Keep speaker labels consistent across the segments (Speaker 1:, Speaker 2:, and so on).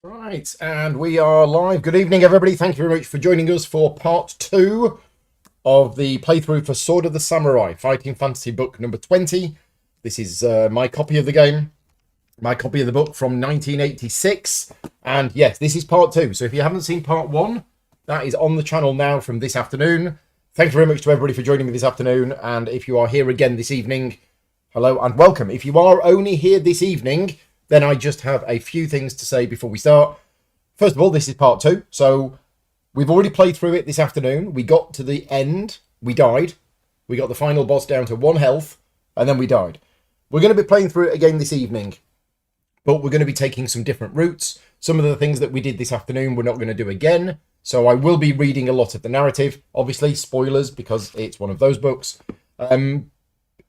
Speaker 1: Right, and we are live. Good evening, everybody. Thank you very much for joining us for part 2 of the playthrough for Sword of the Samurai, Fighting Fantasy book number 20. This is my copy of the game, my copy of the book from 1986. And yes, this is part 2. So if you haven't seen part 1, that is on the channel now from this afternoon. Thank you very much to everybody for joining me this afternoon. And if you are here again this evening, hello and welcome. If you are only here this evening, then I just have a few things to say before we start. First of all, this is part 2. So we've already played through it this afternoon. We got to the end. We died. We got the final boss down to 1 health, and then we died. We're going to be playing through it again this evening, but we're going to be taking some different routes. Some of the things that we did this afternoon we're not going to do again. So I will be reading a lot of the narrative. Obviously, spoilers, because it's one of those books.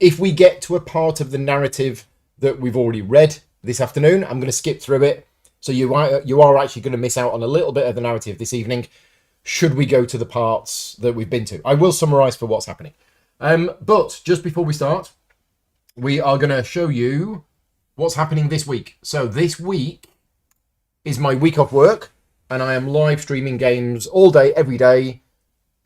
Speaker 1: If we get to a part of the narrative that we've already read this afternoon, I'm going to skip through it. So you are actually going to miss out on a little bit of the narrative this evening, should we go to the parts that we've been to. I will summarise for what's happening. But just before we start, we are going to show you what's happening this week. So this week is my week off work, and I am live streaming games all day, every day,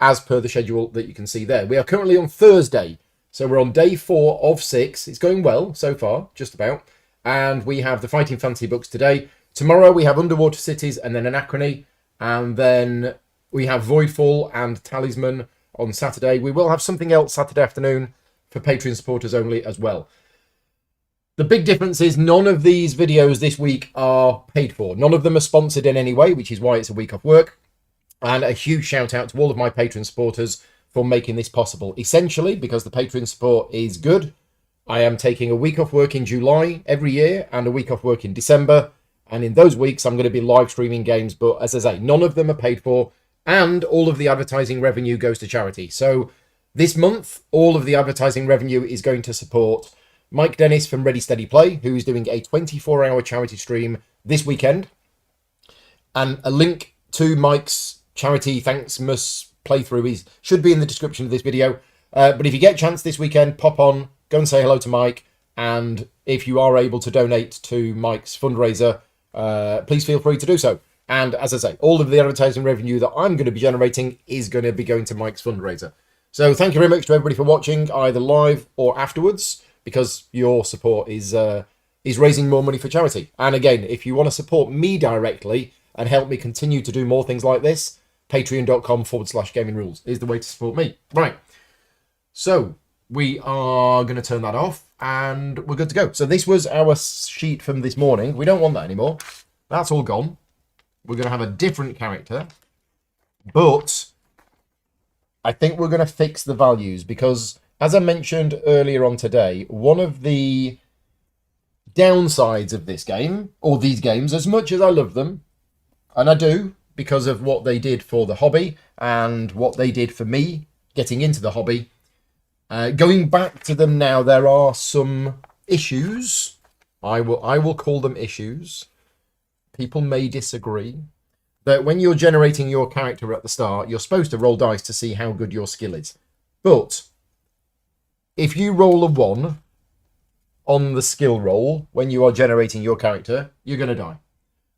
Speaker 1: as per the schedule that you can see there. We are currently on Thursday, so we're on day 4 of 6. It's going well so far, just about. And we have the Fighting Fantasy books today. Tomorrow we have Underwater Cities and then Anachrony. And then we have Voidfall and Talisman on Saturday. We will have something else Saturday afternoon for Patreon supporters only as well. The big difference is none of these videos this week are paid for. None of them are sponsored in any way, which is why it's a week off work. And a huge shout out to all of my Patreon supporters for making this possible. Essentially, because the Patreon support is good, I am taking a week off work in July every year and a week off work in December. And in those weeks, I'm going to be live streaming games. But as I say, none of them are paid for. And all of the advertising revenue goes to charity. So this month, all of the advertising revenue is going to support Mike Dennis from Ready Steady Play, who is doing a 24-hour charity stream this weekend. And a link to Mike's charity Thanksmas playthrough should be in the description of this video. But if you get a chance this weekend, pop on. Go and say hello to Mike, and if you are able to donate to Mike's fundraiser, please feel free to do so. And as I say, all of the advertising revenue that I'm going to be generating is going to be going to Mike's fundraiser. So thank you very much to everybody for watching, either live or afterwards, because your support is raising more money for charity. And again, if you want to support me directly and help me continue to do more things like this, patreon.com/gaming rules is the way to support me. Right. So we are going to turn that off and we're good to go. So this was our sheet from this morning. We don't want that anymore. That's all gone. We're going to have a different character. But I think we're going to fix the values because, as I mentioned earlier on today, one of the downsides of this game, or these games, as much as I love them, and I do because of what they did for the hobby and what they did for me getting into the hobby, going back to them now, there are some issues. I will call them issues. People may disagree. That when you're generating your character at the start, you're supposed to roll dice to see how good your skill is. But if you roll a 1 on the skill roll when you are generating your character, you're going to die.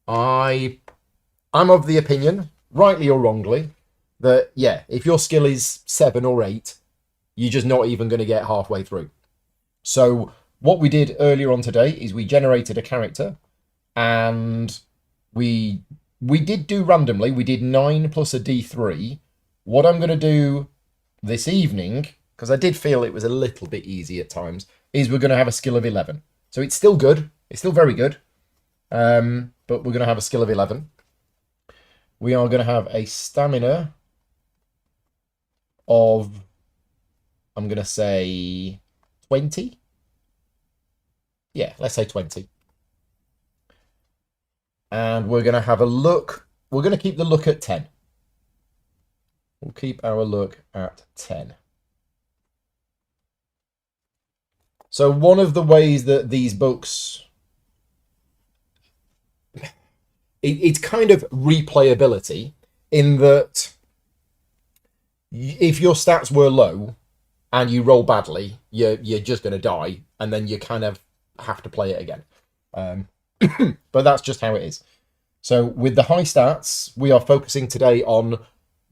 Speaker 1: I'm of the opinion, rightly or wrongly, that, yeah, if your skill is 7 or 8, you're just not even going to get halfway through. So what we did earlier on today is we generated a character, and we did do randomly. We did 9 plus a d3. What I'm going to do this evening, because I did feel it was a little bit easy at times, is we're going to have a skill of 11. So it's still good. It's still very good. But we're going to have a skill of 11. We are going to have a stamina of, I'm going to say 20. Yeah, let's say 20. And we're going to have a look. We're going to keep the look at 10. We'll keep our look at 10. So one of the ways that these books, it's kind of replayability in that if your stats were low and you roll badly, you're just going to die, and then you kind of have to play it again. But that's just how it is. So with the high stats, we are focusing today on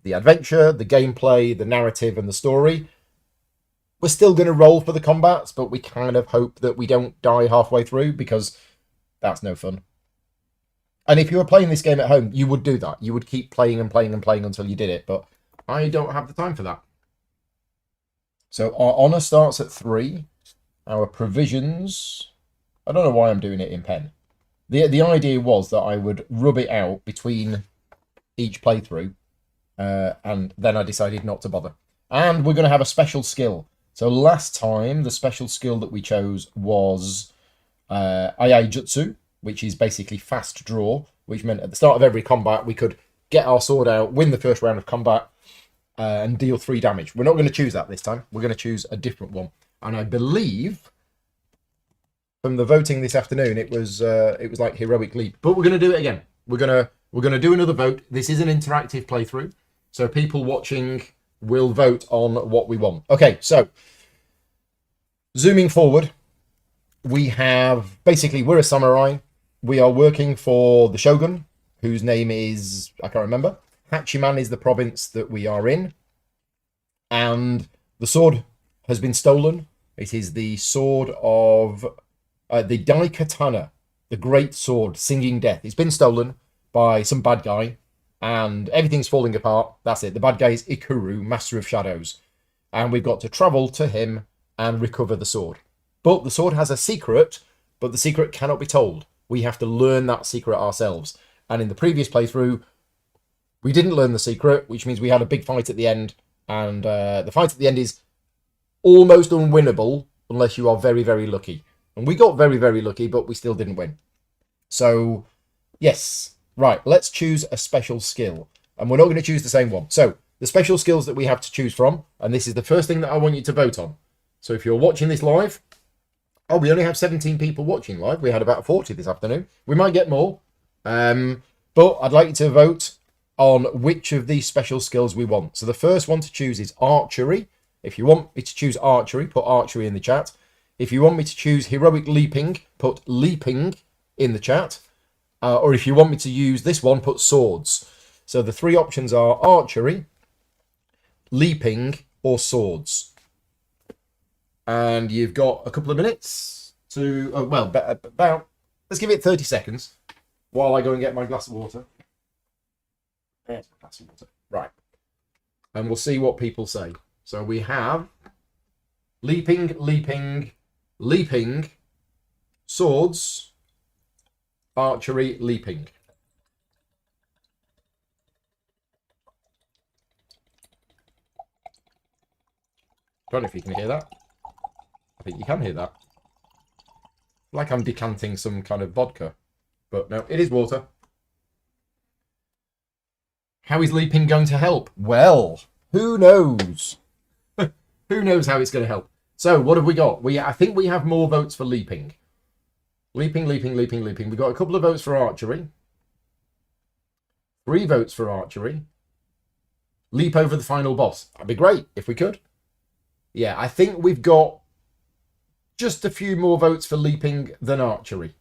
Speaker 1: the adventure, the gameplay, the narrative, and the story. We're still going to roll for the combats, but we kind of hope that we don't die halfway through, because that's no fun. And if you were playing this game at home, you would do that. You would keep playing and playing and playing until you did it, but I don't have the time for that. So our honour starts at 3. Our provisions... I don't know why I'm doing it in pen. The idea was that I would rub it out between each playthrough, and then I decided not to bother. And we're going to have a special skill. So last time, the special skill that we chose was Ai Jutsu, which is basically fast draw, which meant at the start of every combat we could get our sword out, win the first round of combat, and deal 3 damage. We're not going to choose that this time. We're going to choose a different one. And I believe from the voting this afternoon, it was like Heroic Leap. But we're going to do it again. We're going to do another vote. This is an interactive playthrough, so people watching will vote on what we want. Okay, so zooming forward, we have basically, we're a samurai. We are working for the shogun, whose name is, I can't remember. Hachiman is the province that we are in, and the sword has been stolen. It is the sword of the Daikatana, the great sword, singing death. It's been stolen by some bad guy, and everything's falling apart. That's it. The bad guy is Ikuru, Master of Shadows, and we've got to travel to him and recover the sword. But the sword has a secret, but the secret cannot be told. We have to learn that secret ourselves. And in the previous playthrough, we didn't learn the secret, which means we had a big fight at the end, and the fight at the end is almost unwinnable unless you are very, very lucky. And we got very, very lucky, but we still didn't win. So, yes. Right, let's choose a special skill. And we're not going to choose the same one. So, the special skills that we have to choose from, and this is the first thing that I want you to vote on. So if you're watching this live, oh, we only have 17 people watching live. We had about 40 this afternoon. We might get more. But I'd like you to vote on which of these special skills we want. So the first one to choose is archery. If you want me to choose archery, put archery in the chat. If you want me to choose heroic leaping, put leaping in the chat. Or if you want me to use this one, put swords. So the 3 options are archery, leaping, or swords. And you've got a couple of minutes to, about, let's give it 30 seconds while I go and get my glass of water. There's my glass of water. Right. And we'll see what people say. So we have leaping, leaping, leaping, swords, archery, leaping. Don't know if you can hear that. I think you can hear that. Like I'm decanting some kind of vodka. But no, it is water. How is leaping going to help? Well, who knows? Who knows how it's going to help? So, what have we got? I think we have more votes for leaping. Leaping, leaping, leaping, leaping. We've got a couple of votes for archery. 3 votes for archery. Leap over the final boss. That'd be great if we could. Yeah, I think we've got just a few more votes for leaping than archery.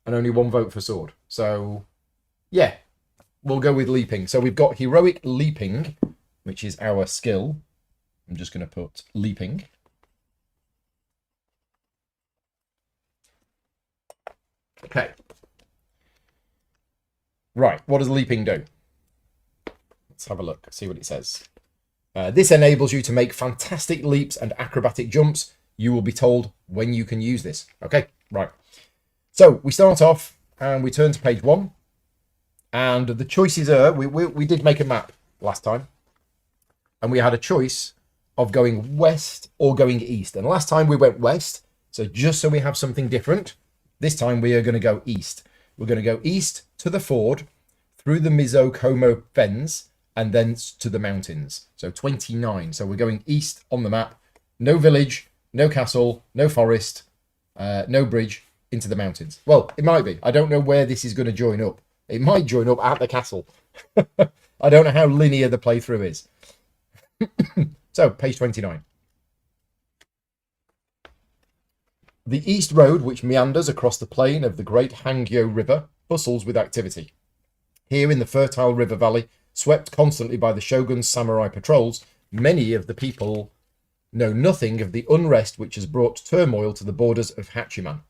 Speaker 1: And only 1 vote for sword. So, yeah, we'll go with leaping. So we've got heroic leaping, which is our skill. I'm just going to put leaping. Okay. Right, what does leaping do? Let's have a look, see what it says. This enables you to make fantastic leaps and acrobatic jumps. You will be told when you can use this. Okay, right. So we start off and we turn to page 1. And the choices are, we did make a map last time. And we had a choice of going west or going east. And last time we went west. So just so we have something different, this time we are going to go east. We're going to go east to the ford, through the Mizo-Como fens, and then to the mountains. So 29. So we're going east on the map. No village, no castle, no forest, no bridge, into the mountains. Well, it might be. I don't know where this is going to join up. It might join up at the castle. I don't know how linear the playthrough is. So, page 29. The East Road, which meanders across the plain of the Great Hangyo River, bustles with activity. Here in the fertile river valley, swept constantly by the shogun's samurai patrols, many of the people know nothing of the unrest which has brought turmoil to the borders of Hachiman.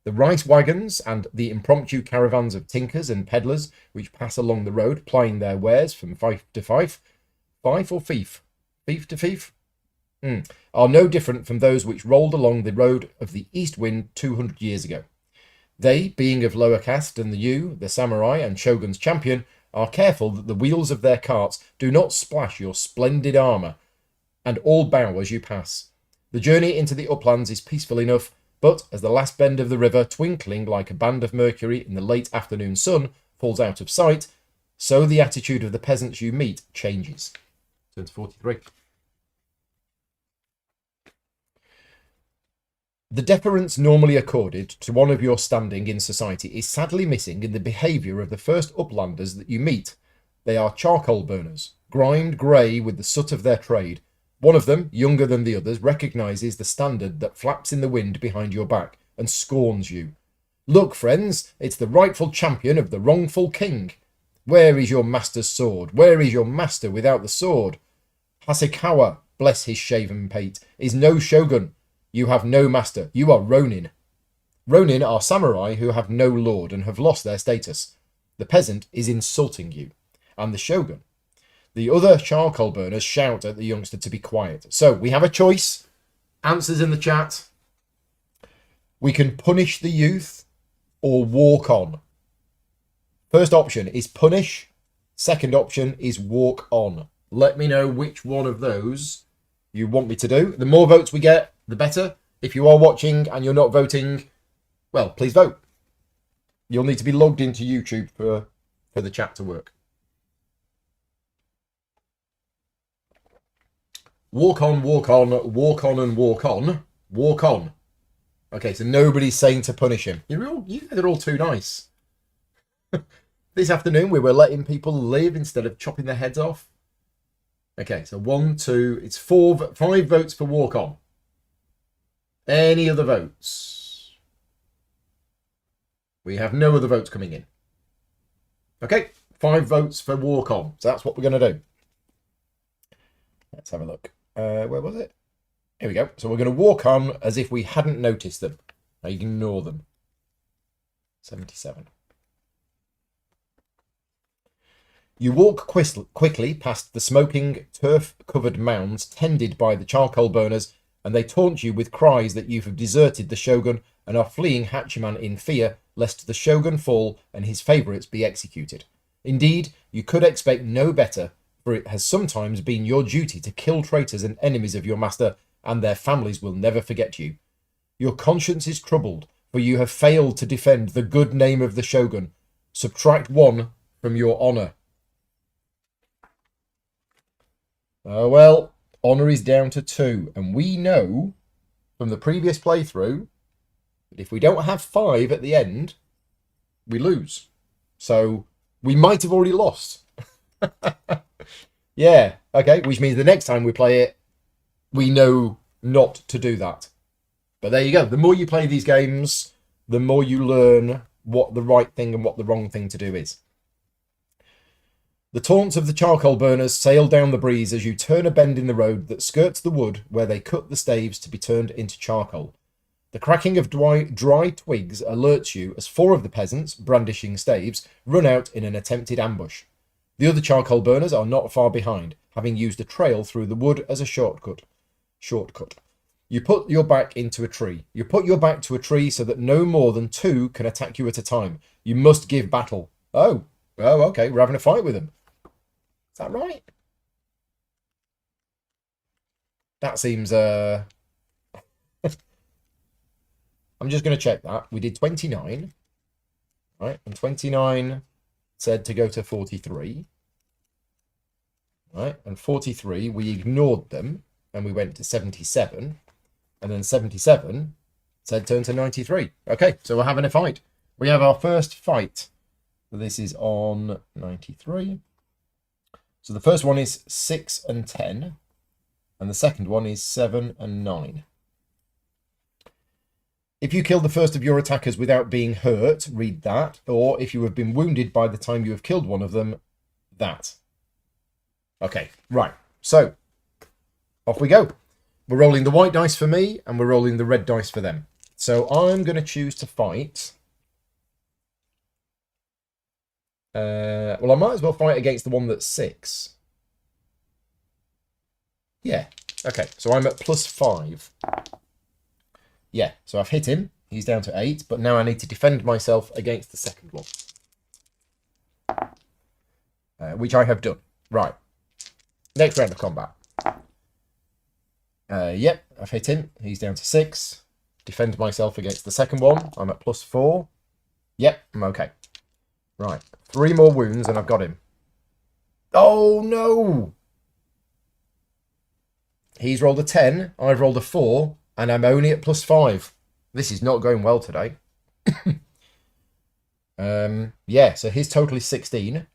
Speaker 1: The rice wagons and the impromptu caravans of tinkers and peddlers which pass along the road plying their wares from fief to fief, fief or fief, fief to fief, are no different from those which rolled along the road of the east wind 200 years ago. They, being of lower caste than the samurai and shogun's champion, are careful that the wheels of their carts do not splash your splendid armour, and all bow as you pass. The journey into the uplands is peaceful enough, but as the last bend of the river, twinkling like a band of mercury in the late afternoon sun, falls out of sight, so the attitude of the peasants you meet changes. Turn to 43. The deference normally accorded to one of your standing in society is sadly missing in the behaviour of the first uplanders that you meet. They are charcoal burners, grimed grey with the soot of their trade. One of them, younger than the others, recognises the standard that flaps in the wind behind your back and scorns you. Look, friends, it's the rightful champion of the wrongful king. Where is your master's sword? Where is your master without the sword? Hasekawa, bless his shaven pate, is no shogun. You have no master. You are ronin. Ronin are samurai who have no lord and have lost their status. The peasant is insulting you. And the shogun. The other charcoal burners shout at the youngster to be quiet. So we have a choice. Answers in the chat. We can punish the youth or walk on. First option is punish. Second option is walk on. Let me know which one of those you want me to do. The more votes we get, the better. If you are watching and you're not voting, well, please vote. You'll need to be logged into YouTube for the chat to work. Walk on, walk on, walk on and walk on. Walk on. Okay, so nobody's saying to punish him. You guys are all too nice. This afternoon we were letting people live instead of chopping their heads off. Okay, so 1, 2, it's 5 votes for walk on. Any other votes? We have no other votes coming in. Okay, 5 votes for walk on. So that's what we're going to do. Let's have a look. Where was it? Here we go. So we're going to walk on as if we hadn't noticed them. Now ignore them. 77. You walk quickly past the smoking, turf-covered mounds tended by the charcoal burners, and they taunt you with cries that you have deserted the shogun and are fleeing Hachiman in fear lest the shogun fall and his favourites be executed. Indeed, you could expect no better, for it has sometimes been your duty to kill traitors and enemies of your master, and their families will never forget you. Your conscience is troubled, for you have failed to defend the good name of the shogun. Subtract 1 from your honour. Oh well, honour is down to 2, and we know from the previous playthrough that if we don't have 5 at the end, we lose. So we might have already lost. Yeah, okay, which means the next time we play it, we know not to do that. But there you go. The more you play these games, the more you learn what the right thing and what the wrong thing to do is. The taunts of the charcoal burners sail down the breeze as you turn a bend in the road that skirts the wood where they cut the staves to be turned into charcoal. The cracking of dry twigs alerts you as 4 of the peasants, brandishing staves, run out in an attempted ambush. The other charcoal burners are not far behind, having used a trail through the wood as a shortcut. You put your back into a tree. You put your back to a tree so that no more than 2 can attack you at a time. You must give battle. Oh, okay, we're having a fight with them. Is that right? That seems, I'm just going to check that. We did 29, right? And 29 said to go to 43, right? And 43, we ignored them and we went to 77. And then 77 said turn to 93. Okay, so we're having a fight. We have our first fight. This is on 93. So the first one is 6 and 10, and the second one is 7 and 9. If you kill the first of your attackers without being hurt, read that. Or if you have been wounded by the time you have killed one of them, that. Okay, right. So, off we go. We're rolling the white dice for me, and we're rolling the red dice for them. So I'm going to choose to fight. Well, I might as well fight against the one that's 6. Yeah. Okay, so I'm at +5. Yeah, so I've hit him. He's down to 8, but now I need to defend myself against the second one. Which I have done. Right. Next round of combat. Yep, I've hit him. He's down to 6. Defend myself against the second one. I'm at +4. Yep, I'm okay. Right. 3 more wounds and I've got him. Oh, no! He's rolled a 10. I've rolled a 4. And I'm only at +5. This is not going well today. Yeah, so his total is 16.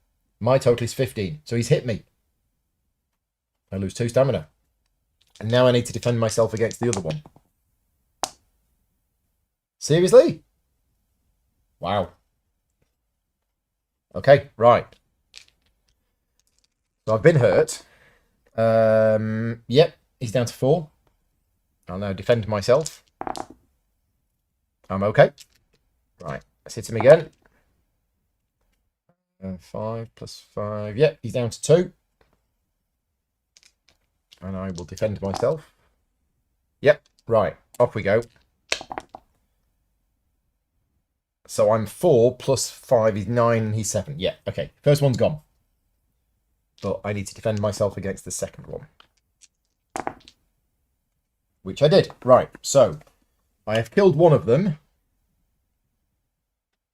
Speaker 1: My total is 15. So he's hit me. I lose 2 stamina. And now I need to defend myself against the other one. Seriously? Wow. Okay, right. So I've been hurt. Yep, he's down to 4. I'll now defend myself. I'm okay. Right, let's hit him again. 5 + 5. Yep, he's down to 2. And I will defend myself. Yep, right, off we go. So I'm 4 + 5 is 9 and he's 7. Yeah, okay. First one's gone. But I need to defend myself against the second one. Which I did. Right, so I have killed one of them.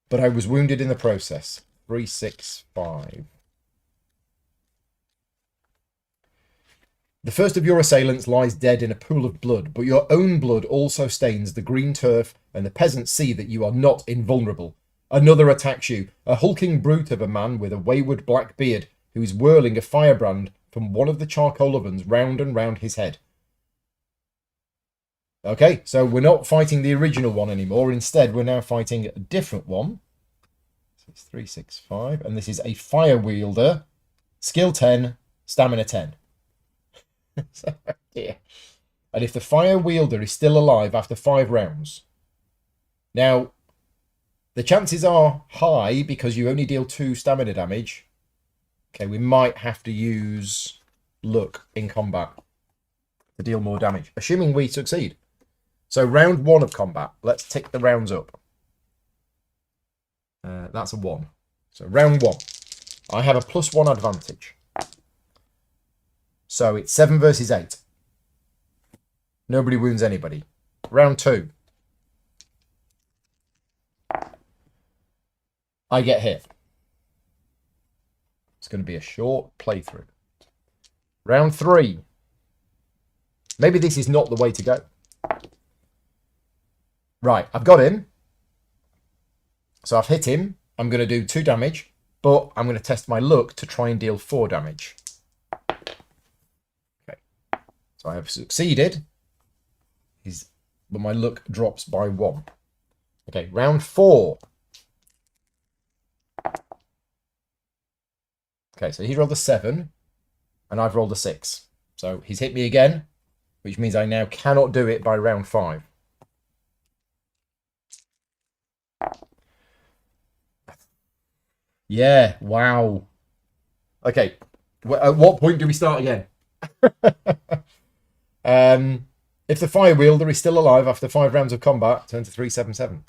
Speaker 1: But I was wounded in the process. 3, 6, 5. The first of your assailants lies dead in a pool of blood, but your own blood also stains the green turf, and the peasants see that you are not invulnerable. Another attacks you, a hulking brute of a man with a wayward black beard, who is whirling a firebrand from one of the charcoal ovens round and round his head. Okay, so we're not fighting the original one anymore. Instead, we're now fighting a different one. So it's 3, 6, 5, and this is a fire wielder, skill 10, stamina 10. So, yeah. And if the fire wielder is still alive after 5 rounds, now the chances are high because you only deal 2 stamina damage. Okay, we might have to use luck in combat to deal more damage, assuming we succeed. So round 1 of combat, let's tick the rounds up. That's a 1. So round 1, I have a +1 advantage. So it's 7 versus 8. Nobody wounds anybody. Round 2. I get hit. It's going to be a short playthrough. Round 3. Maybe this is not the way to go. Right, I've got him. So I've hit him. I'm going to do 2 damage, but I'm going to test my luck to try and deal 4 damage. So I have succeeded, but my luck drops by 1. Okay, round 4. Okay, so he rolled a 7, and I've rolled a 6. So he's hit me again, which means I now cannot do it by round 5. Yeah, wow. Okay, at what point do we start again? If the fire wielder is still alive after 5 rounds of combat, turn to 377.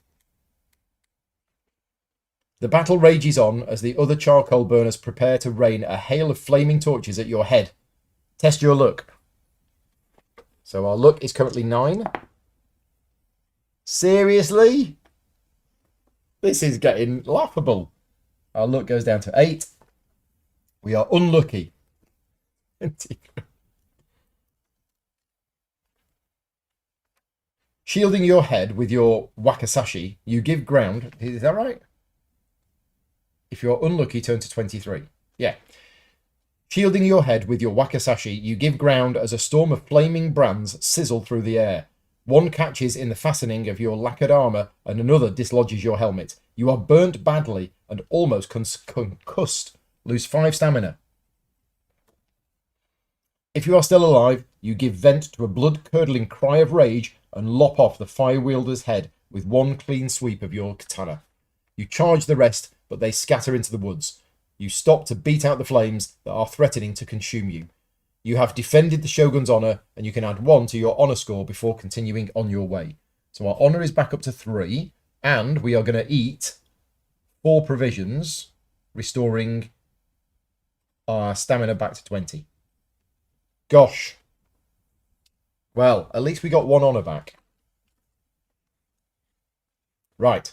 Speaker 1: The battle rages on as the other charcoal burners prepare to rain a hail of flaming torches at your head. Test your luck. So our luck is currently 9. Seriously? This is getting laughable. Our luck goes down to 8. We are unlucky. Shielding your head with your wakizashi, you give ground. Is that right? If you're unlucky, turn to 23. Yeah. Shielding your head with your wakizashi, you give ground as a storm of flaming brands sizzle through the air. One catches in the fastening of your lacquered armour and another dislodges your helmet. You are burnt badly and almost concussed. Lose 5 stamina. If you are still alive, you give vent to a blood-curdling cry of rage and lop off the fire wielder's head with one clean sweep of your katana. You charge the rest, but they scatter into the woods. You stop to beat out the flames that are threatening to consume you. You have defended the Shogun's honour, and you can add 1 to your honour score before continuing on your way. So our honour is back up to 3, and we are going to eat 4 provisions, restoring our stamina back to 20. Gosh. Well, at least we got 1 honour back. Right.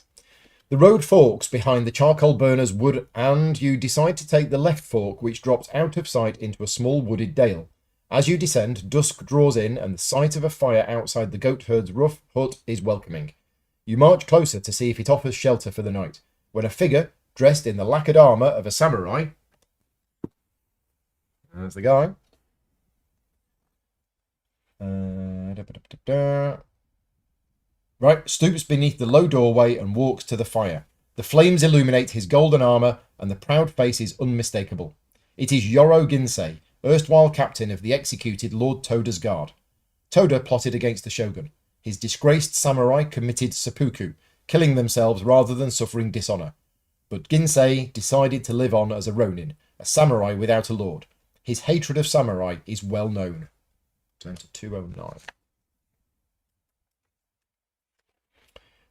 Speaker 1: The road forks behind the charcoal burner's wood, and you decide to take the left fork, which drops out of sight into a small wooded dale. As you descend, dusk draws in, and the sight of a fire outside the goat herd's rough hut is welcoming. You march closer to see if it offers shelter for the night, when a figure, dressed in the lacquered armour of a samurai... There's the guy. Right, stoops beneath the low doorway and walks to the fire. The flames illuminate his golden armour, and the proud face is unmistakable. It is Yoro Ginsei, erstwhile captain of the executed Lord Toda's guard. Toda plotted against the shogun. His disgraced samurai committed seppuku, killing themselves rather than suffering dishonour. But Ginsei decided to live on as a ronin, a samurai without a lord. His hatred of samurai is well known. Turn to 209.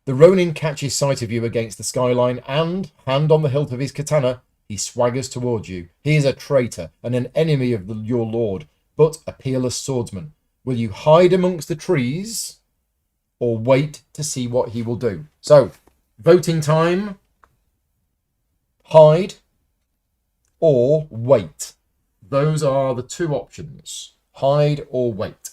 Speaker 1: The Ronin catches sight of you against the skyline and, hand on the hilt of his katana, he swaggers towards you. He is a traitor and an enemy of your lord, but a peerless swordsman. Will you hide amongst the trees or wait to see what he will do? So, voting time, hide or wait. Those are the 2 options. Hide or wait.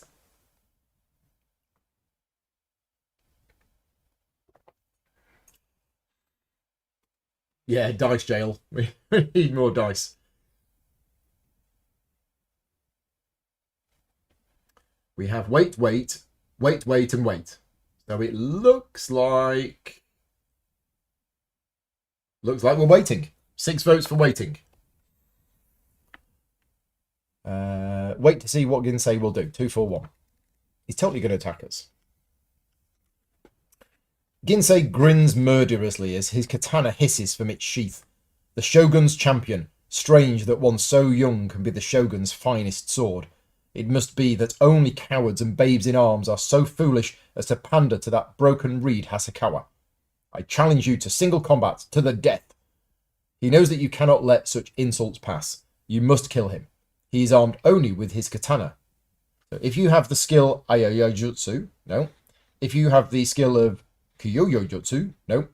Speaker 1: Yeah, dice jail. We need more dice. We have wait, wait, wait, wait, and wait. So it looks like we're waiting. 6 votes for waiting. Wait to see what Ginsei will do. 2-4-1. He's totally going to attack us. Ginsei grins murderously as his katana hisses from its sheath. The Shogun's champion. Strange that one so young can be the Shogun's finest sword. It must be that only cowards and babes in arms are so foolish as to pander to that broken reed Hasakawa. I challenge you to single combat, to the death. He knows that you cannot let such insults pass. You must kill him. He is armed only with his katana. So if you have the skill Ayayo Jutsu, no. If you have the skill of Kyoyo Jutsu, no.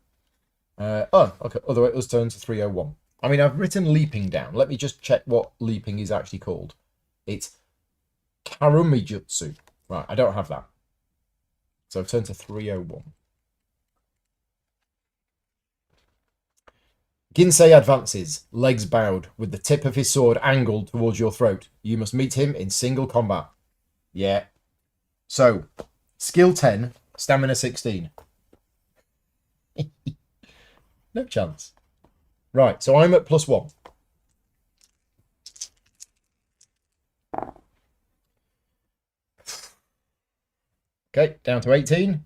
Speaker 1: Okay, otherwise it turns to 301. I mean, I've written leaping down. Let me just check what leaping is actually called. It's Karumi Jutsu. Right, I don't have that. So I've turned to 301. Ginsei advances, legs bowed, with the tip of his sword angled towards your throat. You must meet him in single combat. Yeah. So, skill 10, stamina 16. No chance. Right, so I'm at +1. Okay, down to 18.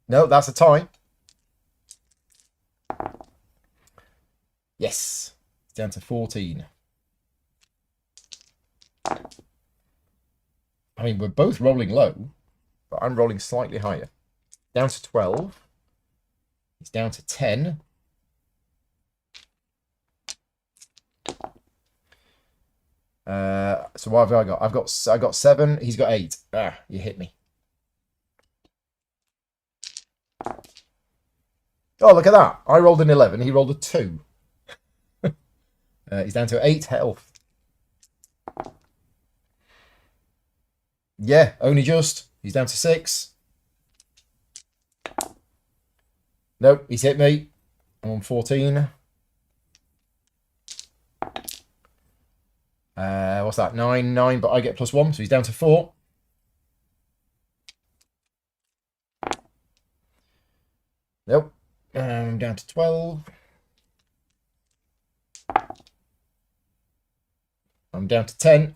Speaker 1: No, that's a tie. Yes, it's down to 14. I mean, we're both rolling low, but I'm rolling slightly higher. Down to 12. It's down to 10. So what have I got? I got 7. He's got 8. Ah, you hit me. Oh, look at that. I rolled an 11. He rolled a 2. He's down to 8 health. Yeah, only just. He's down to 6. Nope, he's hit me. I'm on 14. What's that? 9, 9, but I get +1, so he's down to 4. Nope. Down to 12. I'm down to 10.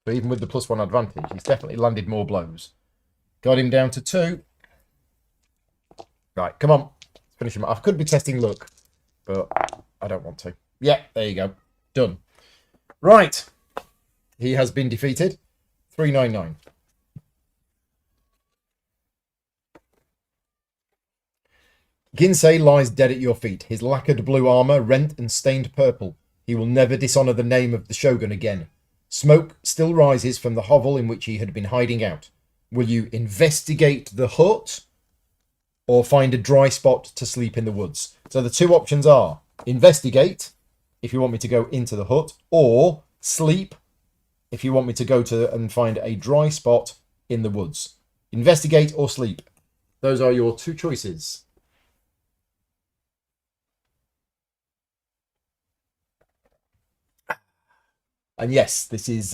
Speaker 1: So even with the +1 advantage, he's definitely landed more blows. Got him down to 2. Right, come on. Let's finish him. I could be testing luck, but I don't want to. Yeah, there you go. Done. Right. He has been defeated. 399. Ginsei lies dead at your feet, his lacquered blue armour rent and stained purple. He will never dishonour the name of the Shogun again. Smoke still rises from the hovel in which he had been hiding out. Will you investigate the hut or find a dry spot to sleep in the woods? So the two options are investigate, if you want me to go into the hut, or sleep, if you want me to go to and find a dry spot in the woods. Investigate or sleep. Those are your two choices. And yes, this is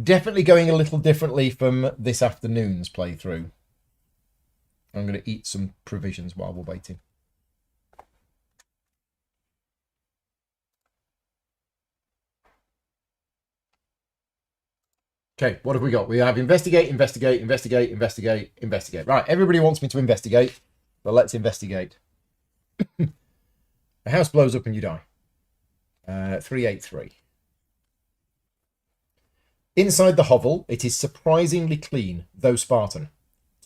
Speaker 1: definitely going a little differently from this afternoon's playthrough. I'm going to eat some provisions while we're waiting. Okay, what have we got? We have investigate, investigate, investigate, investigate, investigate. Right, everybody wants me to investigate, but let's investigate. The house blows up and you die. 383. Inside the hovel, it is surprisingly clean, though Spartan.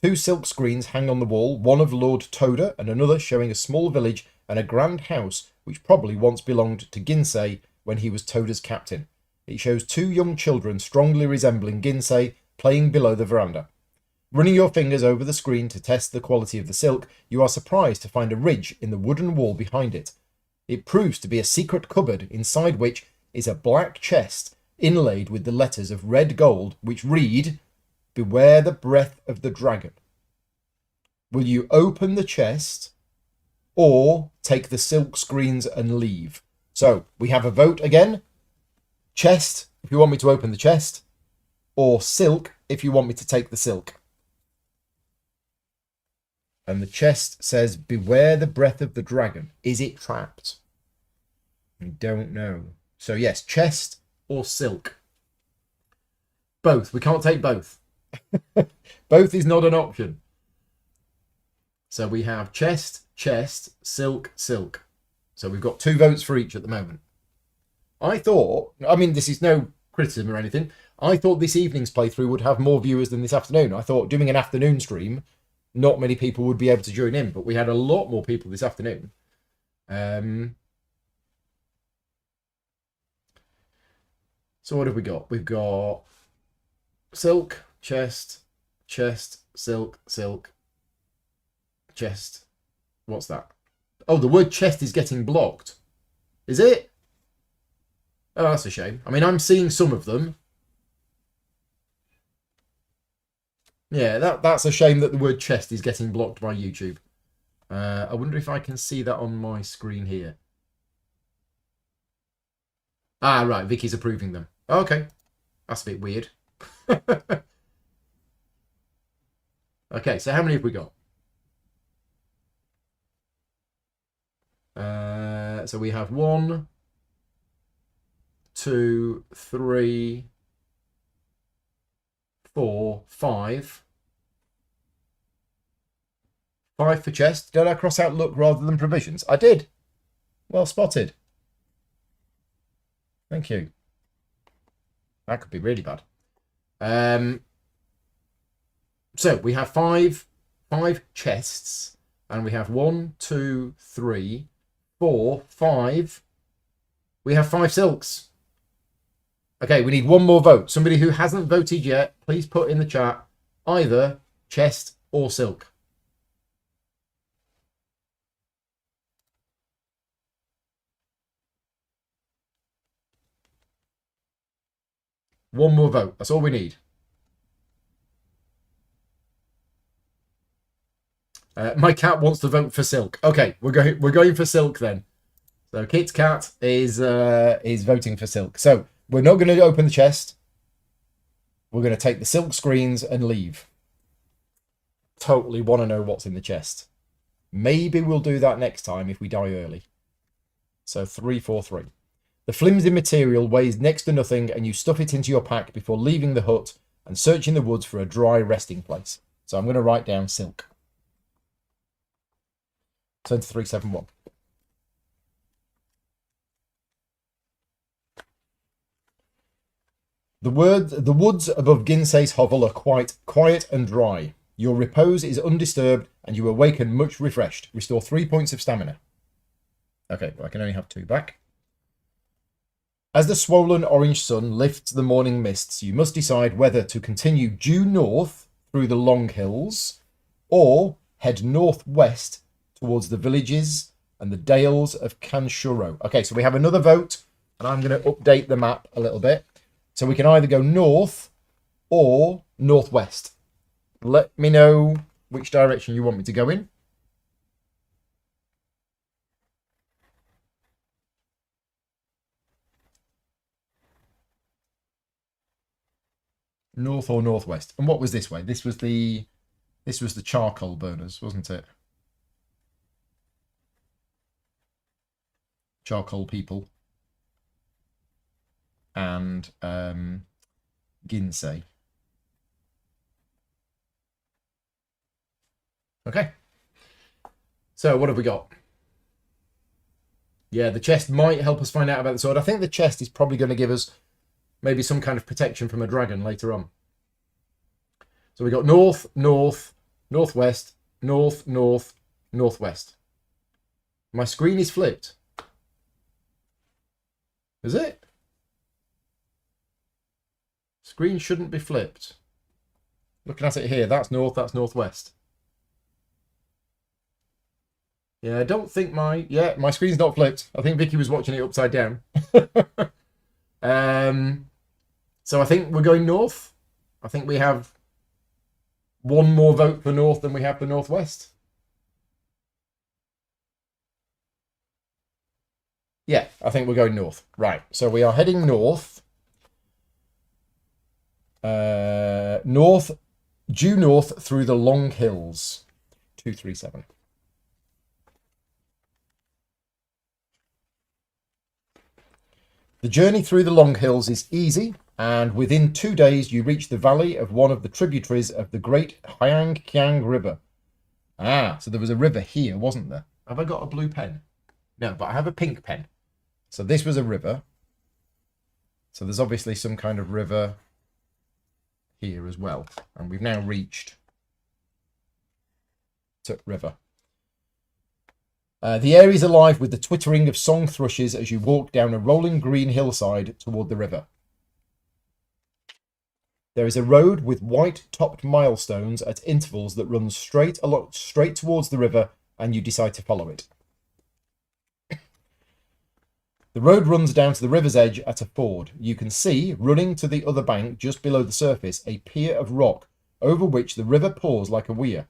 Speaker 1: 2 silk screens hang on the wall, one of Lord Toda and another showing a small village and a grand house which probably once belonged to Ginsei when he was Toda's captain. It shows 2 young children strongly resembling Ginsei playing below the veranda. Running your fingers over the screen to test the quality of the silk, you are surprised to find a ridge in the wooden wall behind it. It proves to be a secret cupboard inside which is a black chest inlaid with the letters of red gold which read, "Beware the breath of the dragon." Will you open the chest or take the silk screens and leave? So we have a vote again. Chest, if you want me to open the chest, or silk, if you want me to take the silk. And the chest says, "Beware the breath of the dragon." Is it trapped? I don't know. So yes, chest or silk. Both. We can't take both. Both is not an option. So we have chest, chest, silk, silk. So we've got 2 votes for each at the moment. I thought, I mean, this is no criticism or anything. I thought this evening's playthrough would have more viewers than this afternoon. I thought doing an afternoon stream, not many people would be able to join in, but we had a lot more people this afternoon. So what have we got? We've got silk, chest, chest, silk, silk, chest. What's that? Oh, the word chest is getting blocked. Is it? Oh, that's a shame. I mean, I'm seeing some of them. Yeah, that's a shame that the word chest is getting blocked by YouTube. I wonder if I can see that on my screen here. Ah, right. Vicky's approving them. Okay. That's a bit weird. Okay, so how many have we got? So we have 1, 2, 3, 4, 5. 5 for chest. Did I cross out luck rather than provisions? I did. Well spotted. Thank you. That could be really bad. So we have five chests, and we have 1, 2, 3, 4, 5. We have 5 silks. Okay, we need one more vote. Somebody who hasn't voted yet, please put in the chat either chest or silk. One more vote. That's all we need. My cat wants to vote for silk. Okay, we're going for silk then. So Kit Kat is voting for silk. So we're not going to open the chest. We're going to take the silk screens and leave. Totally want to know what's in the chest. Maybe we'll do that next time if we die early. So 343. The flimsy material weighs next to nothing, and you stuff it into your pack before leaving the hut and searching the woods for a dry resting place. So I'm going to write down silk. Turn to 371. The woods above Ginsey's hovel are quite quiet and dry. Your repose is undisturbed, and you awaken much refreshed. Restore 3 points of stamina. Okay, well, I can only have 2 back. As the swollen orange sun lifts the morning mists, you must decide whether to continue due north through the long hills or head northwest towards the villages and the dales of Kanshuro. Okay, so we have another vote, and I'm going to update the map a little bit. So we can either go north or northwest. Let me know which direction you want me to go in. North or northwest. And what was this way? This was the charcoal burners, wasn't it? Charcoal people. And Ginsey. Okay. So what have we got? Yeah, the chest might help us find out about the sword. I think the chest is probably going to give us maybe some kind of protection from a dragon later on. So we got north, north, northwest, north, north, northwest. My screen is flipped. Is it? Screen shouldn't be flipped. Looking at it here, that's north, that's northwest. Yeah, I don't think my screen's not flipped. I think Vicky was watching it upside down. So I think we're going north. I think we have one more vote for north than we have for northwest. Yeah, I think we're going north. Right, so we are heading north. Due north through the long hills. 237. The journey through the long hills is easy, and within 2 days you reach the valley of one of the tributaries of the great Hyangkiang River. Ah, so there was a river here, wasn't there? Have I got a blue pen? No, but I have a pink pen. So this was a river. So there's obviously some kind of river here as well. And we've now reached Tut River. The air is alive with the twittering of song thrushes as you walk down a rolling green hillside toward the river. There is a road with white-topped milestones at intervals that runs straight towards the river, and you decide to follow it. The road runs down to the river's edge at a ford. You can see, running to the other bank just below the surface, a pier of rock over which the river pours like a weir.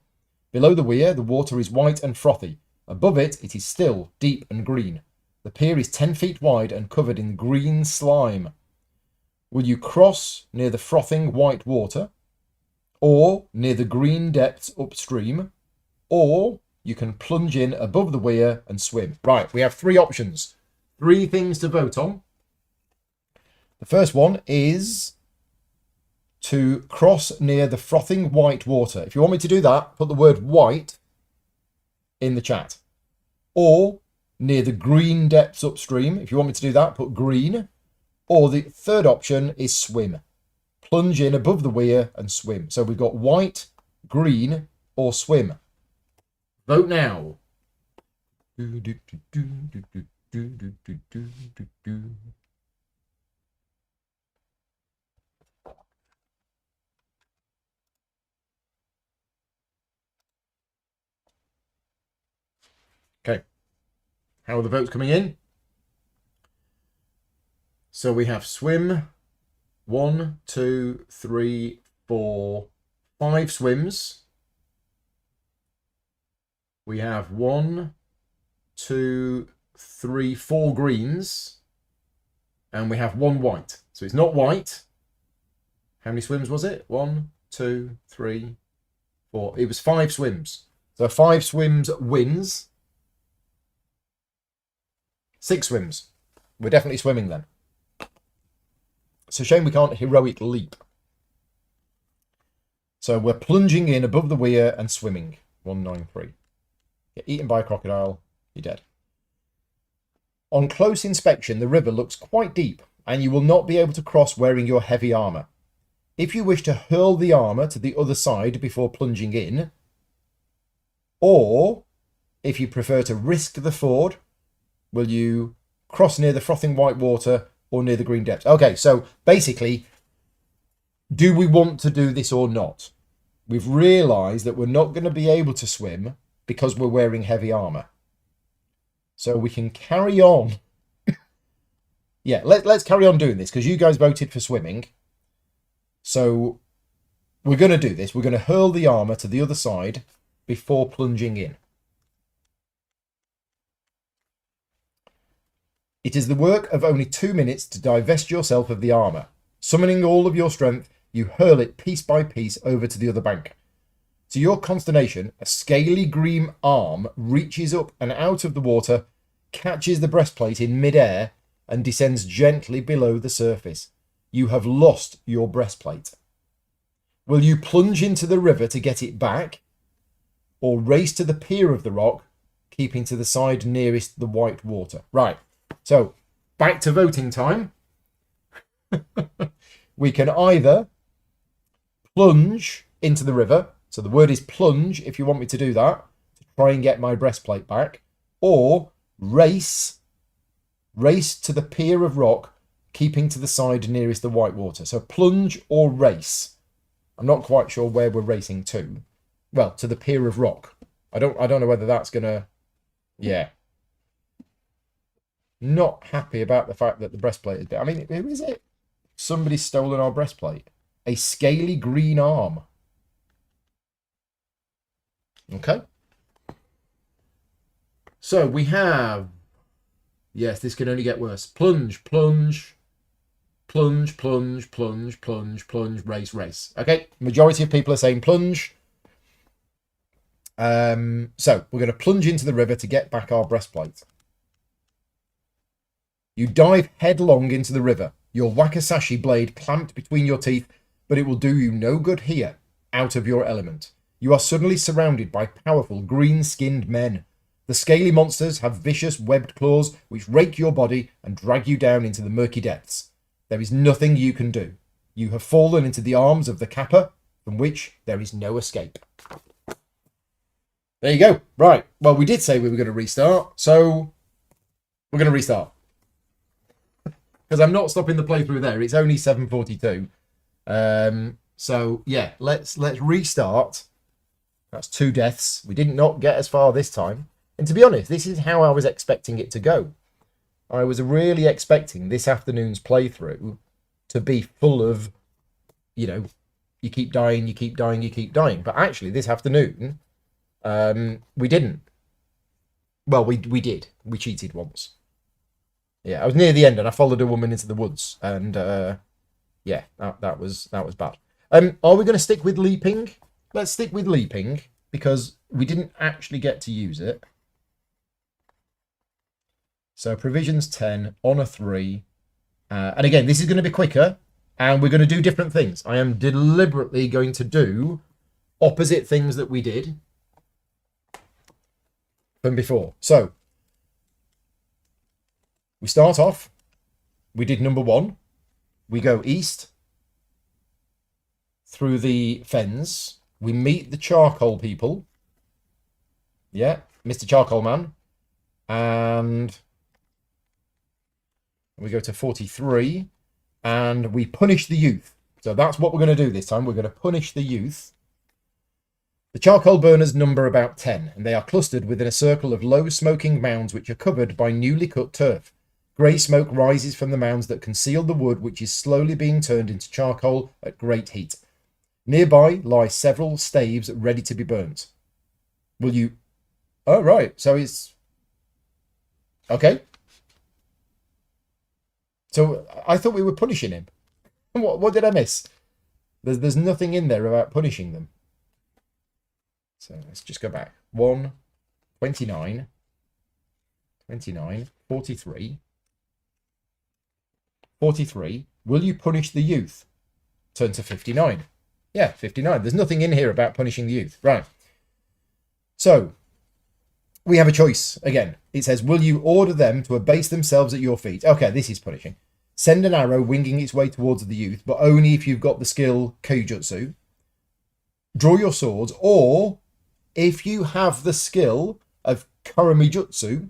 Speaker 1: Below the weir, the water is white and frothy. Above it, it is still, deep and green. The pier is 10 feet wide and covered in green slime. Will you cross near the frothing white water, or near the green depths upstream, or you can plunge in above the weir and swim? Right, we have 3 options. 3 things to vote on. The first one is to cross near the frothing white water. If you want me to do that, put the word white in the chat. Or near the green depths upstream. If you want me to do that, put green. Or the third option is swim. Plunge in above the weir and swim. So we've got white, green, or swim. Vote now. Okay. How are the votes coming in? So we have swim. 1, 2, 3, 4, 5 swims. We have 1, 2, three, four greens, and we have one white. So it's not white. How many swims was it? 1, 2, 3, 4. It was 5 swims. So 5 swims wins. 6 swims. We're definitely swimming then. It's a shame we can't heroic leap. So we're plunging in above the weir and swimming. 193. Get eaten by a crocodile, you're dead. On close inspection, the river looks quite deep, and you will not be able to cross wearing your heavy armour. If you wish to hurl the armour to the other side before plunging in, or if you prefer to risk the ford, will you cross near the frothing white water or near the green depths? Okay, so basically, do we want to do this or not? We've realised that we're not going to be able to swim because we're wearing heavy armour. So we can carry on. Yeah, let's carry on doing this because you guys voted for swimming. So we're going to do this. We're going to hurl the armour to the other side before plunging in. It is the work of only 2 minutes to divest yourself of the armour. Summoning all of your strength, you hurl it piece by piece over to the other bank. To your consternation, a scaly green arm reaches up and out of the water, catches the breastplate in mid-air, and descends gently below the surface. You have lost your breastplate. Will you plunge into the river to get it back, or race to the pier of the rock, keeping to the side nearest the white water? Right, so back to voting time. We can either plunge into the river, so the word is plunge if you want me to do that, to try and get my breastplate back, or race to the pier of rock, keeping to the side nearest the white water. So plunge or race. I'm not quite sure where we're racing to. Well, to the pier of rock. I don't know whether that's gonna. Yeah. Not happy about the fact that the breastplate is bit. I mean, who is it? Somebody's stolen our breastplate. A scaly green arm. Okay. So we have. Yes, this can only get worse. Plunge, plunge, plunge, plunge, plunge, plunge, plunge, race, race. Okay, majority of people are saying plunge. So we're going to plunge into the river to get back our breastplate. You dive headlong into the river, your wakizashi blade clamped between your teeth, but it will do you no good here, out of your element. You are suddenly surrounded by powerful green-skinned men. The scaly monsters have vicious webbed claws which rake your body and drag you down into the murky depths. There is nothing you can do. You have fallen into the arms of the Kappa, from which there is no escape. There you go. Right. Well, we did say we were going to restart, so we're going to restart. Because I'm not stopping the playthrough there. It's only 7:42. So, yeah, let's restart. That's 2 deaths. We did not get as far this time. And to be honest, this is how I was expecting it to go. I was really expecting this afternoon's playthrough to be full of, you know, you keep dying, you keep dying, you keep dying. But actually, this afternoon, we didn't. Well, we did. We cheated once. Yeah, I was near the end and I followed a woman into the woods. And, yeah, that was bad. Are we going to stick with leaping? Let's stick with leaping because we didn't actually get to use it. So provisions 10, honor 3. And again, this is going to be quicker and we're going to do different things. I am deliberately going to do opposite things that we did from before. So we start off. We did number 1. We go east through the fens. We meet the charcoal people. Yeah, Mr. Charcoal Man. And we go to 43. And we punish the youth. So that's what we're going to do this time. We're going to punish the youth. The charcoal burners number about 10. And they are clustered within a circle of low smoking mounds which are covered by newly cut turf. Grey smoke rises from the mounds that conceal the wood which is slowly being turned into charcoal at great heat. Nearby lie several staves ready to be burnt. Will you... Oh, right. So it's... Okay. So I thought we were punishing him. What did I miss? There's nothing in there about punishing them. So let's just go back. 1, 29, 29, 43. 43. Will you punish the youth? Turn to 59. Yeah, 59. There's nothing in here about punishing the youth. Right. So we have a choice again. It says, will you order them to abase themselves at your feet? Okay, this is punishing. Send an arrow winging its way towards the youth, but only if you've got the skill Kyujutsu. Draw your swords, or if you have the skill of Karamijutsu,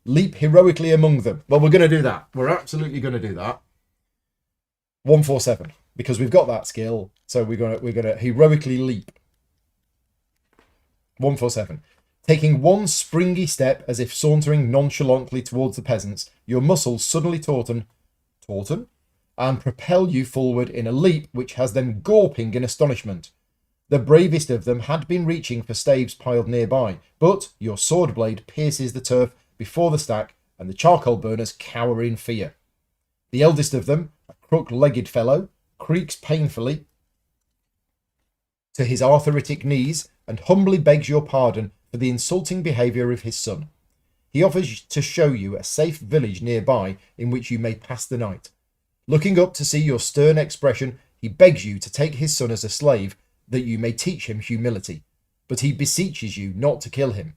Speaker 1: leap heroically among them. Well, we're going to do that. We're absolutely going to do that. 147, because we've got that skill, so we're gonna heroically leap. 147. Taking one springy step as if sauntering nonchalantly towards the peasants, your muscles suddenly tauten, and propel you forward in a leap which has them gawping in astonishment. The bravest of them had been reaching for staves piled nearby, but your sword blade pierces the turf before the stack, and the charcoal burners cower in fear. The eldest of them, a crook-legged fellow, creaks painfully to his arthritic knees and humbly begs your pardon for the insulting behaviour of his son. He offers to show you a safe village nearby in which you may pass the night. Looking up to see your stern expression, he begs you to take his son as a slave, that you may teach him humility. But he beseeches you not to kill him.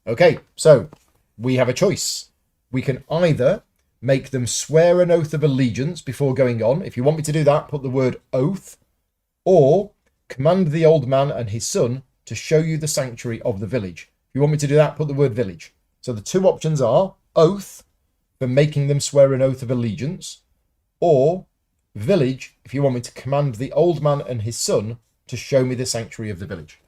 Speaker 1: Okay, so we have a choice. We can either make them swear an oath of allegiance before going on. If you want me to do that, put the word oath. Or command the old man and his son to show you the sanctuary of the village. If you want me to do that, put the word village. So the two options are oath, for making them swear an oath of allegiance, or village, if you want me to command the old man and his son to show me the sanctuary of the village.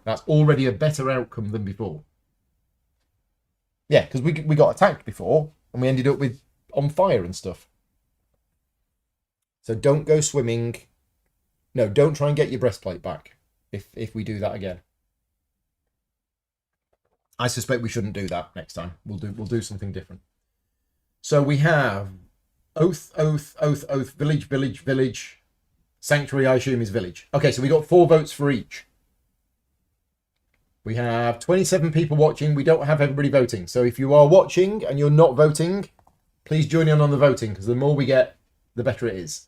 Speaker 1: That's already a better outcome than before. Yeah, because we got attacked before, and we ended up with on fire and stuff. So don't go swimming. No, don't try and get your breastplate back if we do that again. I suspect we shouldn't do that next time. We'll do something different. So we have oath, oath, oath, oath, village, village, village. Sanctuary, I assume, is village. Okay, so we got 4 votes for each. We have 27 people watching. We don't have everybody voting. So if you are watching and you're not voting, please join in on the voting, because the more we get, the better it is.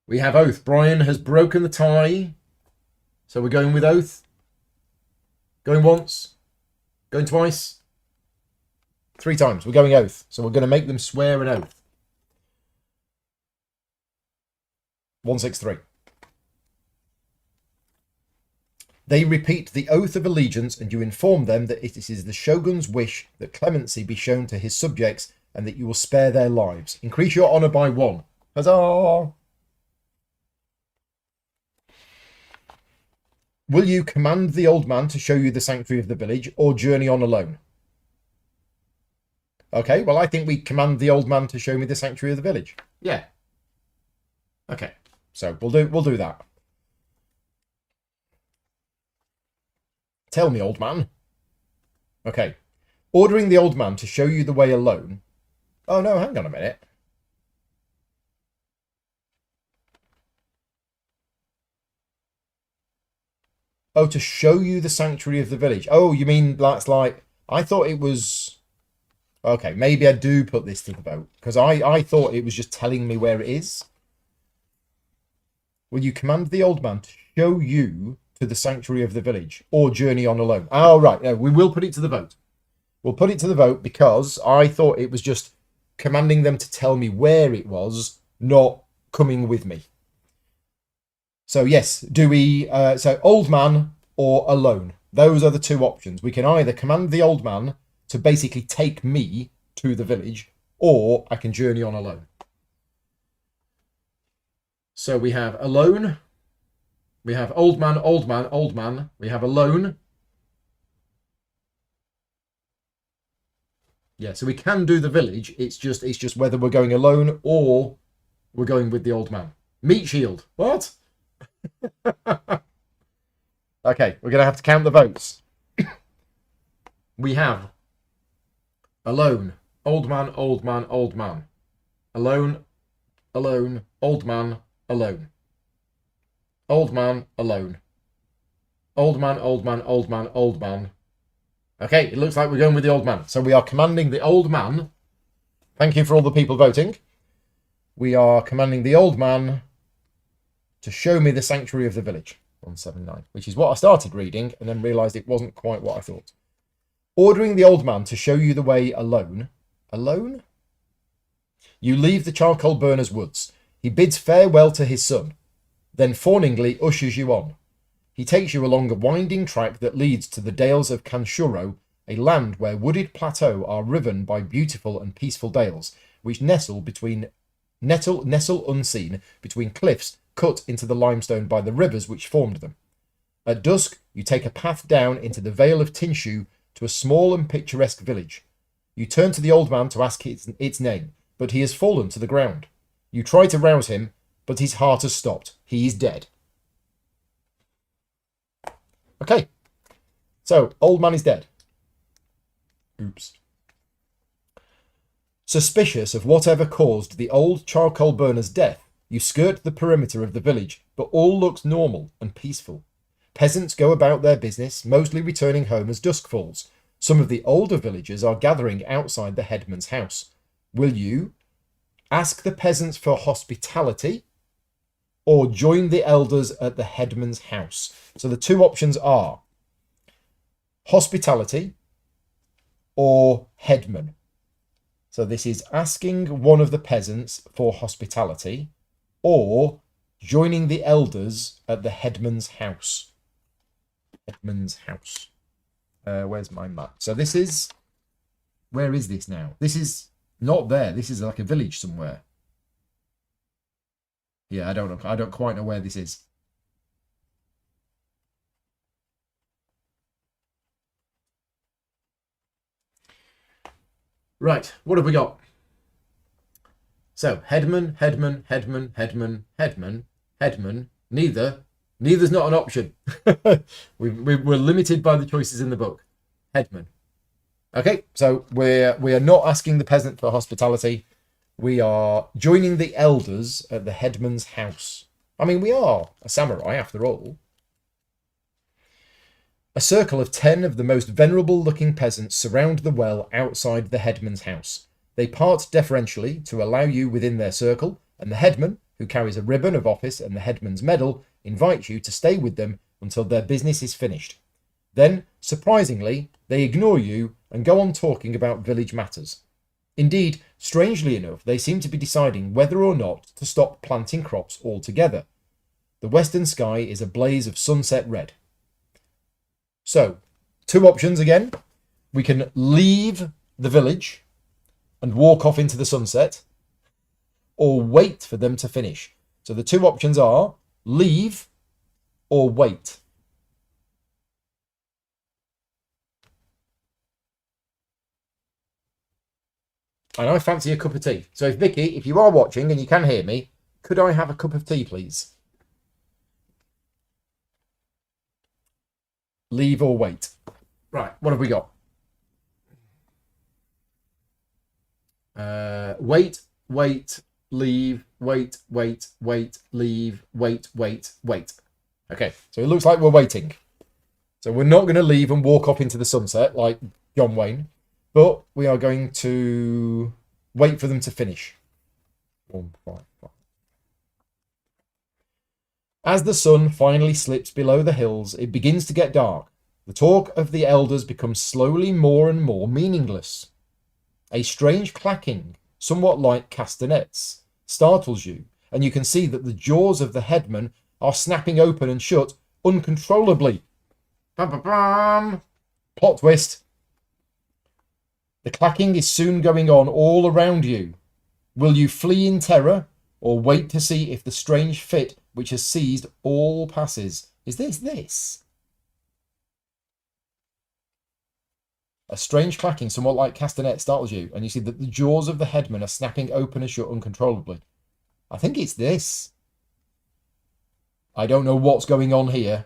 Speaker 1: We have oath. Brian has broken the tie. So we're going with oath. Going once. Going twice. 3 times. We're going oath. So we're going to make them swear an oath. 163. They repeat the oath of allegiance, and you inform them that it is the shogun's wish that clemency be shown to his subjects and that you will spare their lives. Increase your honour by 1. Huzzah! Will you command the old man to show you the sanctuary of the village, or journey on alone? Okay, well, I think we command the old man to show me the sanctuary of the village. Yeah. Okay, so we'll do that. Tell me, old man. Okay. Ordering the old man to show you the way alone. Oh, no, hang on a minute. Oh, to show you the sanctuary of the village. Oh, you mean that's like... I thought it was... Okay, maybe I do put this to the vote, because I thought it was just telling me where it is. Will you command the old man to show you to the sanctuary of the village, or journey on alone? Oh, right. No, we will put it to the vote. We'll put it to the vote because I thought it was just commanding them to tell me where it was, not coming with me. So yes, do we... so old man or alone? Those are the 2 options. We can either command the old man to basically take me to the village, or I can journey on alone. So we have alone. We have old man, old man, old man. We have alone. Yeah, so we can do the village. It's just whether we're going alone or we're going with the old man. Meat shield. What? Okay, we're going to have to count the votes. We have alone, old man, old man, old man. Alone, alone, old man, alone. Old man, alone. Old man, old man, old man, old man. Okay, it looks like we're going with the old man. So we are commanding the old man. Thank you for all the people voting. We are commanding the old man to show me the sanctuary of the village. 179, which is what I started reading and then realised it wasn't quite what I thought. Ordering the old man to show you the way alone. Alone? You leave the charcoal burner's woods. He bids farewell to his son, then fawningly ushers you on. He takes you along a winding track that leads to the dales of Kanshuro, a land where wooded plateaux are riven by beautiful and peaceful dales, which nestle unseen between cliffs cut into the limestone by the rivers which formed them. At dusk, you take a path down into the Vale of Tinshu to a small and picturesque village. You turn to the old man to ask its name, but he has fallen to the ground. You try to rouse him, but his heart has stopped. He is dead. Okay, so old man is dead. Oops. Suspicious of whatever caused the old charcoal burner's death, you skirt the perimeter of the village, but all looks normal and peaceful. Peasants go about their business, mostly returning home as dusk falls. Some of the older villagers are gathering outside the headman's house. Will you ask the peasants for hospitality or join the elders at the headman's house? So the two options are hospitality or headman. So this is asking one of the peasants for hospitality or joining the elders at the headman's house. Headman's house. Where's my map? So this is... Where is this now? This is not there. This is like a village somewhere. Yeah, I don't know. I don't quite know where this is. Right, what have we got? So, headman, headman, headman, headman, headman, headman, neither. Neither's not an option. We're limited by the choices in the book. Headman. Okay, so we are not asking the peasant for hospitality. We are joining the elders at the headman's house. I mean, we are a samurai after all. A circle of 10 of the most venerable-looking peasants surround the well outside the headman's house. They part deferentially to allow you within their circle, and the headman, who carries a ribbon of office and the headman's medal, invites you to stay with them until their business is finished. Then, surprisingly, they ignore you and go on talking about village matters. Indeed, strangely enough, they seem to be deciding whether or not to stop planting crops altogether. The western sky is a blaze of sunset red. So, two options again. We can leave the village and walk off into the sunset, or wait for them to finish. So the two options are leave or wait. And I fancy a cup of tea. So Vicky, if you are watching and you can hear me, could I have a cup of tea, please? Leave or wait. Right, what have we got? Wait, wait, leave, wait, wait, wait, leave, wait, wait, wait. Okay, so it looks like we're waiting. So we're not going to leave and walk off into the sunset like John Wayne, but we are going to wait for them to finish. 1, 5, 5. As the sun finally slips below the hills, it begins to get dark. The talk of the elders becomes slowly more and more meaningless. A strange clacking, somewhat like castanets, startles you, and you can see that the jaws of the headman are snapping open and shut uncontrollably. Ba-ba-bam! Plot twist. The clacking is soon going on all around you. Will you flee in terror, or wait to see if the strange fit which has seized all passes? Is this? A strange clacking, somewhat like castanet, startles you, and you see that the jaws of the headman are snapping open and shut uncontrollably. I think it's this. I don't know what's going on here.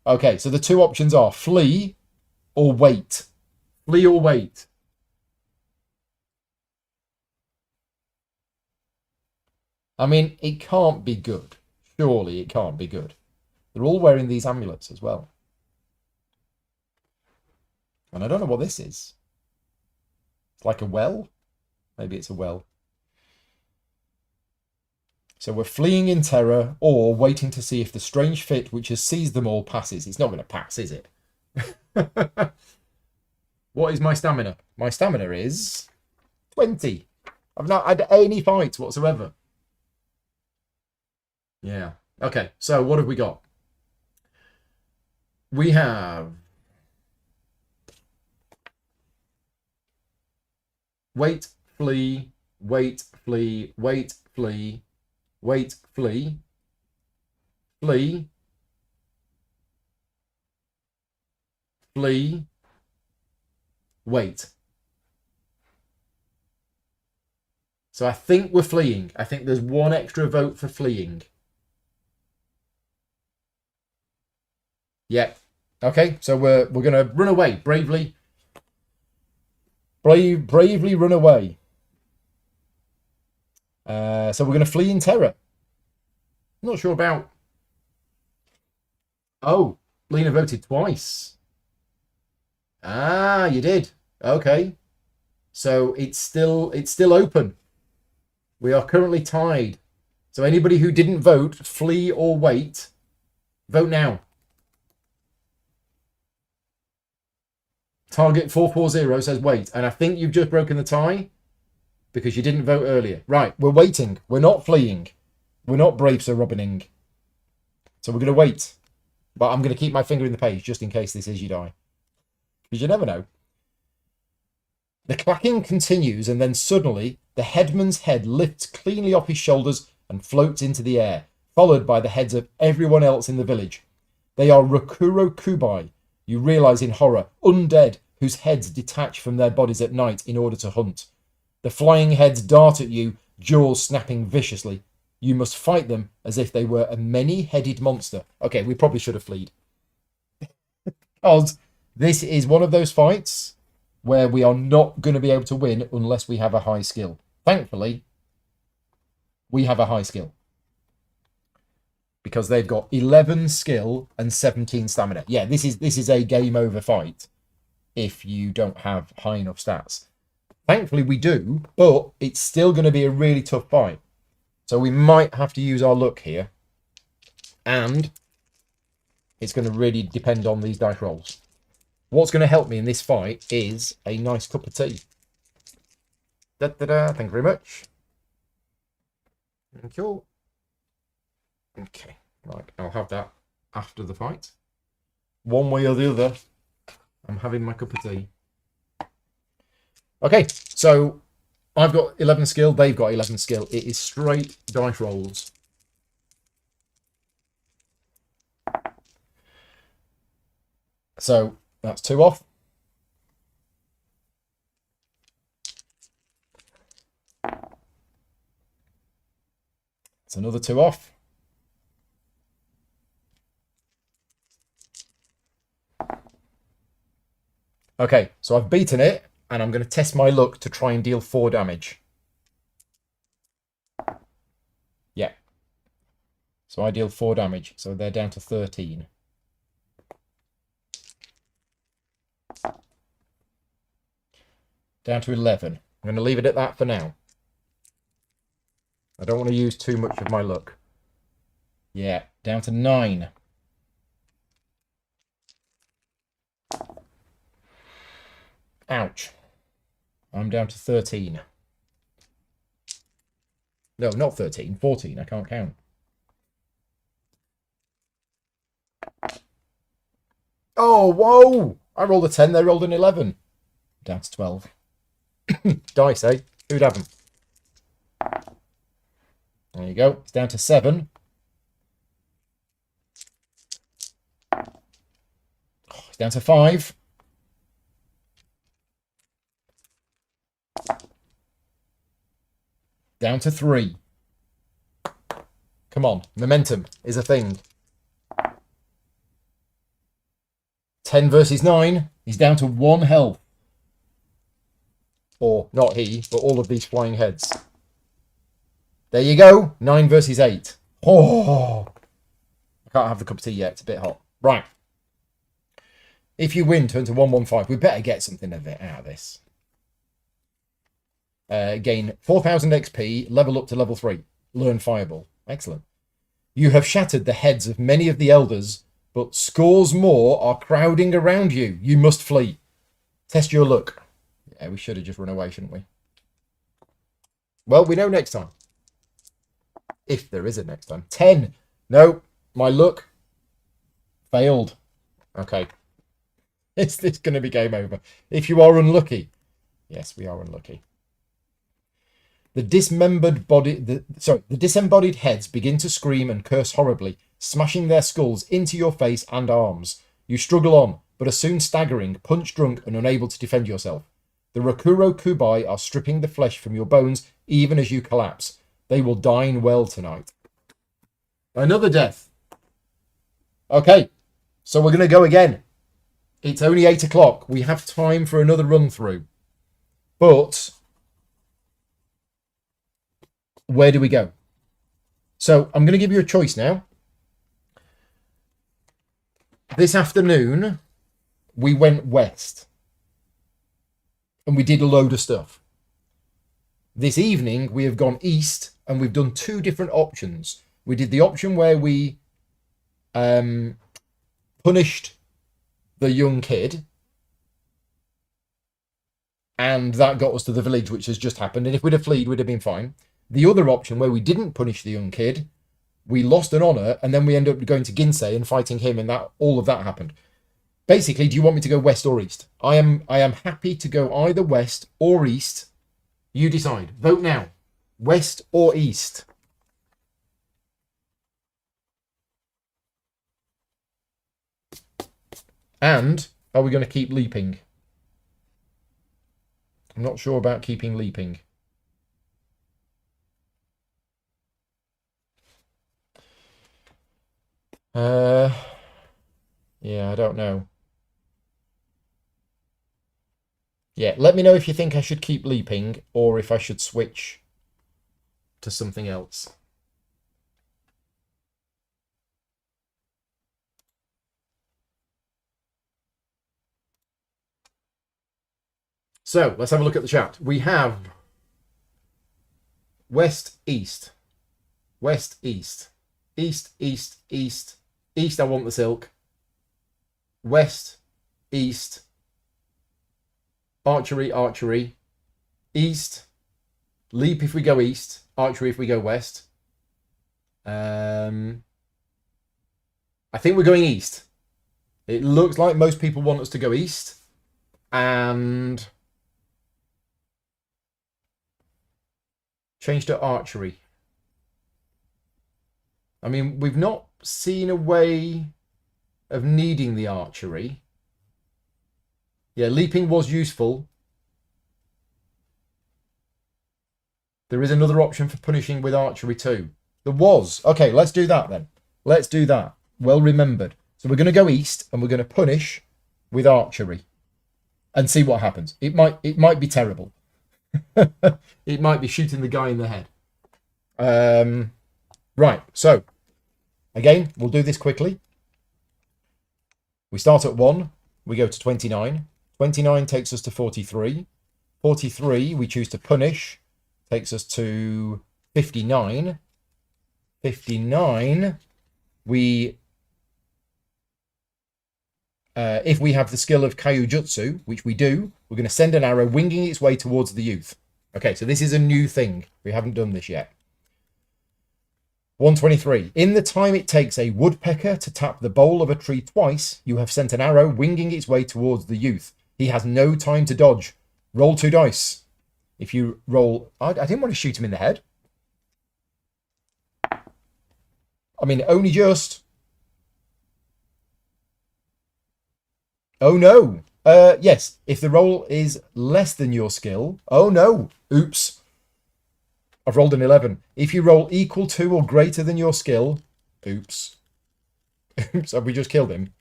Speaker 1: Okay, so the two options are flee or wait. Flee or wait. I mean, it can't be good. Surely it can't be good. They're all wearing these amulets as well. And I don't know what this is. It's like a well? Maybe it's a well. So we're fleeing in terror or waiting to see if the strange fit which has seized them all passes. It's not going to pass, is it? What is my stamina? My stamina is 20. I've not had any fights whatsoever. Yeah. Okay, so what have we got? We have wait, flee, wait, flee, wait, flee, wait, flee, flee, flee, wait. So I think we're fleeing. I think there's one extra vote for fleeing. Yeah. Okay, so we're gonna run away bravely. Bravely run away. So we're gonna flee in terror. Not sure about. Oh, Lena voted twice. Ah, you did. Okay. So it's still open. We are currently tied. So anybody who didn't vote, flee or wait, vote now. Target 440 says wait. And I think you've just broken the tie because you didn't vote earlier. Right, we're waiting. We're not fleeing. We're not brave Sir Robining. So we're going to wait. But I'm going to keep my finger in the page just in case this is you die. Because you never know. The clacking continues and then suddenly the headman's head lifts cleanly off his shoulders and floats into the air, followed by the heads of everyone else in the village. They are Rokuro Kubai, you realise in horror, undead whose heads detach from their bodies at night in order to hunt. The flying heads dart at you, jaws snapping viciously. You must fight them as if they were a many-headed monster. Okay, we probably should have fled. Because this is one of those fights where we are not going to be able to win unless we have a high skill. Thankfully, we have a high skill. Because they've got 11 skill and 17 stamina. Yeah, this is a game over fight if you don't have high enough stats. Thankfully, we do, but it's still going to be a really tough fight. So we might have to use our luck here. And it's going to really depend on these dice rolls. What's going to help me in this fight is a nice cup of tea. Da-da-da, thank you very much. Thank you. Okay, right, I'll have that after the fight. One way or the other, I'm having my cup of tea. Okay, so I've got 11 skill, they've got 11 skill. It is straight dice rolls. So that's 2 off. It's another 2 off. Okay, so I've beaten it, and I'm going to test my luck to try and deal 4 damage. Yeah. So I deal 4 damage, so they're down to 13. Down to 11. I'm going to leave it at that for now. I don't want to use too much of my luck. Yeah, down to 9. Ouch. I'm down to 13. No, not 13. 14. I can't count. Oh, whoa! I rolled a 10. They rolled an 11. Down to 12. Dice, eh? Who'd have them? There you go. It's down to 7. Oh, it's down to 5. Down to 3. Come on. Momentum is a thing. 10 versus 9. He's down to 1 health. Or, not he, but all of these flying heads. There you go. 9 versus 8. Oh! I can't have the cup of tea yet. It's a bit hot. Right. If you win, turn to 115. We better get something of it out of this. Gain 4,000 XP. Level up to level 3. Learn Fireball. Excellent. You have shattered the heads of many of the elders, but scores more are crowding around you. You must flee. Test your luck. Yeah, we should have just run away, shouldn't we? Well, we know next time. If there is a next time. 10. No, my luck failed. Okay. Is this going to be game over? If you are unlucky. Yes, we are unlucky. The dismembered body, the disembodied heads begin to scream and curse horribly, smashing their skulls into your face and arms. You struggle on, but are soon staggering, punch drunk, and unable to defend yourself. The Rakuro Kubai are stripping the flesh from your bones even as you collapse. They will dine well tonight. Another death. Okay, so we're going to go again. It's only 8 o'clock. We have time for another run through. But where do we go? So I'm going to give you a choice now. This afternoon, we went west. And we did a load of stuff. This evening, we have gone east, and we've done 2 different options. We did the option where we punished the young kid, and that got us to the village, which has just happened. And if we'd have fled, we'd have been fine. The other option, where we didn't punish the young kid, we lost an honor, and then we ended up going to Ginsei and fighting him, and that all of that happened. Basically, do you want me to go west or east? I am happy to go either west or east. You decide. Vote now. West or east? And are we going to keep leaping? I'm not sure about keeping leaping. Yeah, I don't know. Yeah, let me know if you think I should keep leaping or if I should switch to something else. So, let's have a look at the chat. We have west, east. West, east. East, east, east. East, I want the silk. West, east. Archery, archery. East. Leap if we go east. Archery if we go west. I think we're going east. It looks like most people want us to go east. And change to archery. I mean, we've not seen a way of needing the archery. Yeah, leaping was useful. There is another option for punishing with archery too. There was. Okay, let's do that then. Let's do that. Well remembered. So we're going to go east and we're going to punish with archery and see what happens. It might be terrible. It might be shooting the guy in the head. Right, so again, we'll do this quickly. We start at 1, we go to 29. 29 takes us to 43. 43, we choose to punish, takes us to 59. 59, we if we have the skill of Kaijutsu, which we do, we're going to send an arrow winging its way towards the youth. Okay, so this is a new thing. We haven't done this yet. 123. In the time it takes a woodpecker to tap the bole of a tree twice, you have sent an arrow winging its way towards the youth. He has no time to dodge. Roll 2 dice. If you roll... I didn't want to shoot him in the head. I mean, only just... Oh, no. Yes, if the roll is less than your skill... Oh, no. Oops. I've rolled an 11. If you roll equal to or greater than your skill... Oops. Oops, have we just killed him?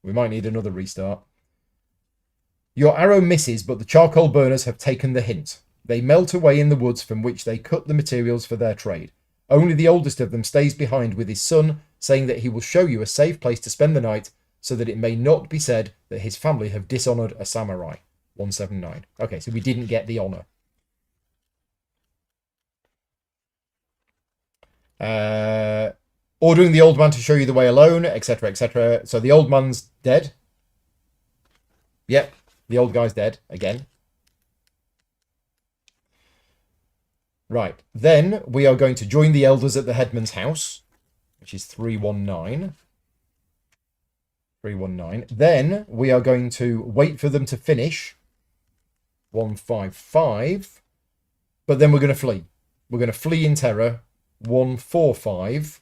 Speaker 1: We might need another restart. Your arrow misses, but the charcoal burners have taken the hint. They melt away in the woods from which they cut the materials for their trade. Only the oldest of them stays behind with his son, saying that he will show you a safe place to spend the night, so that it may not be said that his family have dishonoured a samurai. 179. Okay, so we didn't get the honour. Ordering the old man to show you the way alone, etc., etc. So the old man's dead. Yep, the old guy's dead again. Right, then we are going to join the elders at the headman's house, which is 319. 319. Then we are going to wait for them to finish, 155. But then we're going to flee. We're going to flee in terror, 145.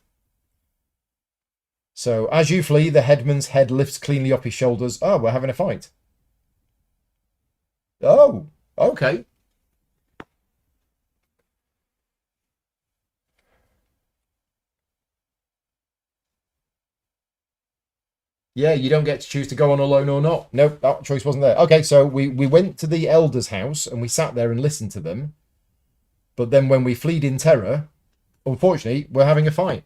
Speaker 1: So as you flee, the headman's head lifts cleanly off his shoulders. Oh, we're having a fight. Oh, okay. Yeah, you don't get to choose to go on alone or not. Nope, that choice wasn't there. Okay, so we went to the elder's house and we sat there and listened to them. But then when we fled in terror, unfortunately, we're having a fight.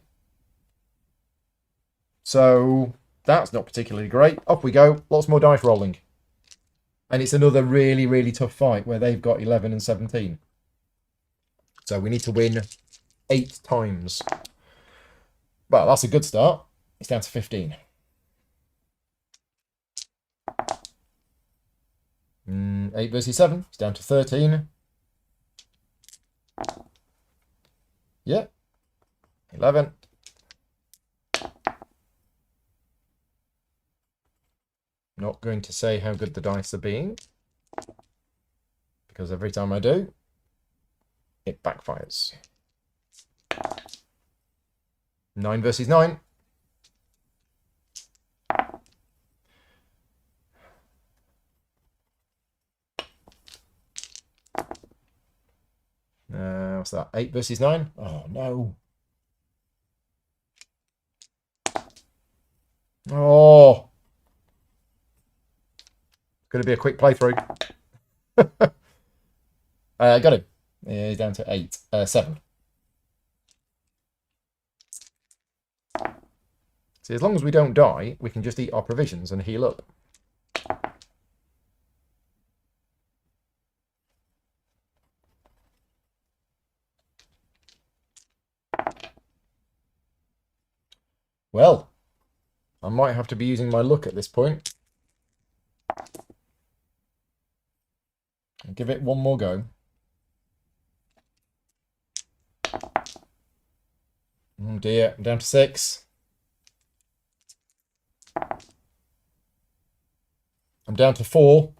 Speaker 1: So that's not particularly great. Off we go. Lots more dice rolling. And it's another really, really tough fight where they've got 11 and 17. So we need to win 8 times. Well, that's a good start. It's down to 15. 8 versus 7. It's down to 13. Yeah. 11. Not going to say how good the dice are being, because every time I do, it backfires. 9 versus 9. What's that? 8 versus 9? Oh, no. Oh. Going to be a quick playthrough. Got him. He's down to 8. 7. See, as long as we don't die, we can just eat our provisions and heal up. Well, I might have to be using my luck at this point. I'll give it one more go. Oh dear, I'm down to 6. I'm down to 4.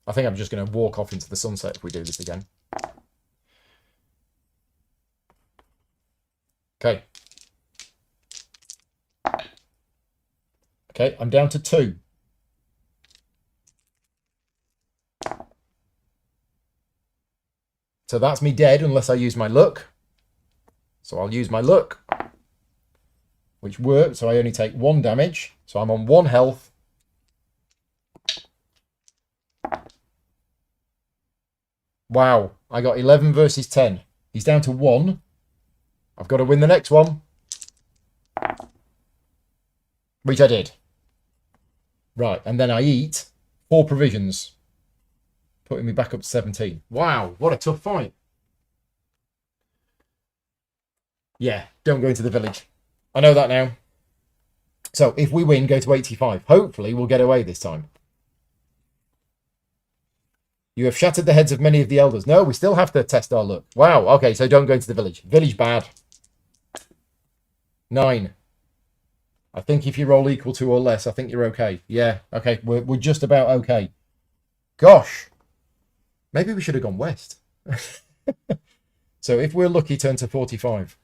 Speaker 1: I think I'm just going to walk off into the sunset if we do this again. Okay. Okay, I'm down to 2. So that's me dead unless I use my luck. So I'll use my luck, which worked. So I only take 1 damage. So I'm on 1 health. Wow, I got 11 versus 10. He's down to 1. I've got to win the next one. Which I did. Right, and then I eat 4 provisions, putting me back up to 17. Wow, what a tough fight. Yeah, don't go into the village. I know that now. So if we win, go to 85. Hopefully we'll get away this time. You have shattered the heads of many of the elders. No, we still have to test our luck. Wow, okay, so don't go into the village. Village bad. 9. I think if you roll equal to or less, I think you're okay. Yeah, okay, we're just about okay. Gosh, maybe we should have gone west. So if we're lucky, turn to 45.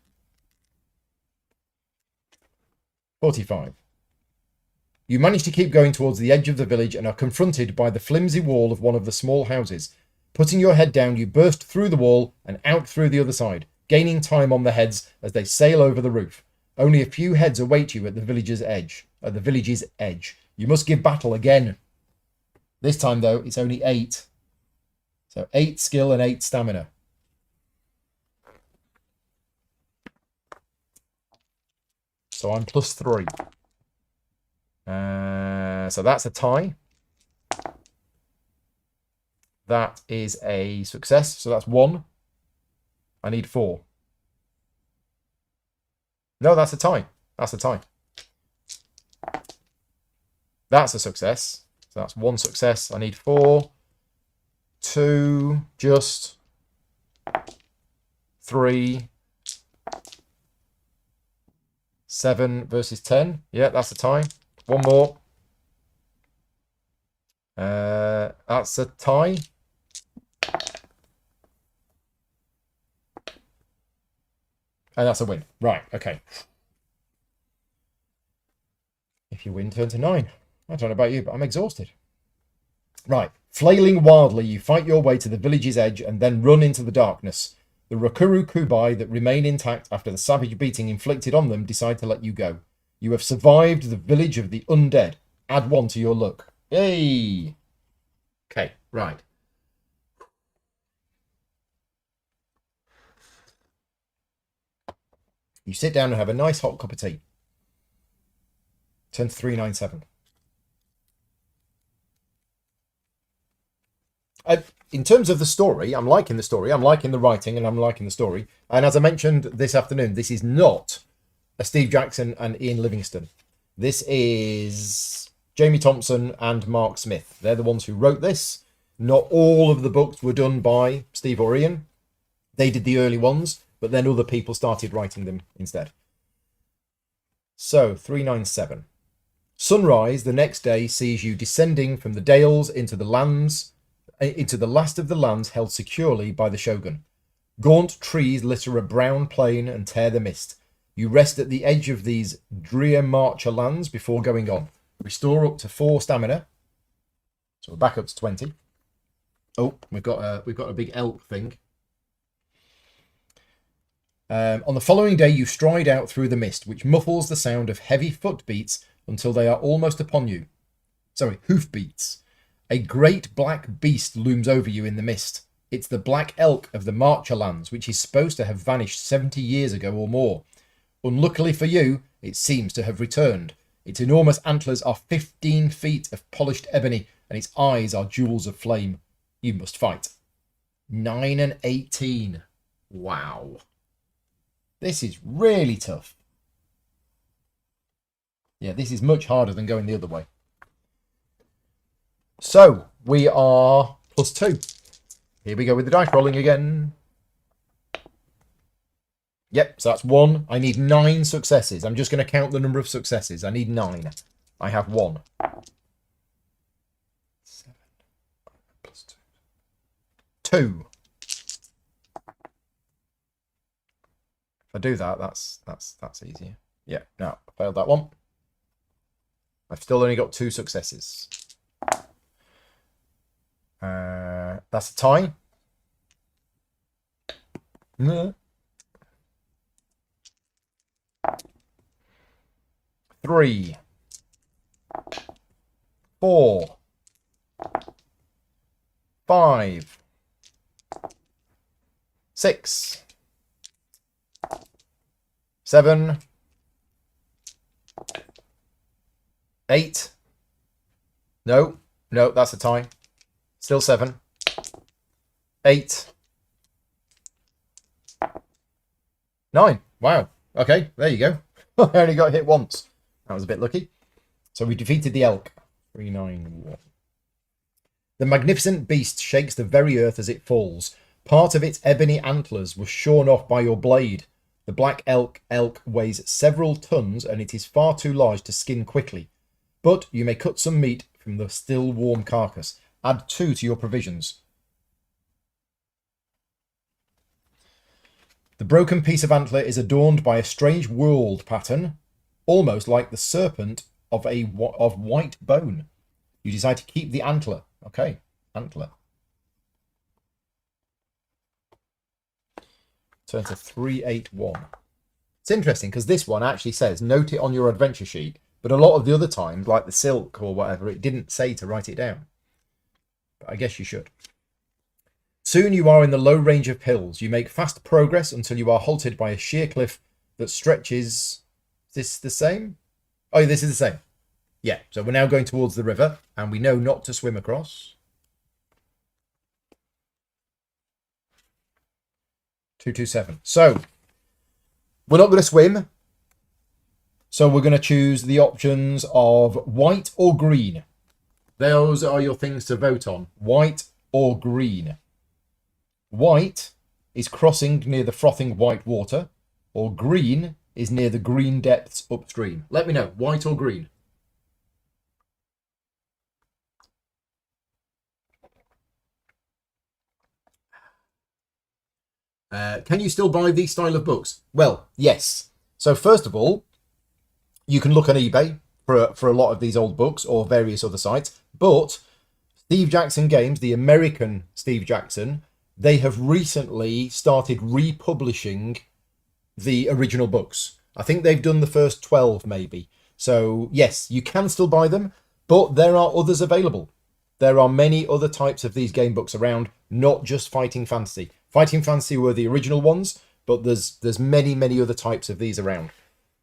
Speaker 1: 45. You manage to keep going towards the edge of the village and are confronted by the flimsy wall of one of the small houses. Putting your head down, you burst through the wall and out through the other side, gaining time on the heads as they sail over the roof. Only a few heads await you at the village's edge. at the village's edge. You must give battle again. This time, though, it's only 8. So 8 skill and 8 stamina. So I'm +3. So that's a tie. That is a success. So that's 1. I need 4. No, that's a tie. That's a tie. That's a success. So that's 1 success. I need 4. 2. Just. 3. 7 versus 10. Yeah, that's a tie. 1 more. That's a tie. And that's a win. Right, okay. If you win, turn to 9. I don't know about you, but I'm exhausted. Right. Flailing wildly, you fight your way to the village's edge and then run into the darkness. The Rakuru Kubai that remain intact after the savage beating inflicted on them decide to let you go. You have survived the village of the undead. Add 1 to your luck. Yay! Okay, right. You sit down and have a nice hot cup of tea. Turn to 397. In terms of the story, I'm liking the story. I'm liking the writing and I'm liking the story. And as I mentioned this afternoon, this is not a Steve Jackson and Ian Livingstone. This is Jamie Thompson and Mark Smith. They're the ones who wrote this. Not all of the books were done by Steve or Ian. They did the early ones, but then other people started writing them instead. So, 397. Sunrise the next day sees you descending from the dales into the last of the lands held securely by the shogun. Gaunt trees litter a brown plain and tear the mist. You rest at the edge of these drear marcher lands before going on. Restore up to 4 stamina. So we're back up to 20. Oh, we've got a big elk thing. On the following day, you stride out through the mist, which muffles the sound of heavy footbeats until they are almost upon you. Sorry, hoofbeats. A great black beast looms over you in the mist. It's the black elk of the Marcherlands, which is supposed to have vanished 70 years ago or more. Unluckily for you, it seems to have returned. Its enormous antlers are 15 feet of polished ebony, and its eyes are jewels of flame. You must fight. 9 and 18. Wow. This is really tough. Yeah, this is much harder than going the other way. So, we are +2. Here we go with the dice rolling again. Yep, so that's 1. I need 9 successes. I'm just going to count the number of successes. I need 9. I have 1. 7 +2. 2. If I do that, that's easier. Yeah, no, I failed that one. I've still only got 2 successes. That's a tie. No. 3, 4, 5, 6, 7, 8. No, that's a tie. Still 7. 8. 9. Wow. Okay, there you go. I only got hit once. That was a bit lucky. So we defeated the elk. 391. The magnificent beast shakes the very earth as it falls. Part of its ebony antlers was shorn off by your blade. The black elk weighs several tons and it is far too large to skin quickly. But you may cut some meat from the still warm carcass. Add 2 to your provisions. The broken piece of antler is adorned by a strange whorled pattern, almost like the serpent of white bone. You decide to keep the antler. Okay, antler. Turn to 381. It's interesting because this one actually says, note it on your adventure sheet, But a lot of the other times, like the silk or whatever, it didn't say to write it down. But I guess you should. Soon you are in the low range of hills. You make fast progress until you are halted by a sheer cliff that stretches... Is this the same? Oh, this is the same. Yeah, so we're now going towards the river, and we know not to swim across. 227. So, we're not going to swim. So we're going to choose the options of white or green. Those are your things to vote on. White or green. White is crossing near the frothing white water, or green is near the green depths upstream. Let me know, white or green. Can you still buy these style of books? Well, yes. So first of all, you can look on eBay for a lot of these old books or various other sites. But Steve Jackson Games, the American Steve Jackson, they have recently started republishing the original books. I think they've done the first 12 maybe. So yes, you can still buy them, but there are others available. There are many other types of these game books around, not just Fighting Fantasy. Fighting Fantasy were the original ones, but there's many other types of these around.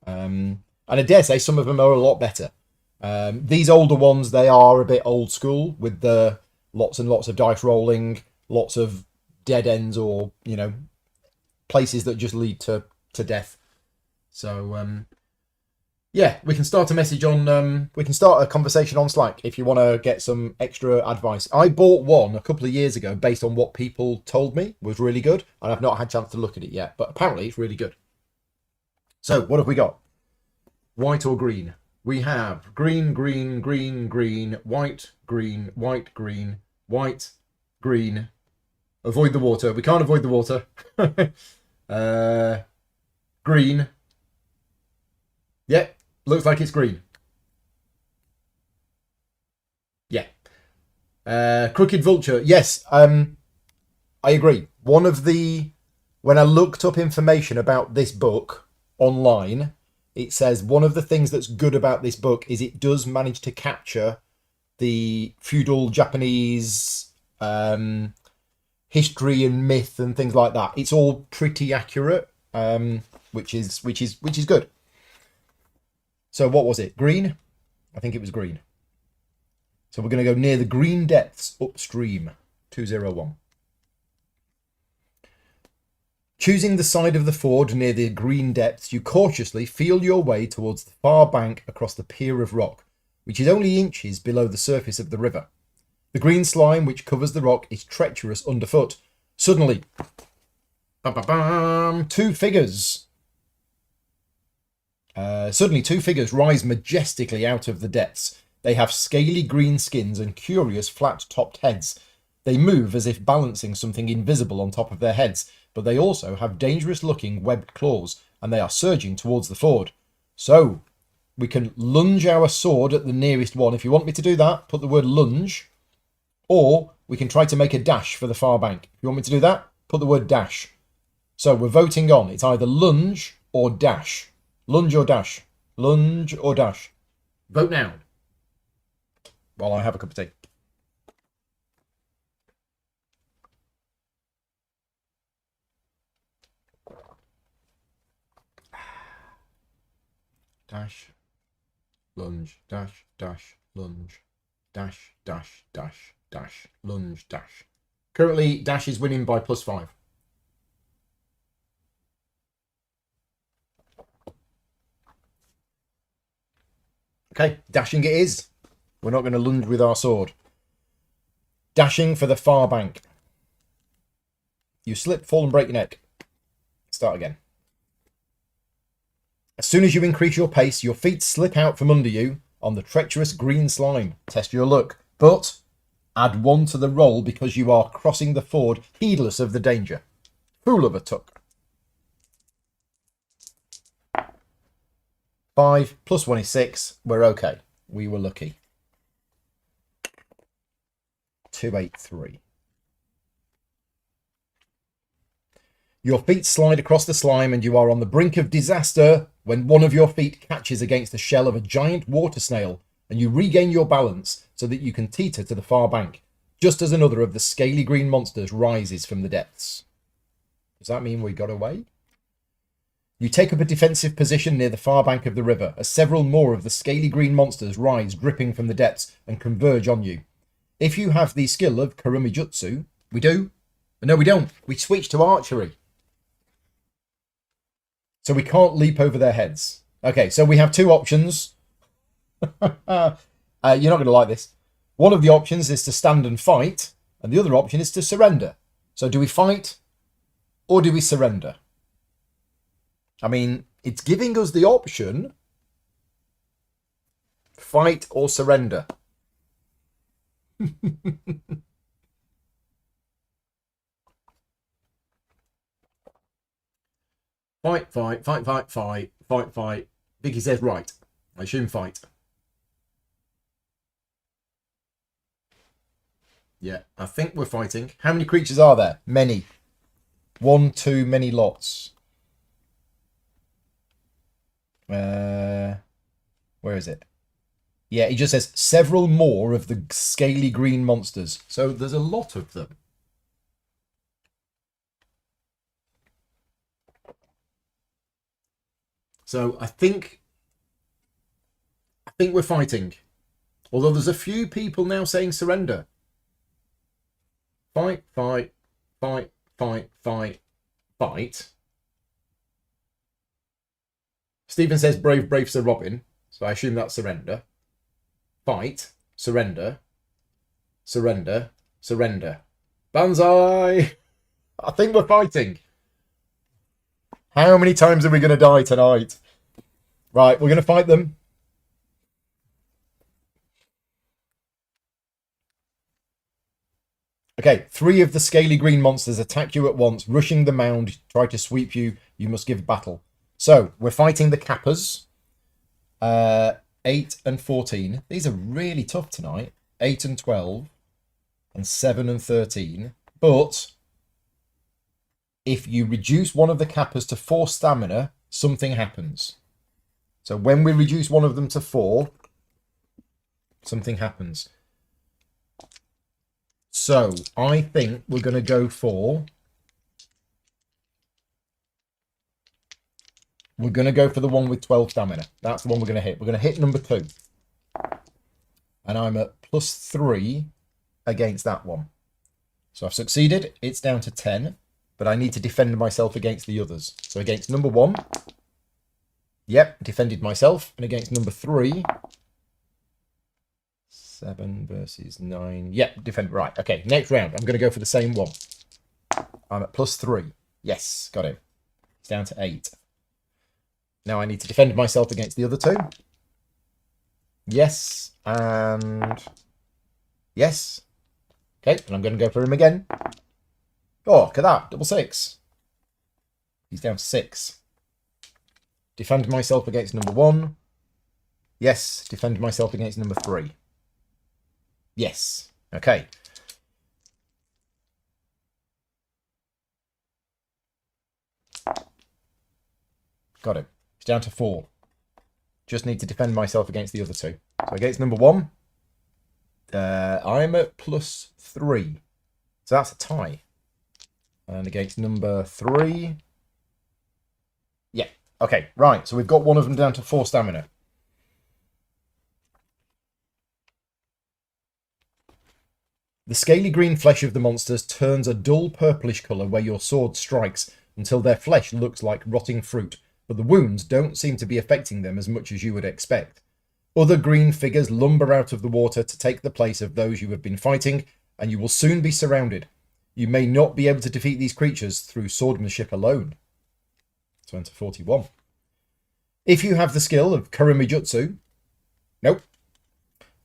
Speaker 1: And I dare say some of them are a lot better. These older ones, they are a bit old school with the lots and lots of dice rolling, lots of dead ends or, you know, places that just lead to death. So, yeah, we can start a message on, we can start a conversation on Slack if you want to get some extra advice. I bought one a couple of years ago based on what people told me was really good, and I've not had a chance to look at it yet, but apparently it's really good. So, what have we got? White or green? We have green, green, green, green, white, green, white, green, white, green. Avoid the water. We can't avoid the water. Green. Yep. Looks like it's green. Yeah. Crooked Vulture. Yes, I agree. When I looked up information about this book online, it says one of the things that's good about this book is it does manage to capture the feudal Japanese history and myth and things like that. It's all pretty accurate, which is good. So what was it? Green? I think it was green. So we're going to go near the green depths upstream. 201. Choosing the side of the ford near the green depths, you cautiously feel your way towards the far bank across the pier of rock, which is only inches below the surface of the river. The green slime which covers the rock is treacherous underfoot. Suddenly, two figures rise majestically out of the depths. They have scaly green skins and curious flat-topped heads. They move as if balancing something invisible on top of their heads, but they also have dangerous-looking webbed claws, and they are surging towards the ford. So, we can lunge our sword at the nearest one. If you want me to do that, put the word lunge. Or we can try to make a dash for the far bank. If you want me to do that, put the word dash. So we're voting on. It's either lunge or dash. Lunge or dash. Lunge or dash. Vote now. While I have a cup of tea. Dash. Lunge. Dash. Dash. Lunge. Dash. Dash. Dash. Dash. Lunge. Dash. Currently, dash is winning by +5. Okay, dashing it is. We're not going to lunge with our sword. Dashing for the far bank. You slip, fall and break your neck. Start again. As soon as you increase your pace, your feet slip out from under you on the treacherous green slime. Test your luck. But add 1 to the roll because you are crossing the ford heedless of the danger. Fool of a tuck. 5 + 1 is 6. We're okay. We were lucky. 283. Your feet slide across the slime and you are on the brink of disaster when one of your feet catches against the shell of a giant water snail and you regain your balance so that you can teeter to the far bank, just as another of the scaly green monsters rises from the depths. Does that mean we got away? You take up a defensive position near the far bank of the river as several more of the scaly green monsters rise dripping from the depths and converge on you. If you have the skill of Kurumi Jutsu, we do. No, we don't. We switch to archery. So we can't leap over their heads. Okay, so we have two options. You're not going to like this. One of the options is to stand and fight, and the other option is to surrender. So do we fight or do we surrender? I mean, it's giving us the option, fight or surrender. Fight, fight, fight, fight, fight, fight, fight. Vicky says right. I assume fight. Yeah, I think we're fighting. How many creatures are there? Many. One too many lots. Where is it? Yeah, he just says several more of the scaly green monsters. So there's a lot of them. So I think we're fighting. Although there's a few people now saying surrender. Fight, fight, fight, fight, fight, fight. Stephen says brave, brave Sir Robin. So I assume that's surrender. Fight, surrender, surrender, surrender. Banzai! I think we're fighting. How many times are we going to die tonight? Right, we're going to fight them. Okay, 3 of the scaly green monsters attack you at once, rushing the mound, try to sweep you. You must give battle. So, we're fighting the Kappas. 8 and 14. These are really tough tonight. 8 and 12. And 7 and 13. But if you reduce one of the Kappas to 4 stamina, something happens. So when we reduce one of them to 4, something happens. So I think we're going to go for... We're going to go for the one with 12 stamina. That's the one we're going to hit. We're going to hit number 2. And I'm at +3 against that one. So I've succeeded. It's down to 10. But I need to defend myself against the others. So against number 1. Yep, defended myself. And against number 3. 7 versus 9. Yep, defend. Right, okay. Next round. I'm going to go for the same one. I'm at +3. Yes, got him. It's down to 8. Now I need to defend myself against the other 2. Yes, and... Yes. Okay, and I'm going to go for him again. Oh, look at that. Double 6. He's down to 6. Defend myself against number 1. Yes, defend myself against number 3. Yes. Okay. Got him. He's down to 4. Just need to defend myself against the other 2. So against number 1, I'm at +3. So that's a tie. And against number 3... Yeah. Okay, right. So we've got one of them down to 4 stamina. The scaly green flesh of the monsters turns a dull purplish colour where your sword strikes until their flesh looks like rotting fruit, but the wounds don't seem to be affecting them as much as you would expect. Other green figures lumber out of the water to take the place of those you have been fighting, and you will soon be surrounded. You may not be able to defeat these creatures through swordsmanship alone. Turn to 41. If you have the skill of Kurumi Jutsu, nope.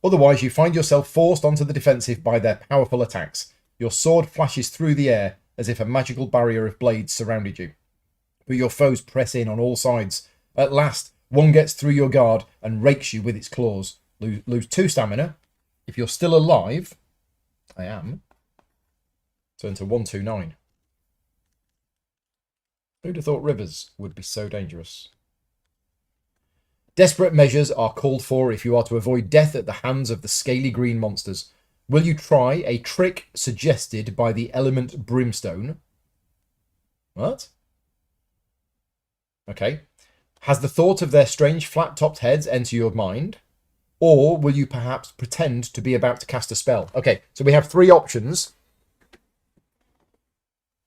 Speaker 1: Otherwise, you find yourself forced onto the defensive by their powerful attacks. Your sword flashes through the air as if a magical barrier of blades surrounded you. But your foes press in on all sides. At last, one gets through your guard and rakes you with its claws. Lose 2 stamina. If you're still alive, I am. Turn to 129. Who'd have thought rivers would be so dangerous? Desperate measures are called for if you are to avoid death at the hands of the scaly green monsters. Will you try a trick suggested by the element brimstone? What? Okay. Has the thought of their strange flat-topped heads enter your mind? Or will you perhaps pretend to be about to cast a spell? Okay, so we have three options.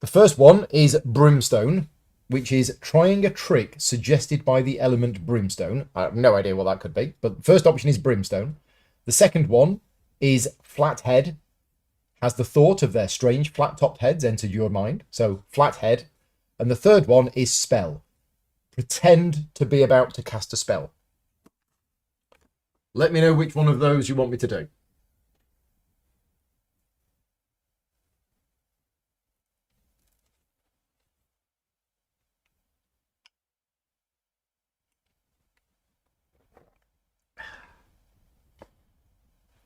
Speaker 1: The first one is brimstone, which is trying a trick suggested by the element brimstone. I have no idea what that could be, but the first option is brimstone. The second one is flat head. Has the thought of their strange flat-topped heads entered your mind? So flat head. And the third one is spell. Pretend to be about to cast a spell. Let me know which one of those you want me to do.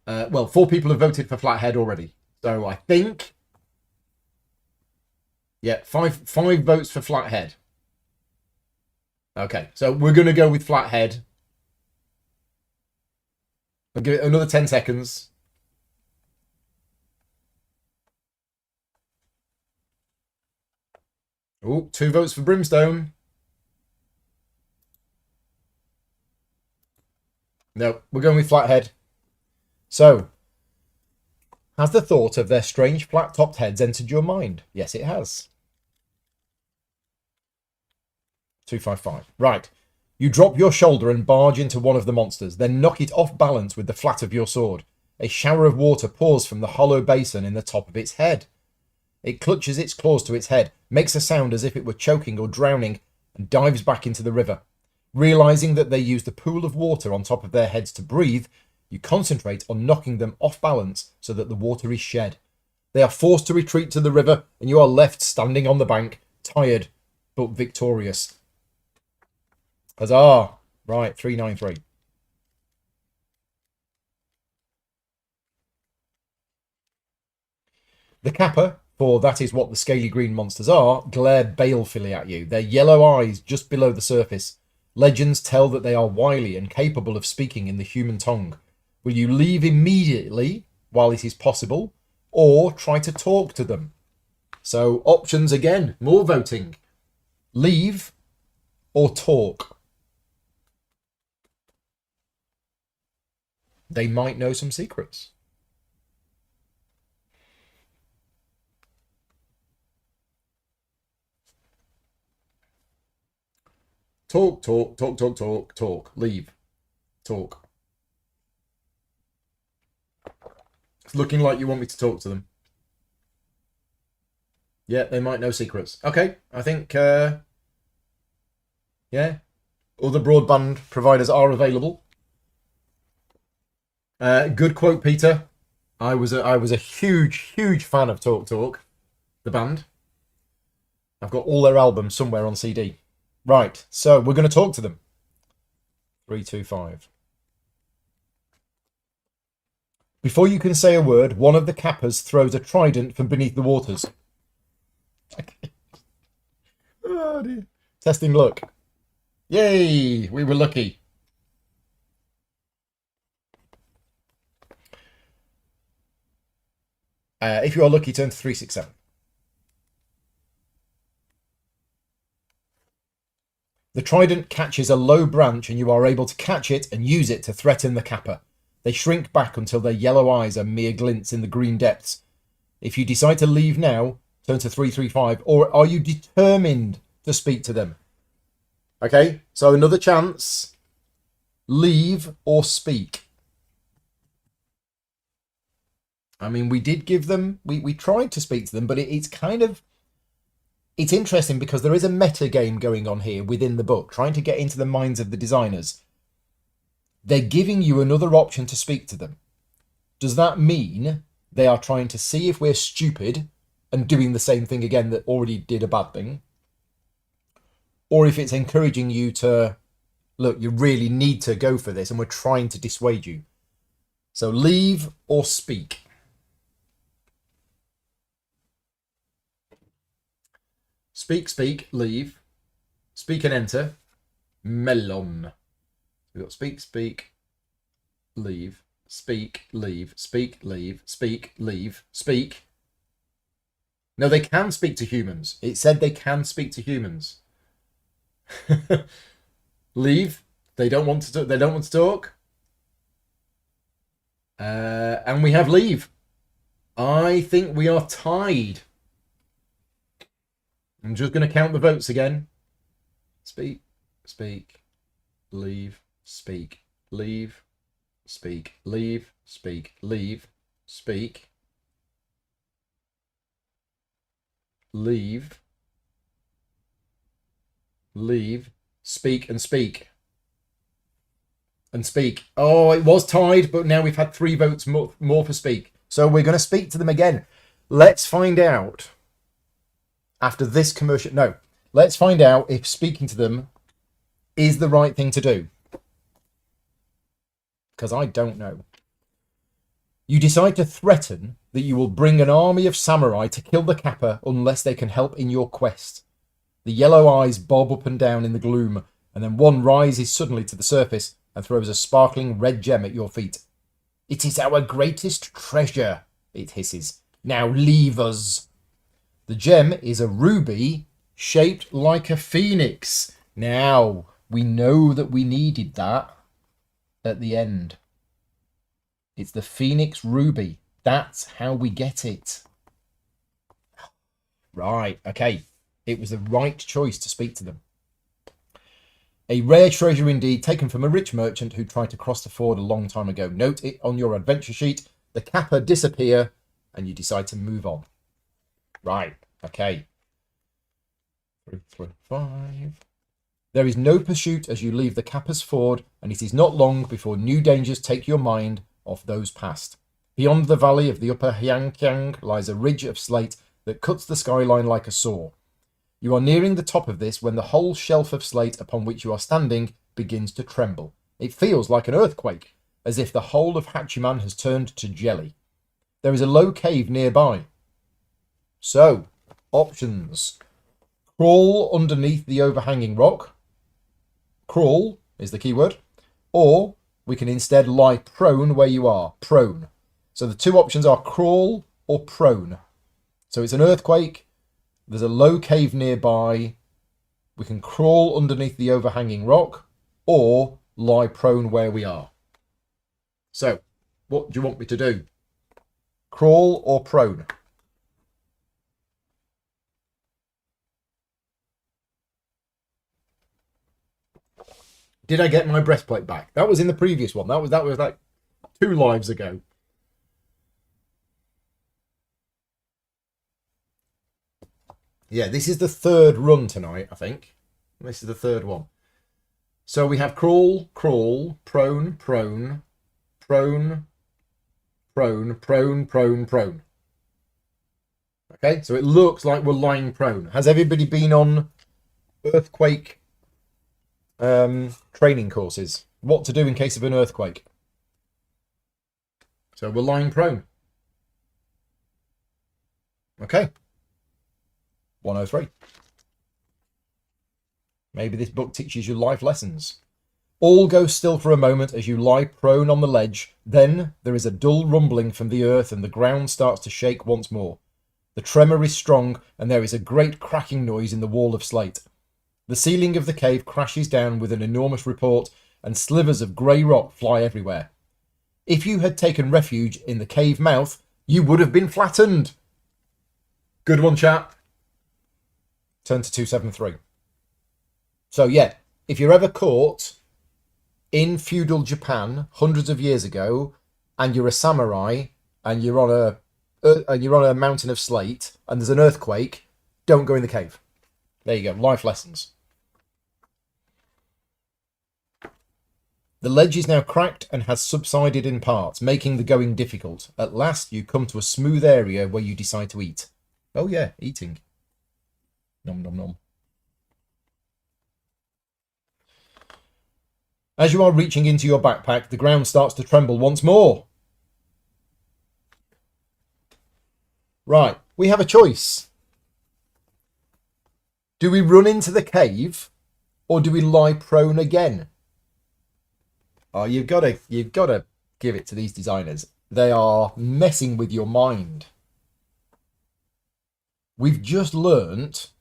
Speaker 1: Well, 4 people have voted for Flathead already. So I think... Yeah, five votes for Flathead. Okay, so we're going to go with Flathead. I'll give it another 10 seconds. Oh, 2 votes for Brimstone. No, we're going with Flathead. So, has the thought of their strange flat-topped heads entered your mind? Yes, it has. 255. Right. You drop your shoulder and barge into one of the monsters, then knock it off balance with the flat of your sword. A shower of water pours from the hollow basin in the top of its head. It clutches its claws to its head, makes a sound as if it were choking or drowning, and dives back into the river. Realizing that they use the pool of water on top of their heads to breathe, you concentrate on knocking them off balance so that the water is shed. They are forced to retreat to the river, and you are left standing on the bank, tired but victorious. Huzzah! Right, 393. The Kappa, for that is what the scaly green monsters are, glare balefully at you, their yellow eyes just below the surface. Legends tell that they are wily and capable of speaking in the human tongue. Will you leave immediately while it is possible, or try to talk to them? So options again, more voting. Leave or talk. They might know some secrets. Talk, talk, talk, talk, talk, talk. Leave. Talk. It's looking like you want me to talk to them. Yeah, they might know secrets. Okay, I think, yeah. Other broadband providers are available. Good quote, Peter. I was a huge fan of Talk Talk, the band. I've got all their albums somewhere on CD. Right, so we're going to talk to them. 325. Before you can say a word, one of the Kappas throws a trident from beneath the waters. Oh dear. Testing luck. Yay! We were lucky. If you are lucky, turn to 367. The trident catches a low branch and you are able to catch it and use it to threaten the Kappa. They shrink back until their yellow eyes are mere glints in the green depths. If you decide to leave now, turn to 335, or are you determined to speak to them? Okay, so another chance. Leave or speak. I mean, we did give them, we tried to speak to them, but it's kind of, it's interesting because there is a meta game going on here within the book, trying to get into the minds of the designers. They're giving you another option to speak to them. Does that mean they are trying to see if we're stupid and doing the same thing again that already did a bad thing? Or if it's encouraging you to, look, you really need to go for this and we're trying to dissuade you. So leave or speak. speak, speak, leave, speak and enter, melon. We've got speak, speak, leave, speak, leave, speak, leave, speak, leave, speak. No, they can speak to humans. It said they can speak to humans. Leave. They don't want to. They don't want to talk. And we have leave. I think we are tied. I'm just going to count the votes again. Speak, speak, leave, speak, leave, speak, leave, speak, leave, speak, leave, leave, speak and speak. And speak. Oh, it was tied, but now we've had 3 votes more for speak. So we're going to speak to them again. Let's find out after this commercial. No, let's find out if speaking to them is the right thing to do. Because I don't know. You decide to threaten that you will bring an army of samurai to kill the Kappa unless they can help in your quest. The yellow eyes bob up and down in the gloom, and then one rises suddenly to the surface and throws a sparkling red gem at your feet. It is our greatest treasure, it hisses. Now leave us. The gem is a ruby shaped like a phoenix. Now, we know that we needed that at the end. It's the Phoenix Ruby. That's how we get it. Right, okay. It was the right choice to speak to them. A rare treasure indeed, taken from a rich merchant who tried to cross the ford a long time ago. Note it on your adventure sheet. The Kappa disappear, and you decide to move on. Right, okay. 3, 3, 5. There is no pursuit as you leave the Kappa's ford, and it is not long before new dangers take your mind off those past. Beyond the valley of the upper Hyangkyang lies a ridge of slate that cuts the skyline like a saw. You are nearing the top of this when the whole shelf of slate upon which you are standing begins to tremble. It feels like an earthquake, as if the whole of Hachiman has turned to jelly. There is a low cave nearby. So, options. Crawl underneath the overhanging rock. Crawl is the keyword. Or we can instead lie prone where you are. Prone. So the 2 options are crawl or prone. So it's an earthquake. There's a low cave nearby. We can crawl underneath the overhanging rock or lie prone where we are. So, what do you want me to do? Crawl or prone? Did I get my breastplate back? That was in the previous one. That was like 2 lives ago. Yeah, this is the 3rd run tonight, I think. This is the 3rd one. So we have crawl, crawl, prone, prone, prone, prone, prone, prone, prone. Okay, so it looks like we're lying prone. Has everybody been on earthquake training courses? What to do in case of an earthquake? So we're lying prone. Okay. 103. Maybe this book teaches you life lessons. All go still for a moment as you lie prone on the ledge. Then there is a dull rumbling from the earth and the ground starts to shake once more. The tremor is strong and there is a great cracking noise in the wall of slate. The ceiling of the cave crashes down with an enormous report and slivers of grey rock fly everywhere. If you had taken refuge in the cave mouth, you would have been flattened. Good one, chap. Turn to 273. So yeah, if you're ever caught in feudal Japan hundreds of years ago, and you're a samurai, and you're on a mountain of slate, and there's an earthquake, don't go in the cave. There you go, life lessons. The ledge is now cracked and has subsided in parts, making the going difficult. At last, you come to a smooth area where you decide to eat. Oh yeah, eating. Nom nom nom. As you are reaching into your backpack, the ground starts to tremble once more. Right, we have a choice. Do we run into the cave or do we lie prone again? Oh, you've got to give it to these designers. They are messing with your mind. We've just learnt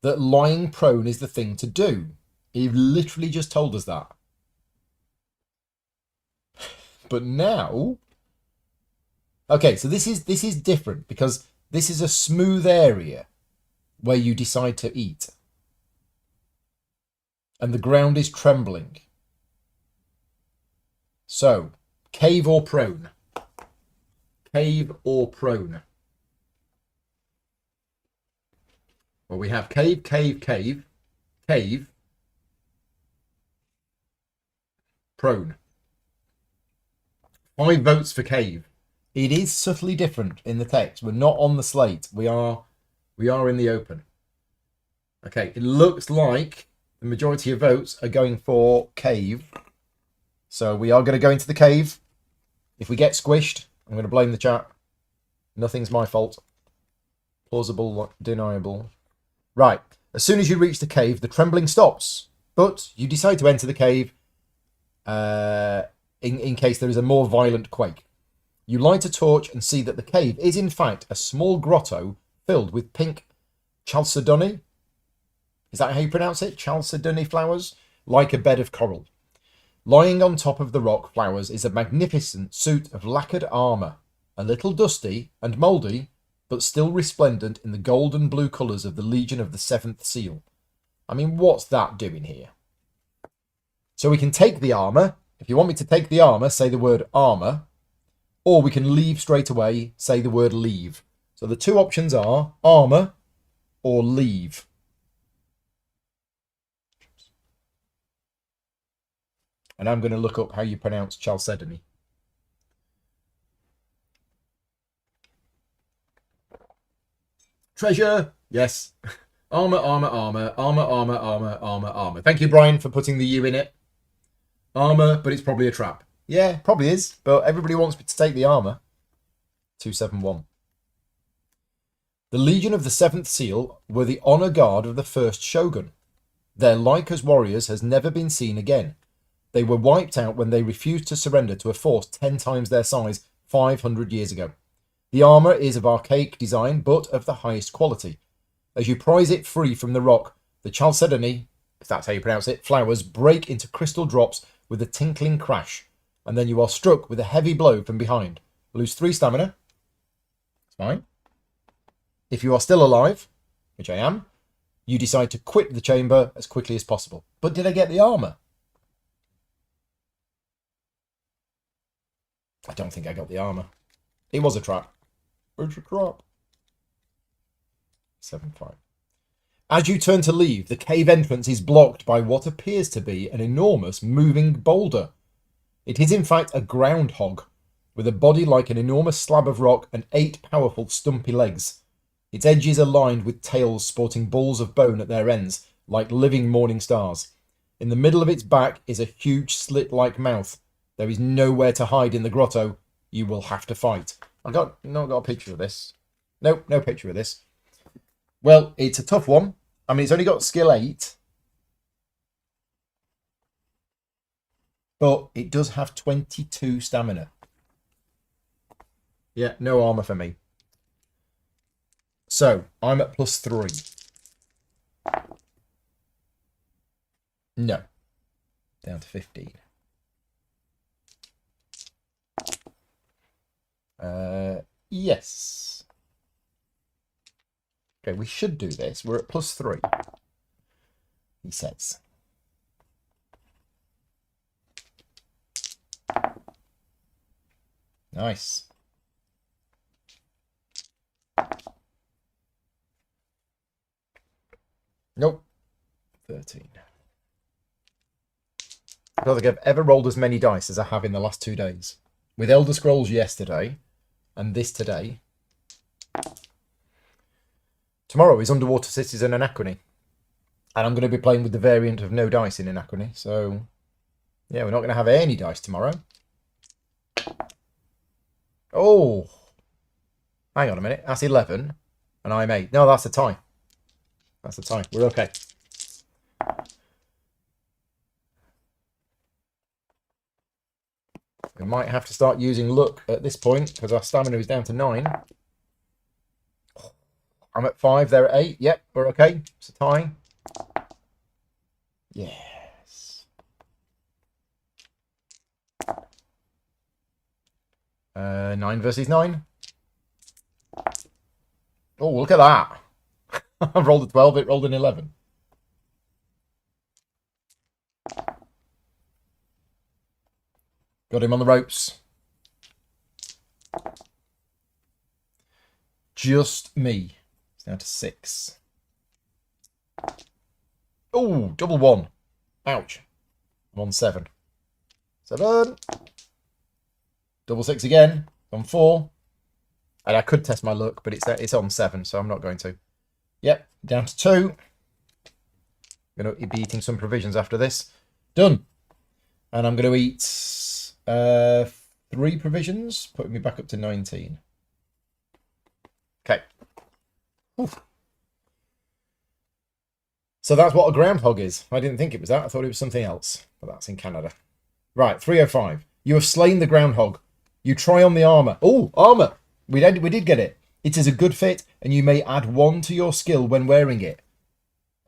Speaker 1: that lying prone is the thing to do. You've literally just told us that. But now, okay, so this is different because this is a smooth area where you decide to eat. And the ground is trembling. So, cave or prone? Cave or prone? Well, we have cave, cave, cave, cave, prone. 5 votes for cave. It is subtly different in the text. We're not on the slate. We are in the open. Okay, it looks like the majority of votes are going for cave. So we are going to go into the cave. If we get squished, I'm going to blame the chat. Nothing's my fault. Plausible, deniable. Right. As soon as you reach the cave, the trembling stops. But you decide to enter the cave in case there is a more violent quake. You light a torch and see that the cave is in fact a small grotto filled with pink chalcedony. Is that how you pronounce it? Chalcedony flowers? Like a bed of coral. Lying on top of the rock flowers is a magnificent suit of lacquered armour, a little dusty and mouldy, but still resplendent in the gold and blue colours of the Legion of the Seventh Seal. I mean, what's that doing here? So we can take the armour. If you want me to take the armour, say the word armour. Or we can leave straight away, say the word leave. So the two options are armour or leave. And I'm going to look up how you pronounce chalcedony. Treasure, yes. Armour, armour, armour, armour, armour, armour, armour, armour. Thank you, Brian, for putting the U in it. Armour, but it's probably a trap. Yeah, probably is, but everybody wants me to take the armour. 271. The Legion of the Seventh Seal were the honour guard of the first shogun. Their like as warriors has never been seen again. They were wiped out when they refused to surrender to a force 10 times their size 500 years ago. The armour is of archaic design, but of the highest quality. As you prise it free from the rock, the chalcedony, if that's how you pronounce it, flowers break into crystal drops with a tinkling crash, and then you are struck with a heavy blow from behind. Lose 3 stamina. It's fine. If you are still alive, which I am, you decide to quit the chamber as quickly as possible. But did I get the armour? I don't think I got the armour. It was a trap. It's a trap. 7-5. As you turn to leave, the cave entrance is blocked by what appears to be an enormous moving boulder. It is in fact a groundhog, with a body like an enormous slab of rock and 8 powerful stumpy legs. Its edges are lined with tails sporting balls of bone at their ends, like living morning stars. In the middle of its back is a huge slit-like mouth. There is nowhere to hide in the grotto. You will have to fight. I've not got a picture of this. Nope, no picture of this. Well, it's a tough one. I mean, it's only got skill 8. But it does have 22 stamina. Yeah, no armour for me. So, I'm at +3. No. Down to 15. Yes. Okay, we should do this. We're at +3. He says. Nice. Nope. 13. I don't think I've ever rolled as many dice as I have in the last 2 days. With Elder Scrolls yesterday and this today. Tomorrow is Underwater Cities and Anachrony. And I'm going to be playing with the variant of no dice in Anachrony. So, yeah, we're not going to have any dice tomorrow. Oh. Hang on a minute. That's 11. And I'm 8. No, that's a tie. That's a tie. We're okay. We might have to start using luck at this point because our stamina is down to 9. I'm at 5. They're at 8. Yep, we're okay. It's a tie. Yes. 9 versus 9. Oh, look at that. I've rolled a 12. It rolled an 11. Got him on the ropes. Just me. It's down to 6. Oh, double 1. Ouch. I'm on 7. 7. Double 6 again. On 4. And I could test my luck, but it's on 7, so I'm not going to. Yep, down to 2. Going to be eating some provisions after this. Done. And I'm going to eat 3 provisions, putting me back up to 19. Okay. Oof. So that's what a groundhog is. I didn't think it was that. I thought it was something else. But that's in Canada. Right, 305. You have slain the groundhog. You try on the armour. Oh, armour. We did get it. It is a good fit, and you may add 1 to your skill when wearing it.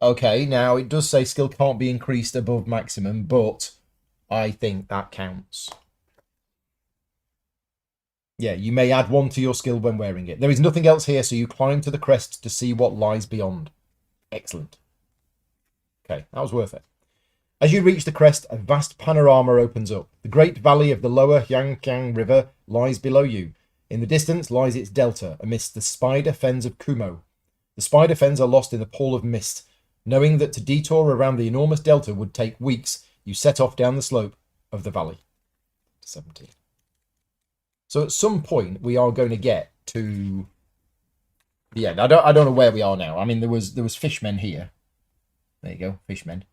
Speaker 1: Okay, now it does say skill can't be increased above maximum, but I think that counts. Yeah, you may add 1 to your skill when wearing it. There is nothing else here, so you climb to the crest to see what lies beyond. Excellent. Okay, that was worth it. As you reach the crest, a vast panorama opens up. The great valley of the lower Yangkiang River lies below you. In the distance lies its delta, amidst the spider fens of Kumo. The spider fens are lost in a pall of mist. Knowing that to detour around the enormous delta would take weeks, you set off down the slope of the valley. 17. So at some point we are going to get to the end. I don't know where we are now. I mean, there was fishmen here. There you go, fishmen.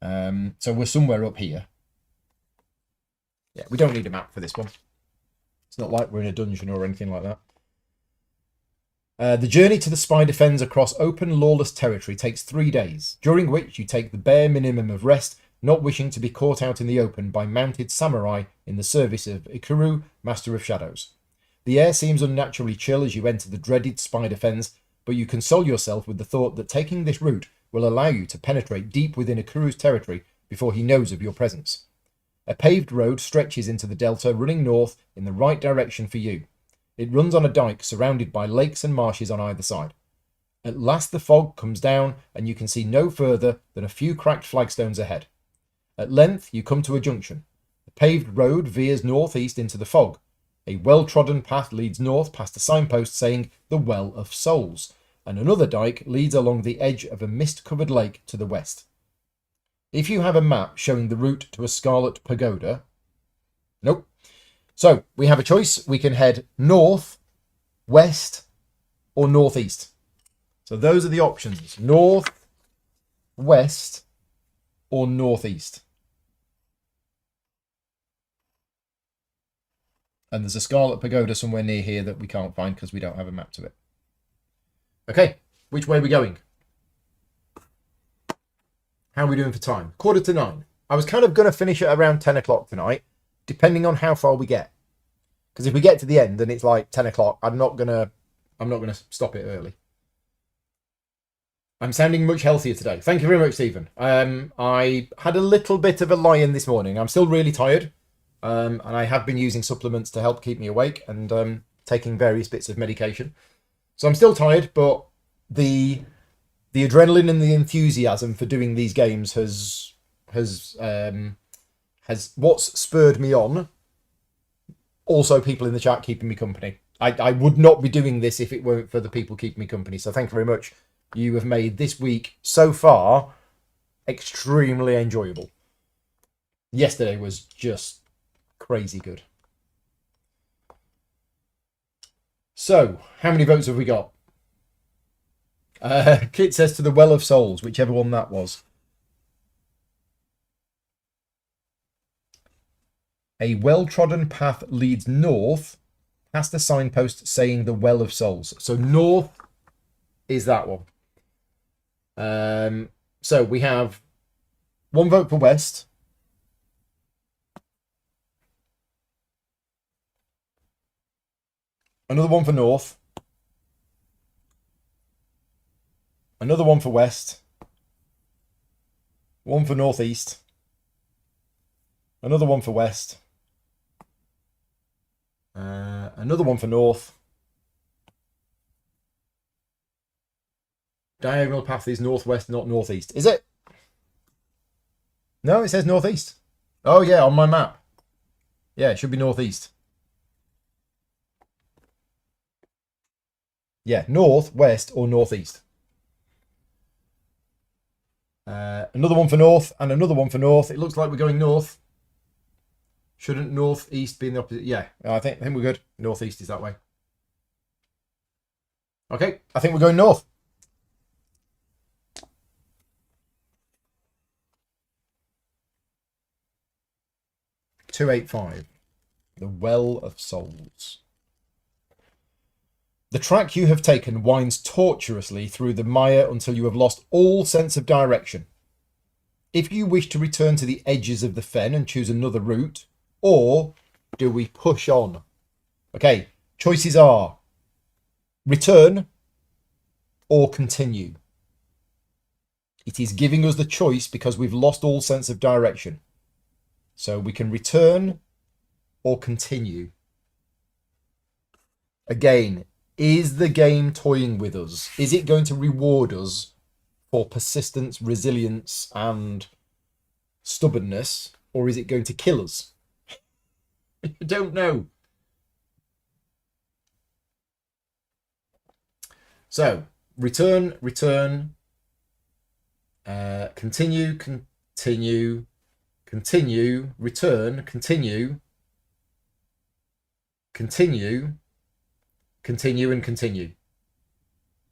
Speaker 1: So we're somewhere up here. Yeah, we don't need a map for this one. It's not like we're in a dungeon or anything like that. The journey to the spider fens across open, lawless territory takes 3 days, during which you take the bare minimum of rest, not wishing to be caught out in the open by mounted samurai in the service of Ikuru, Master of Shadows. The air seems unnaturally chill as you enter the dreaded spider fens, but you console yourself with the thought that taking this route will allow you to penetrate deep within Ikuru's territory before he knows of your presence. A paved road stretches into the delta, running north in the right direction for you. It runs on a dike surrounded by lakes and marshes on either side. At last the fog comes down and you can see no further than a few cracked flagstones ahead. At length you come to a junction. The paved road veers northeast into the fog. A well-trodden path leads north past a signpost saying the Well of Souls, and another dike leads along the edge of a mist-covered lake to the west. If you have a map showing the route to a Scarlet Pagoda... Nope. So, we have a choice. We can head north, west, or northeast. So those are the options. North, west, or northeast. And there's a Scarlet Pagoda somewhere near here that we can't find because we don't have a map to it. Okay, which way are we going? How are we doing for time? 8:45. I was kind of going to finish at around 10 o'clock tonight, depending on how far we get. Because if we get to the end and it's like 10 o'clock, I'm not gonna stop it early. I'm sounding much healthier today. Thank you very much, Stephen. I had a little bit of a lie-in this morning. I'm still really tired. And I have been using supplements to help keep me awake and taking various bits of medication. So I'm still tired, but the adrenaline and the enthusiasm for doing these games has what's spurred me on. Also, people in the chat keeping me company. I would not be doing this if it weren't for the people keeping me company. So thank you very much. You have made this week so far extremely enjoyable. Yesterday was just crazy good. So, how many votes have we got? Kit says to the Well of Souls, whichever one that was. A well-trodden path leads north past the signpost saying the Well of Souls. So north is that one. So we have one vote for west. Another one for north. Another one for west. One for northeast. Another one for west. Another one for north. Diagonal path is northwest, not northeast. Is it? No, it says northeast. Oh, yeah, on my map. Yeah, it should be northeast. Yeah, north, west, or northeast. Another one for north and another one for north. It looks like we're going north. Shouldn't northeast be in the opposite? Yeah, I think we're good. Northeast is that way. Okay, I think we're going north. $285. The Well of Souls. The track you have taken winds tortuously through the mire until you have lost all sense of direction. If you wish to return to the edges of the fen and choose another route, or do we push on? Okay, choices are return or continue. It is giving us the choice because we've lost all sense of direction. So we can return or continue. Again, is the game toying with us? Is it going to reward us for persistence, resilience, and stubbornness? Or is it going to kill us? I don't know. So, return, continue, return, continue, and continue.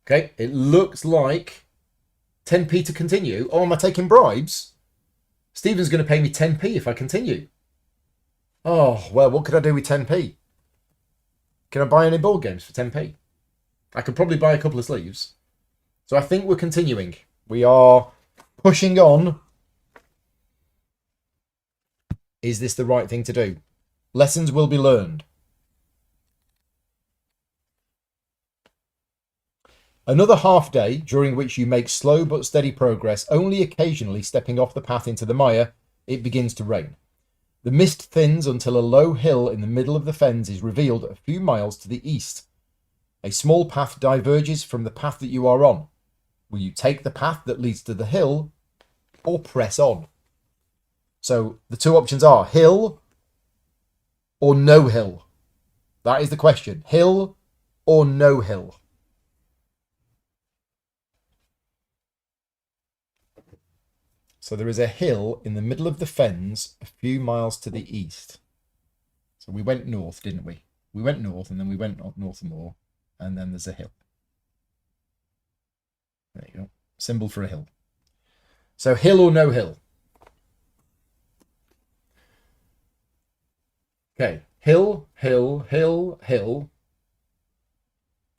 Speaker 1: Okay, it looks like 10p to continue. Oh, am I taking bribes? Stephen's going to pay me 10p if I continue. Oh, well, what could I do with 10p? Can I buy any board games for 10p? I could probably buy a couple of sleeves. So I think we're continuing. We are pushing on. Is this the right thing to do? Lessons will be learned. Another half day during which you make slow but steady progress, only occasionally stepping off the path into the mire. It begins to rain. The mist thins until a low hill in the middle of the fens is revealed a few miles to the east. A small path diverges from the path that you are on. Will you take the path that leads to the hill or press on? So the two options are hill or no hill. That is the question. Hill or no hill. So there is a hill in the middle of the fens a few miles to the east. So we went north, didn't we? We went north and then we went north more. And then there's a hill. There you go. Symbol for a hill. So hill or no hill? Okay. Hill, hill, hill, hill.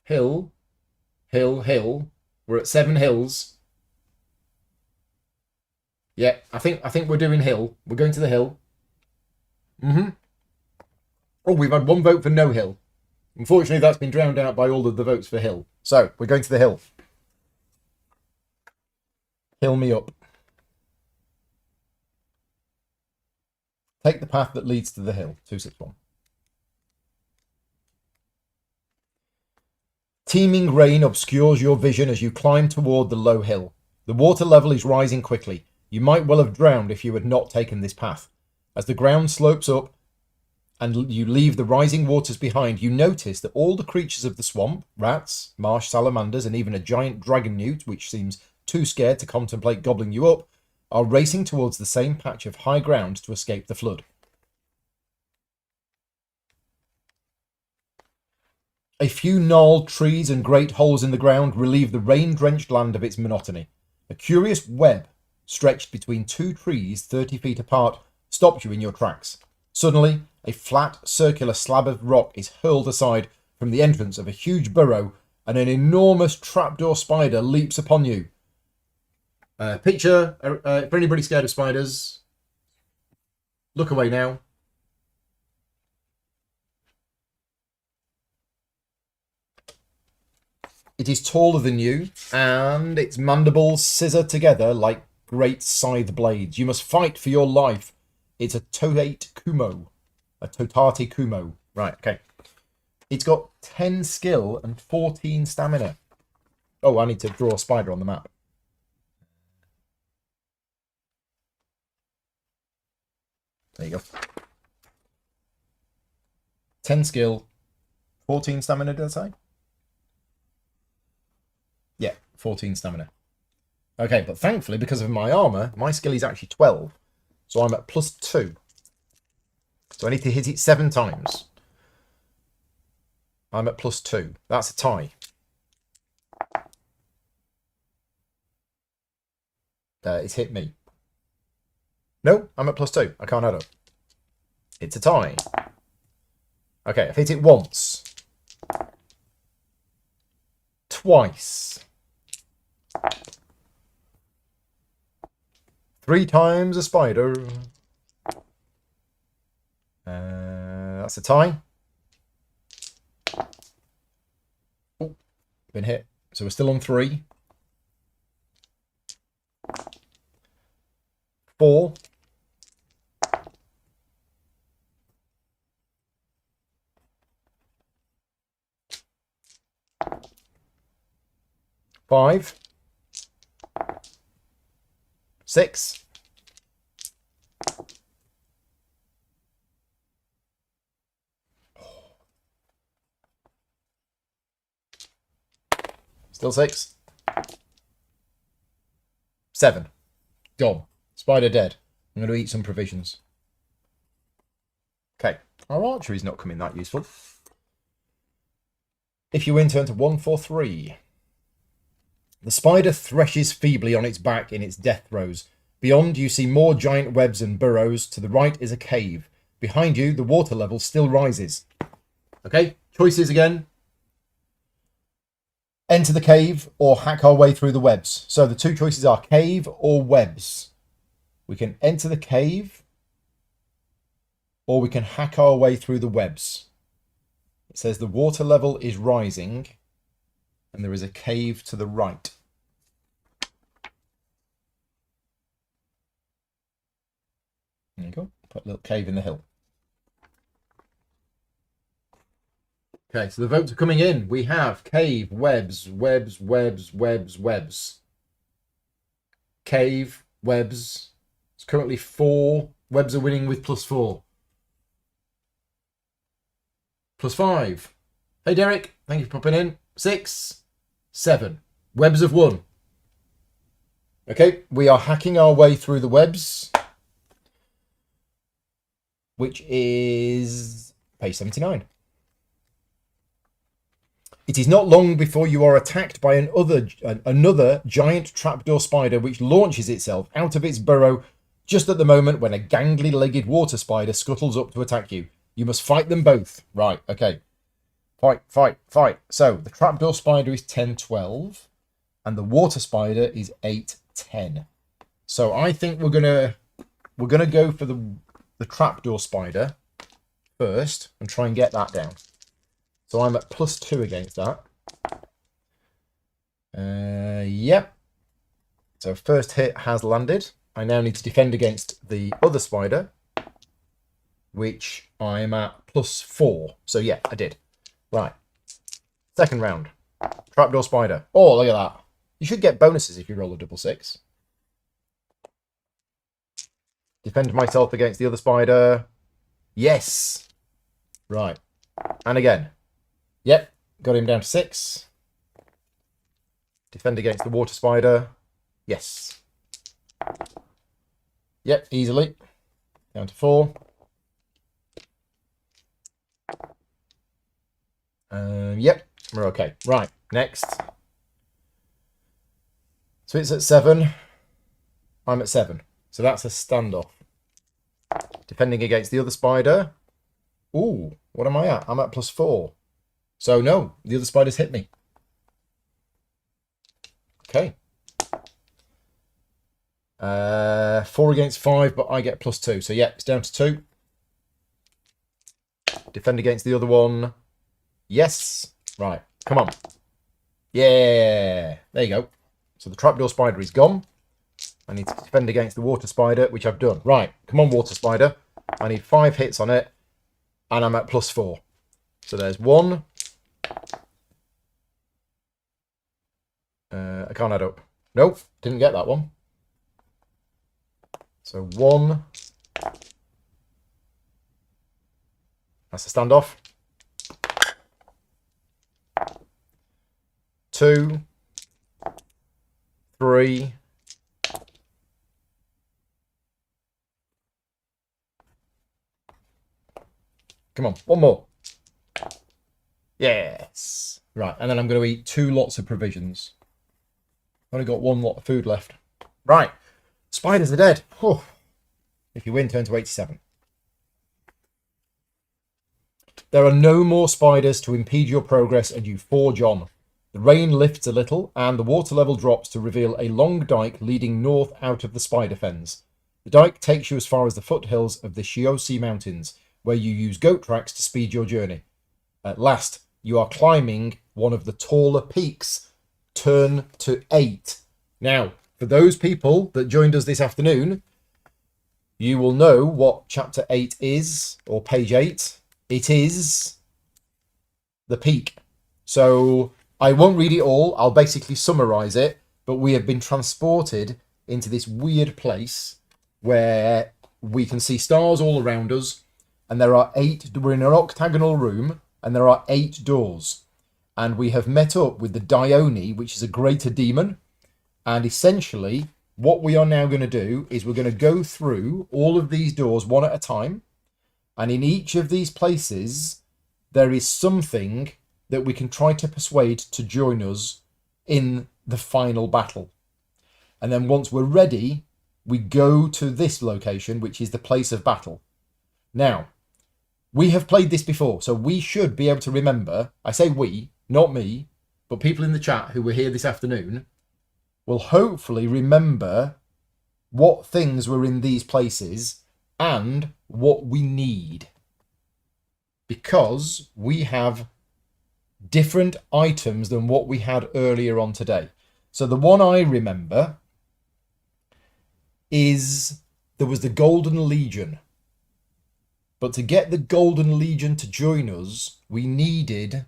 Speaker 1: Hill, hill, hill. We're at 7 hills. Yeah, I think we're doing hill. We're going to the hill. Oh, we've had one vote for no hill. Unfortunately, that's been drowned out by all of the votes for hill. So, we're going to the hill. Hill me up. Take the path that leads to the hill. 261. Teeming rain obscures your vision as you climb toward the low hill. The water level is rising quickly. You might well have drowned if you had not taken this path. As the ground slopes up and you leave the rising waters behind, you notice that all the creatures of the swamp, rats, marsh salamanders, and even a giant dragon newt, which seems too scared to contemplate gobbling you up, are racing towards the same patch of high ground to escape the flood. A few gnarled trees and great holes in the ground relieve the rain-drenched land of its monotony. A curious web stretched between 2 trees 30 feet apart stopped you in your tracks. Suddenly, a flat, circular slab of rock is hurled aside from the entrance of a huge burrow, and an enormous trapdoor spider leaps upon you. Picture, for anybody scared of spiders, look away now. It is taller than you, and its mandibles scissor together like great scythe blades. You must fight for your life. It's a Totate Kumo. A Totate Kumo. Right, okay. It's got 10 skill and 14 stamina. Oh, I need to draw a spider on the map. There you go. 10 skill, 14 stamina, did I say? Yeah, 14 stamina. Okay, but thankfully, because of my armor, my skill is actually 12. So I'm at +2. So I need to hit it 7 times. I'm at +2. That's a tie. It's hit me. No, I'm at +2. I can't add up. It's a tie. Okay, I've hit it once. Twice. 3 times a spider. That's a tie. Oh, been hit. So we're still on 3. 4. 5. 6. 6. 7. Gone. Spider dead. I'm going to eat some provisions. Okay. Our archery's not coming that useful. If you win, turn to 1, 4, 3. The spider threshes feebly on its back in its death throes. Beyond, you see more giant webs and burrows. To the right is a cave. Behind you, the water level still rises. Okay, choices again. Enter the cave or hack our way through the webs. So the 2 choices are cave or webs. We can enter the cave or we can hack our way through the webs. It says the water level is rising and there is a cave to the right. There you go. Put a little cave in the hill. Okay, so the votes are coming in. We have cave, webs, webs, webs, webs, webs. Cave, webs. It's currently 4. Webs are winning with +4. +5. Hey, Derek. Thank you for popping in. 6. 7. Webs have won. Okay, we are hacking our way through the webs, which is page 79. It is not long before you are attacked by another giant trapdoor spider which launches itself out of its burrow just at the moment when a gangly-legged water spider scuttles up to attack you. You must fight them both. Right, okay. Fight, fight, fight. So the trapdoor spider is 10, 12, and the water spider is 8, 10. So I think we're gonna go for the trapdoor spider first and try and get that down. So I'm at +2 against that. Yep. So first hit has landed. I now need to defend against the other spider, which I'm at +4. So yeah, I did. Right. Second round. Trapdoor spider. Oh, look at that. You should get bonuses if you roll a 6. Defend myself against the other spider. Yes. Right. And again. Yep, got him down to 6. Defend against the water spider. Yes. Yep, easily. Down to 4. Yep, we're okay. Right, next. So it's at 7. I'm at 7. So that's a standoff. Defending against the other spider. Ooh, what am I at? I'm at +4. So no, the other spiders hit me. Okay. 4 against 5, but I get +2. So yeah, it's down to 2. Defend against the other one. Yes. Right. Come on. Yeah. There you go. So the trapdoor spider is gone. I need to defend against the water spider, which I've done. Right. Come on, water spider. I need 5 hits on it. And I'm at +4. So there's 1. I can't add up. Nope. Didn't get that one. So 1. That's a standoff. 2, 3, 'Come on, one more. Yes. Right, and then I'm going to eat 2 lots of provisions. Only got 1 lot of food left. Right, spiders are dead. Whew. If you win, turn to 87. There are no more spiders to impede your progress, and you forge on. The rain lifts a little, and the water level drops to reveal a long dike leading north out of the spider fens. The dike takes you as far as the foothills of the Shiosi Mountains, where you use goat tracks to speed your journey. At last, you are climbing one of the taller peaks. Turn to 8. Now, for those people that joined us this afternoon, you will know what chapter 8 is, or page 8. It is the peak. So I won't read it all. I'll basically summarize it. But we have been transported into this weird place where we can see stars all around us. And there are 8. We're in an octagonal room, and there are 8 doors. And we have met up with the Dione, which is a greater demon. And essentially, what we are now going to do is we're going to go through all of these doors one at a time. And in each of these places, there is something that we can try to persuade to join us in the final battle. And then once we're ready, we go to this location, which is the place of battle. Now, we have played this before, so we should be able to remember. I say we, not me, but people in the chat who were here this afternoon will hopefully remember what things were in these places and what we need. Because we have different items than what we had earlier on today. So the one I remember is there was the Golden Legion. But to get the Golden Legion to join us, we needed...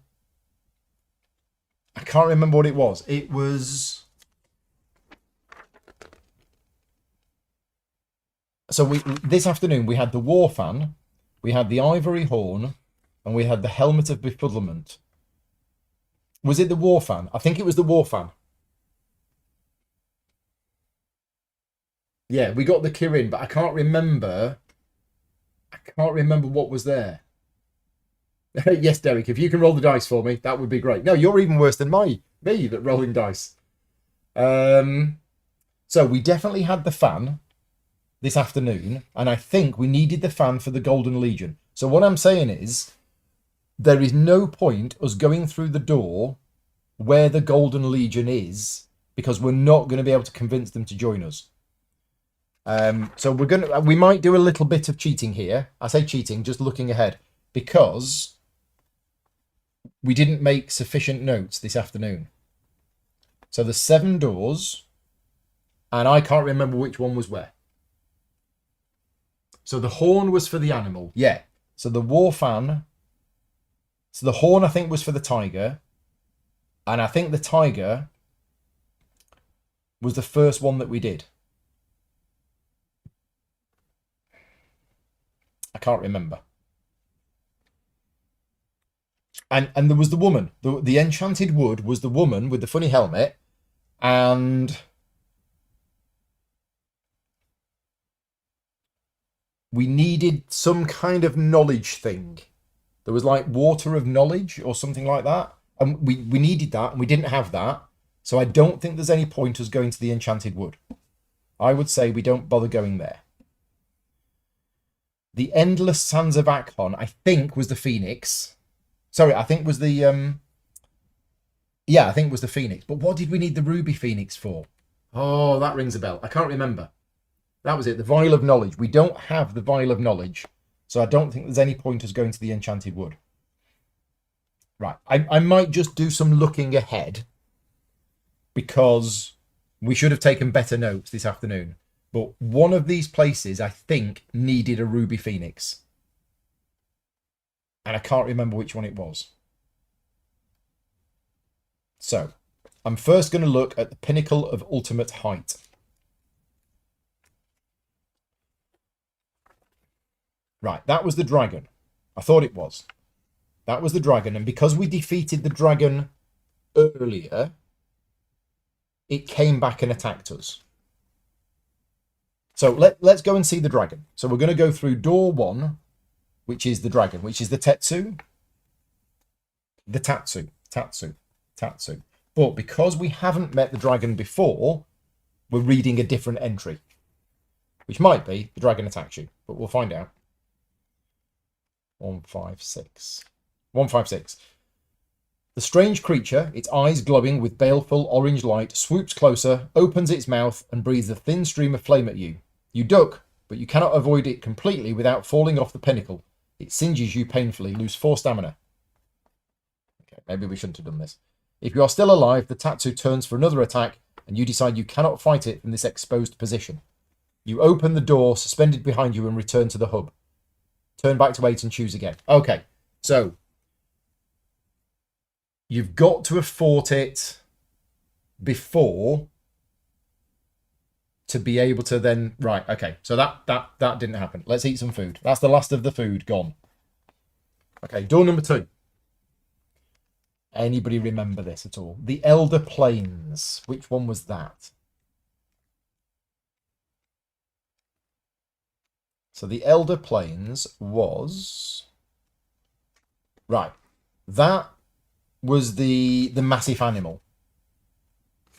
Speaker 1: I can't remember what it was. It was... So this afternoon we had the War Fan, we had the Ivory Horn, and we had the Helmet of Befuddlement. Was it the War Fan? I think it was the War Fan. Yeah, we got the Kirin, but I can't remember. I can't remember what was there. Yes, Derek, if you can roll the dice for me, that would be great. No, you're even worse than me at rolling dice. So we definitely had the fan this afternoon, and I think we needed the fan for the Golden Legion. So what I'm saying is, there is no point us going through the door where the Golden Legion is, because we're not going to be able to convince them to join us. So we might do a little bit of cheating here. I say cheating, just looking ahead, because we didn't make sufficient notes this afternoon. So there's 7 doors, and I can't remember which one was where. So the horn was for the animal. Yeah. So the War Fan. So the horn, I think, was for the tiger. And I think the tiger was the first one that we did. I can't remember. And there was the woman. The enchanted wood was the woman with the funny helmet. And we needed some kind of knowledge thing. There was like water of knowledge or something like that. And we needed that, and we didn't have that. So I don't think there's any point us going to the enchanted wood. I would say we don't bother going there. The Endless Sands of Akhon, I think, was the Phoenix. Sorry, I think was the... Yeah, I think it was the Phoenix. But what did we need the Ruby Phoenix for? Oh, that rings a bell. I can't remember. That was it. The Vial of Knowledge. We don't have the Vial of Knowledge, so I don't think there's any point us going to the Enchanted Wood. Right. I might just do some looking ahead, because we should have taken better notes this afternoon. But one of these places, I think, needed a Ruby Phoenix. And I can't remember which one it was. So, I'm first going to look at the Pinnacle of Ultimate Height. Right, that was the dragon. I thought it was. That was the dragon. And because we defeated the dragon earlier, it came back and attacked us. So let's go and see the dragon. So we're going to go through door 1, which is the dragon, which is the Tetsu. The Tatsu. But because we haven't met the dragon before, we're reading a different entry, which might be the dragon attacks you, but we'll find out. 156. 156. The strange creature, its eyes glowing with baleful orange light, swoops closer, opens its mouth, and breathes a thin stream of flame at you. You duck, but you cannot avoid it completely without falling off the pinnacle. It singes you painfully, lose 4 stamina. Okay, maybe we shouldn't have done this. If you are still alive, the Tatsu turns for another attack, and you decide you cannot fight it from this exposed position. You open the door suspended behind you and return to the hub. Turn back to 8 and choose again. Okay, so you've got to have fought it before to be able to then... Right, okay. So that didn't happen. Let's eat some food. That's the last of the food gone. Okay, door number 2. Anybody remember this at all? The Elder Plains. Which one was that? So the Elder Plains was... Right. That was the massive animal.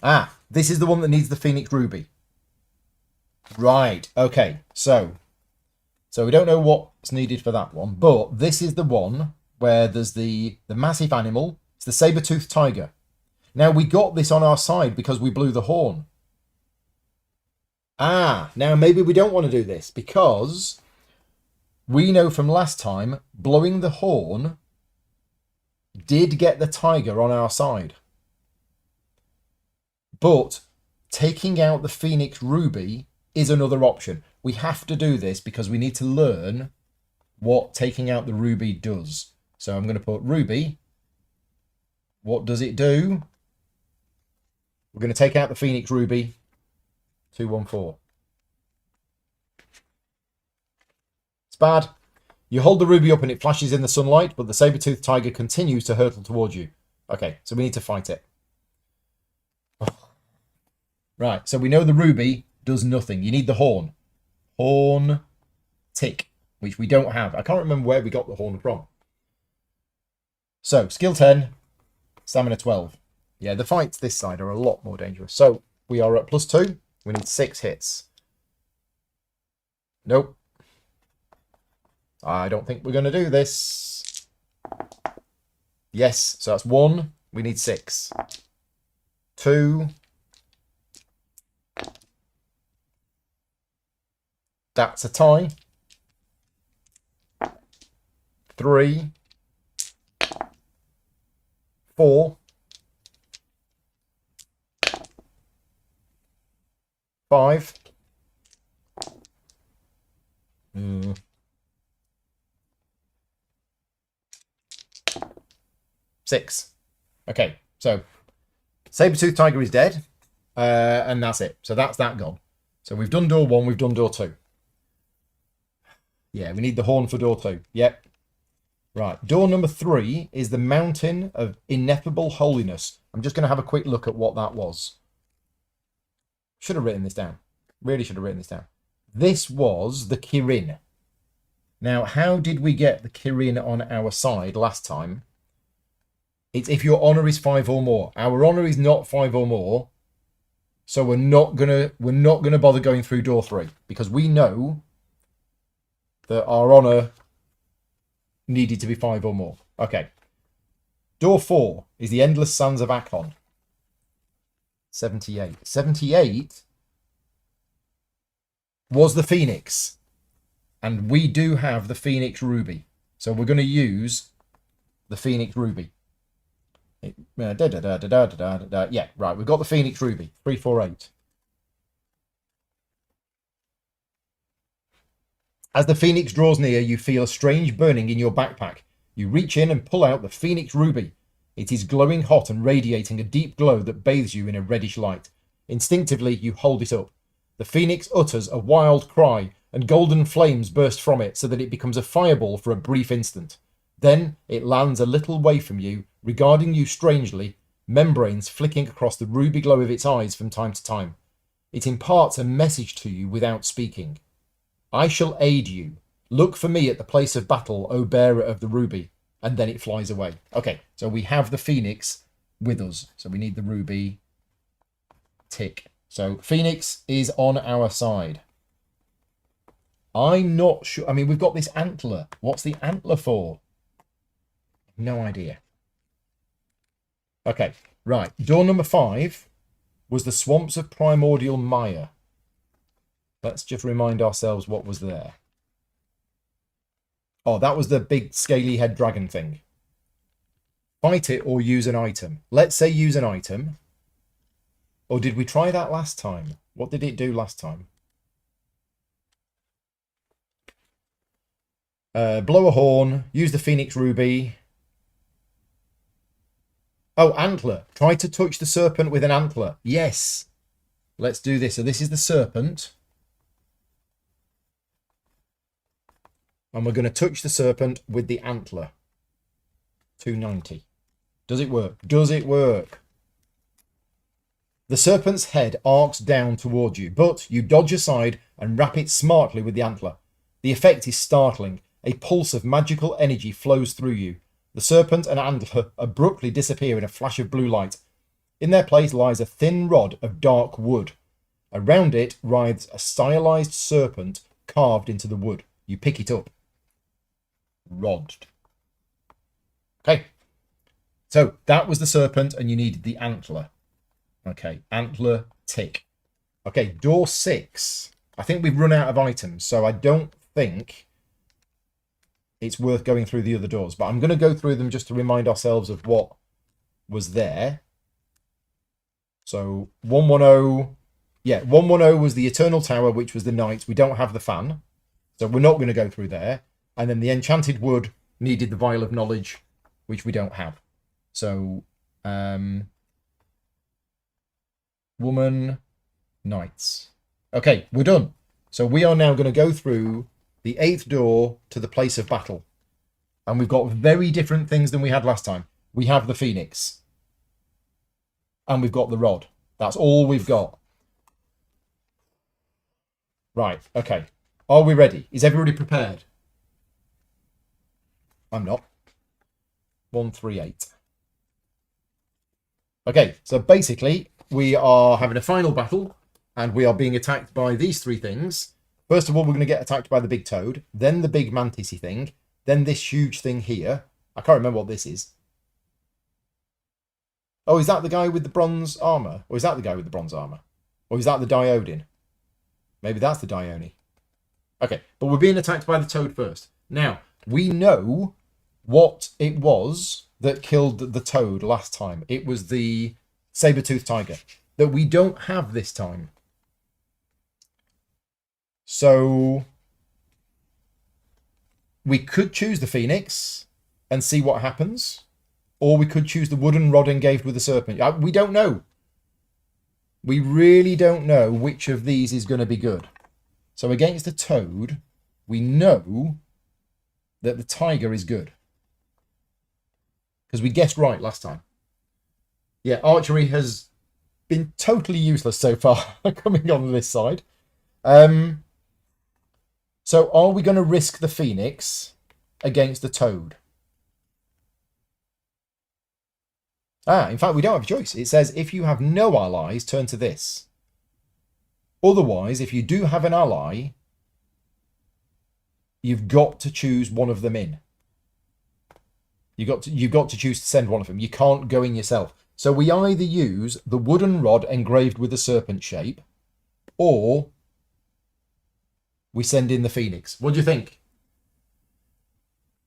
Speaker 1: Ah, this is the one that needs the Phoenix Ruby. Right, okay. So we don't know what's needed for that one, but this is the one where there's the massive animal. It's the saber-toothed tiger. Now, we got this on our side because we blew the horn. Ah, now maybe we don't want to do this, because we know from last time, blowing the horn did get the tiger on our side. But taking out the Phoenix Ruby is another option. We have to do this because we need to learn what taking out the ruby does. So I'm going to put ruby. What does it do? We're going to take out the Phoenix Ruby. 214. It's bad. You hold the ruby up and it flashes in the sunlight, but the saber-toothed tiger continues to hurtle towards you. Okay, so we need to fight it. Right, so we know the ruby does nothing. You need the horn. Horn tick, which we don't have. I can't remember where we got the horn from. So, skill 10, stamina 12. Yeah, the fights this side are a lot more dangerous. So, we are at +2. We need 6 hits. Nope. I don't think we're going to do this. Yes, so that's 1. We need 6. 2. That's a tie. 3. 4. 5. 6. Okay, so saber-toothed tiger is dead, and that's it. So that's that gone. So we've done door 1, we've done door 2. Yeah, we need the horn for door 2. Yep. Right, door number 3 is the Mountain of Ineffable Holiness. I'm just going to have a quick look at what that was. Should have written this down. Really should have written this down. This was the Kirin. Now, how did we get the Kirin on our side last time? It's if your honor is 5 or more. Our honor is not 5 or more, so we're not gonna bother going through door 3 because we know that our honor needed to be 5 or more. Okay. Door 4 is the Endless Sands of Akon. 78. 78 was the Phoenix. And we do have the Phoenix Ruby. So we're going to use the Phoenix Ruby. Yeah, right. We've got the Phoenix Ruby. 348. As the Phoenix draws near, you feel a strange burning in your backpack. You reach in and pull out the Phoenix Ruby. It is glowing hot and radiating a deep glow that bathes you in a reddish light. Instinctively, you hold it up. The Phoenix utters a wild cry, and golden flames burst from it so that it becomes a fireball for a brief instant. Then it lands a little way from you, regarding you strangely, membranes flicking across the ruby glow of its eyes from time to time. It imparts a message to you without speaking. I shall aid you. Look for me at the place of battle, O bearer of the ruby. And then it flies away. Okay, so we have the Phoenix with us. So we need the ruby. Tick. So Phoenix is on our side. I'm not sure. I mean, we've got this antler. What's the antler for? No idea. Okay, right. Door number 5 was the swamps of primordial mire. Let's just remind ourselves what was there. Oh, that was the big scaly head dragon thing. Fight it or use an item. Let's say use an item. Or did we try that last time? What did it do last time? Blow a horn. Use the Phoenix Ruby. Oh, antler. Try to touch the serpent with an antler. Yes. Let's do this. So this is the serpent. And we're going to touch the serpent with the antler. 290. Does it work? Does it work? The serpent's head arcs down towards you, but you dodge aside and wrap it smartly with the antler. The effect is startling. A pulse of magical energy flows through you. The serpent and antler abruptly disappear in a flash of blue light. In their place lies a thin rod of dark wood. Around it writhes a stylized serpent carved into the wood. You pick it up. Rod. Okay. So that was the serpent and you needed the antler. Okay, antler, tick. Okay, door 6. I think we've run out of items, so I don't think it's worth going through the other doors. But I'm going to go through them just to remind ourselves of what was there. So 110. Yeah, 110 was the Eternal Tower, which was the knight. We don't have the fan, so we're not going to go through there. And then the Enchanted Wood needed the Vial of Knowledge, which we don't have. So, woman, knights. Okay, we're done. So we are now going to go through the 8th door to the place of battle. And we've got very different things than we had last time. We have the Phoenix. And we've got the rod. That's all we've got. Right, okay. Are we ready? Is everybody prepared? I'm not. 138. Okay, so basically we are having a final battle and we are being attacked by these 3 things. First of all, we're going to get attacked by the big toad, then the big mantisy thing, then this huge thing here. I can't remember what this is. Oh, is that the guy with the bronze armor? Or is that the guy with the bronze armor? Or is that the Diodin? Maybe that's the Dione. Okay, but we're being attacked by the toad first. Now, we know what it was that killed the toad last time. It was the saber-toothed tiger that we don't have this time. So we could choose the Phoenix and see what happens, or we could choose the wooden rod engaged with the serpent. We don't know. We really don't know which of these is going to be good. So against the toad, we know that the tiger is good. Because we guessed right last time. Yeah, archery has been totally useless so far coming on this side. So are we going to risk the Phoenix against the toad? In fact, we don't have a choice. It says if you have no allies, turn to this. Otherwise, if you do have an ally, you've got to choose one of them in. You've got to choose to send one of them. You can't go in yourself. So we either use the wooden rod engraved with a serpent shape, or we send in the Phoenix. What do you think?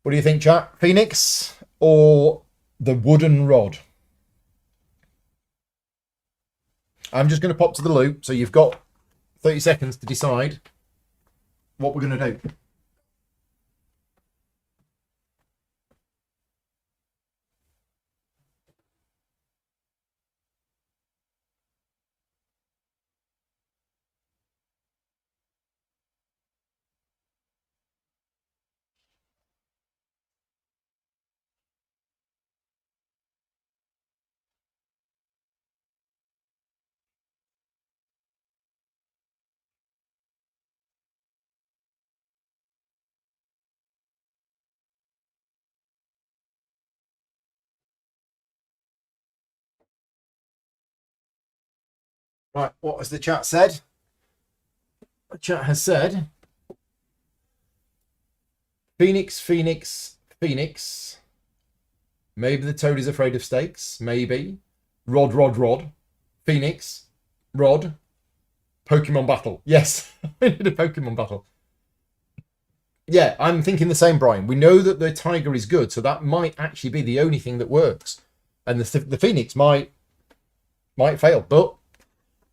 Speaker 1: What do you think, chat? Phoenix or the wooden rod? I'm just going to pop to the loop, so you've got 30 seconds to decide what we're going to do. Right, what has the chat said? The chat has said Phoenix, Phoenix, Phoenix. Maybe the toad is afraid of snakes. Maybe. Rod, rod, rod. Phoenix. Rod. Pokemon battle. Yes, we need a Pokemon battle. Yeah, I'm thinking the same, Brian. We know that the tiger is good, so that might actually be the only thing that works. And the Phoenix might fail, but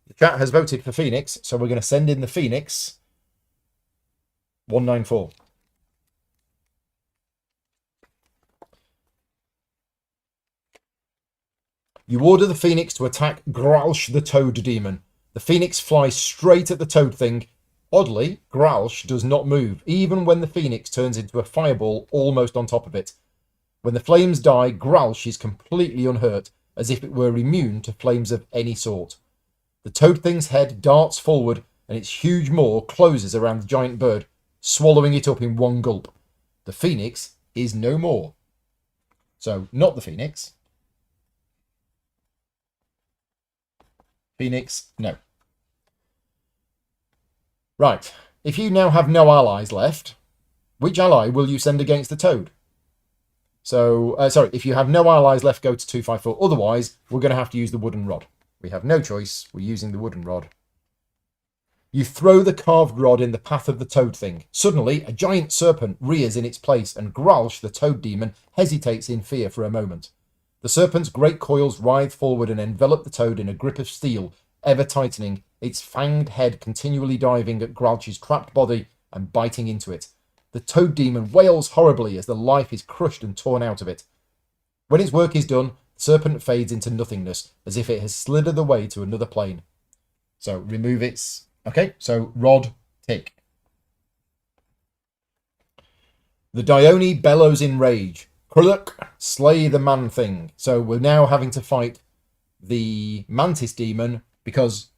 Speaker 1: the chat has voted for Phoenix, so we're going to send in the Phoenix. 194. You order the Phoenix to attack Gralsh the Toad Demon. The Phoenix flies straight at the Toad Thing. Oddly, Gralsh does not move, even when the Phoenix turns into a fireball almost on top of it. When the flames die, Gralsh is completely unhurt, as if it were immune to flames of any sort. The Toad Thing's head darts forward, and its huge maw closes around the giant bird, swallowing it up in one gulp. The Phoenix is no more. So, not the Phoenix. Phoenix, no. Right, if you now have no allies left, which ally will you send against the toad? So, sorry, if you have no allies left, go to 254. Otherwise, we're going to have to use the wooden rod. We have no choice. We're using the wooden rod. You throw the carved rod in the path of the toad thing. Suddenly, a giant serpent rears in its place, and Gralsh, the toad demon, hesitates in fear for a moment. The serpent's great coils writhe forward and envelop the toad in a grip of steel, ever tightening, its fanged head continually diving at Gralsh's trapped body and biting into it. The toad demon wails horribly as the life is crushed and torn out of it. When its work is done, the serpent fades into nothingness, as if it has slithered away to another plane. So, remove its... Okay, so rod, tick. The Dione bellows in rage. Kruluk, slay the man thing. So we're now having to fight the mantis demon because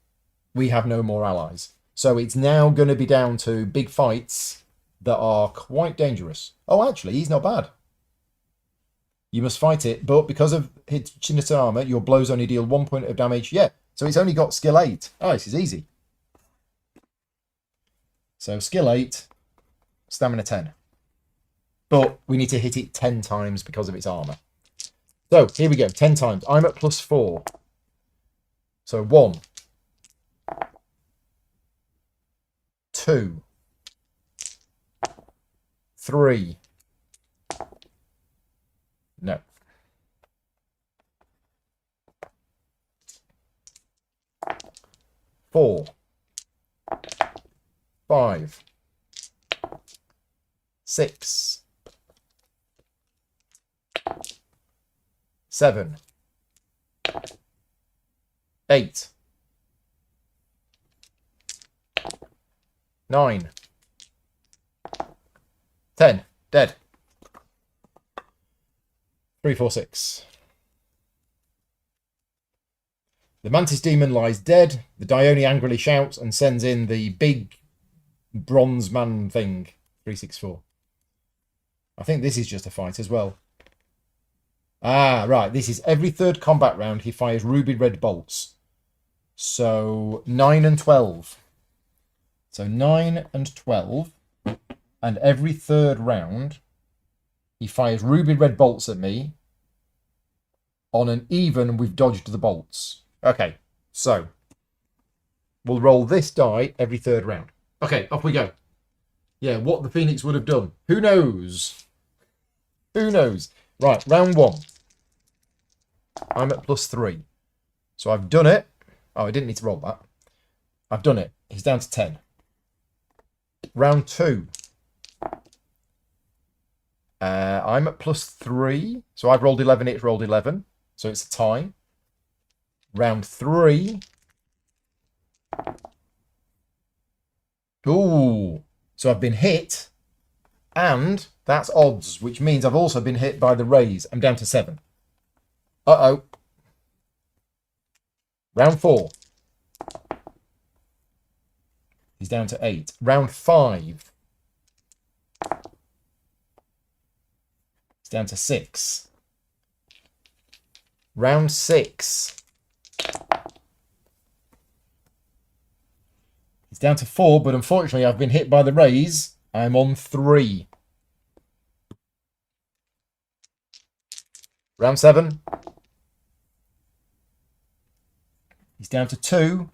Speaker 1: we have no more allies. So it's now going to be down to big fights that are quite dangerous. Oh, actually, he's not bad. You must fight it, but because of his Chinita armor, your blows only deal 1 point of damage. Yeah, so it's only got skill 8. Oh, this is easy. So skill 8, stamina 10. But we need to hit it 10 times because of its armor. So, here we go. 10 times. I'm at +4. So, 1. 2. 3. No. 4. 5. 6. 7. 8. 9. 10. Dead. 3, 4, 6. The mantis demon lies dead. The Dione angrily shouts and sends in the big bronze man thing. 364. I think this is just a fight as well. Ah, right. This is every third combat round he fires ruby red bolts. So 9 and 12. So 9 and 12. And every third round he fires ruby red bolts at me. On an even, we've dodged the bolts. Okay, so we'll roll this die every third round. Okay, off we go. Yeah, what the Phoenix would have done. Who knows? Who knows? Right, round 1. I'm at +3. So I've done it. Oh, I didn't need to roll that. I've done it. He's down to 10. Round 2. I'm at +3. So I've rolled 11, it's rolled 11. So it's a tie. Round 3. Ooh. So I've been hit. And that's odds, which means I've also been hit by the raise. I'm down to 7. Uh-oh. Round 4. He's down to 8. Round 5. He's down to 6. Round 6. He's down to 4, but unfortunately I've been hit by the raise. I'm on 3. Round 7. He's down to 2.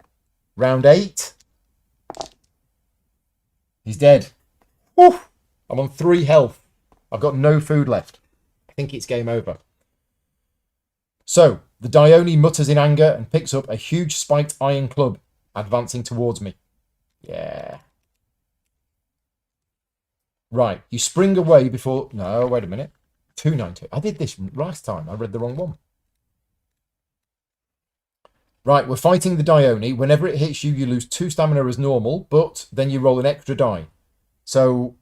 Speaker 1: Round 8. He's dead. Woo! I'm on 3 health. I've got no food left. I think it's game over. So, the Dione mutters in anger and picks up a huge spiked iron club, advancing towards me. Yeah. Right, you spring away before... No, wait a minute. 292. I did this last time. I read the wrong one. Right, we're fighting the Dione. Whenever it hits you, you lose 2 stamina as normal, but then you roll an extra die. So,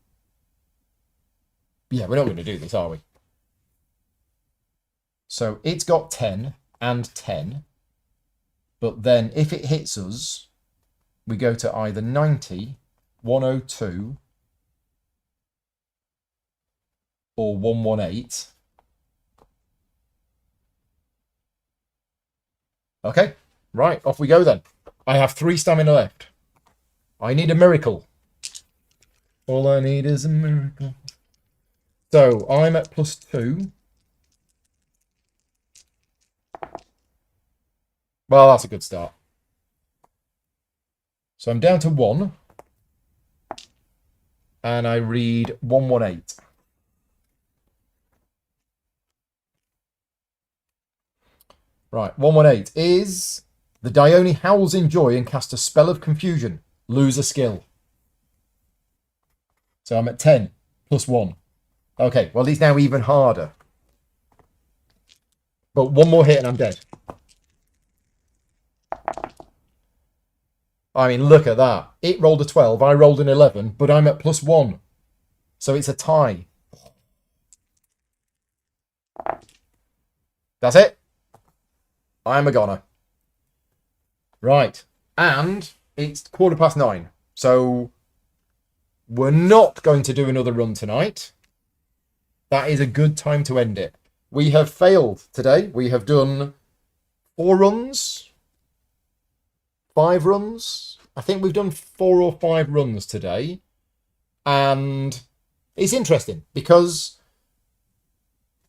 Speaker 1: yeah, we're not going to do this, are we? So, it's got 10 and 10. But then, if it hits us, we go to either 90, 102, or 118. Okay, right, off we go then. I have 3 stamina left. I need a miracle. All I need is a miracle. So, I'm at +2. Well, that's a good start. So I'm down to 1. And I read 118. Right, 118 is... The Dione howls in joy and casts a spell of confusion. Lose a skill. So I'm at 10 +1. Okay, well, he's now even harder. But 1 more hit and I'm dead. I mean, look at that. It rolled a 12, I rolled an 11, but I'm at +1. So it's a tie. That's it. I'm a goner. Right. And it's 9:15. So we're not going to do another run tonight. That is a good time to end it. We have failed today. We have done 4 runs. 5 runs. I think we've done 4 or 5 runs today. And it's interesting because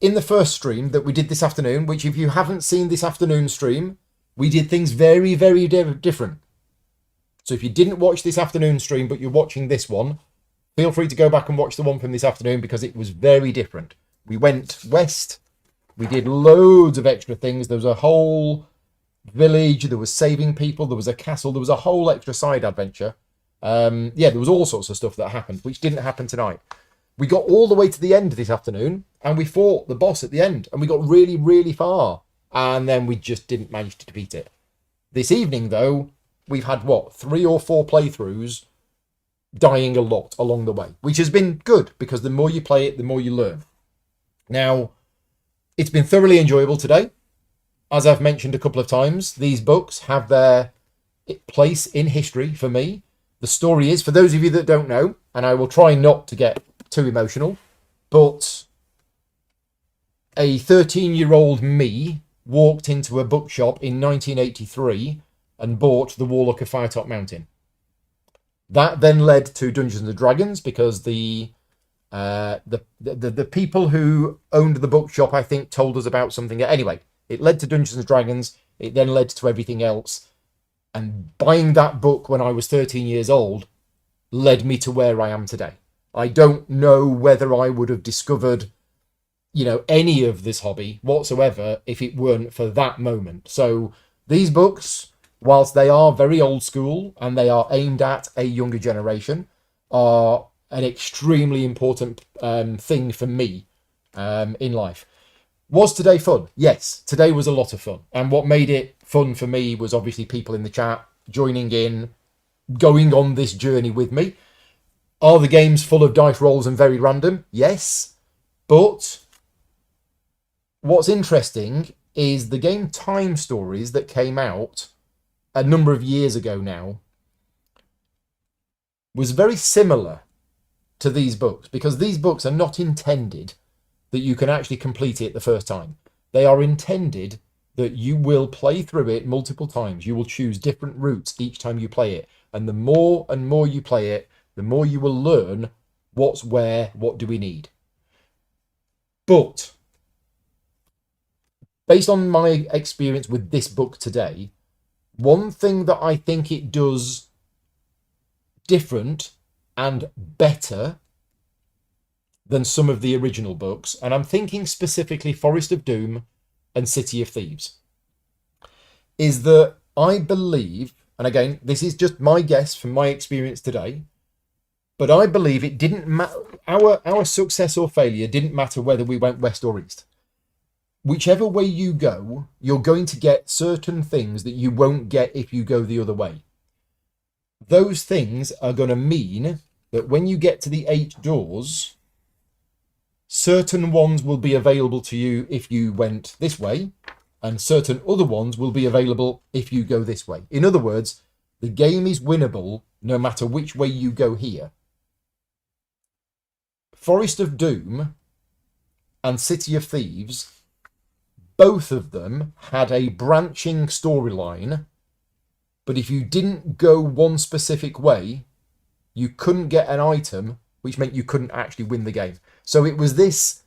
Speaker 1: in the first stream that we did this afternoon, which if you haven't seen this afternoon stream, we did things very, very different. So if you didn't watch this afternoon stream, but you're watching this one, feel free to go back and watch the one from this afternoon because it was very different. We went west. We did loads of extra things. There was a whole village. There was saving people. There was a castle. There was a whole extra side adventure. Yeah, there was all sorts of stuff that happened, which didn't happen tonight. We got all the way to the end this afternoon and we fought the boss at the end and we got really, really far. And then we just didn't manage to defeat it. This evening, though, we've had, 3 or 4 playthroughs dying a lot along the way, which has been good because the more you play it, the more you learn. Now, it's been thoroughly enjoyable today. As I've mentioned a couple of times, these books have their place in history for me. The story is, for those of you that don't know, and I will try not to get too emotional, but a 13-year-old me walked into a bookshop in 1983 and bought The Warlock of Firetop Mountain. That then led to Dungeons and Dragons because the people who owned the bookshop, I think, told us about something. Anyway, it led to Dungeons and Dragons. It then led to everything else. And buying that book when I was 13 years old led me to where I am today. I don't know whether I would have discovered, any of this hobby whatsoever if it weren't for that moment. So these books, whilst they are very old school and they are aimed at a younger generation, are an extremely important thing for me in life. Was today fun? Yes, today was a lot of fun. And what made it fun for me was obviously people in the chat joining in, going on this journey with me. Are the games full of dice rolls and very random? Yes. But what's interesting is the game Time Stories that came out a number of years ago now was very similar to these books, because these books are not intended that you can actually complete it the first time. They are intended that you will play through it multiple times. You will choose different routes each time you play it. And the more and more you play it, the more you will learn what's where, what do we need. But based on my experience with this book today, one thing that I think it does different and better than some of the original books, and I'm thinking specifically Forest of Doom and City of Thieves, is that I believe, and again, this is just my guess from my experience today, but I believe it didn't matter, our success or failure didn't matter whether we went west or east. Whichever way you go, you're going to get certain things that you won't get if you go the other way. Those things are going to mean that when you get to the 8 doors, certain ones will be available to you if you went this way, and certain other ones will be available if you go this way. In other words, the game is winnable no matter which way you go here. Forest of Doom and City of Thieves, both of them had a branching storyline, but if you didn't go one specific way, you couldn't get an item, which meant you couldn't actually win the game. So it was this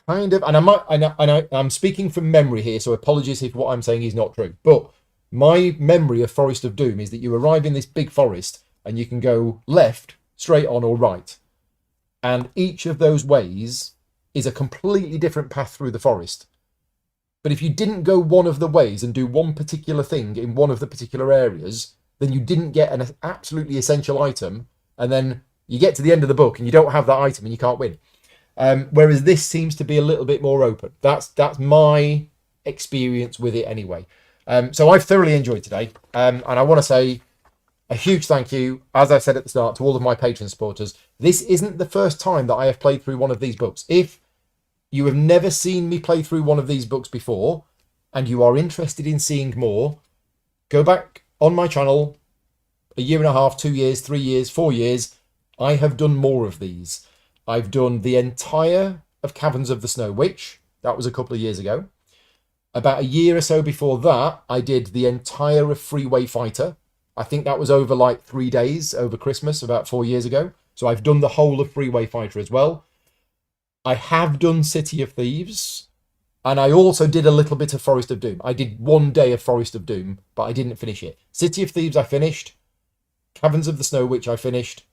Speaker 1: kind of, and I'm speaking from memory here, so apologies if what I'm saying is not true, but my memory of Forest of Doom is that you arrive in this big forest and you can go left, straight on, or right. And each of those ways is a completely different path through the forest. But if you didn't go one of the ways and do one particular thing in one of the particular areas, then you didn't get an absolutely essential item, and then you get to the end of the book and you don't have that item and you can't win. Whereas this seems to be a little bit more open. That's my experience with it anyway. So I've thoroughly enjoyed today. And I want to say a huge thank you, as I said at the start, to all of my Patreon supporters. This isn't the first time that I have played through one of these books. If you have never seen me play through one of these books before and you are interested in seeing more, go back on my channel a year and a half, 2 years, 3 years, 4 years. I have done more of these. I've done the entire of Caverns of the Snow Witch. That was a couple of years ago. About a year or so before that, I did the entire of Freeway Fighter. I think that was over like 3 days over Christmas, about 4 years ago. So I've done the whole of Freeway Fighter as well. I have done City of Thieves. And I also did a little bit of Forest of Doom. I did 1 day of Forest of Doom, but I didn't finish it. City of Thieves I finished. Caverns of the Snow Witch I finished.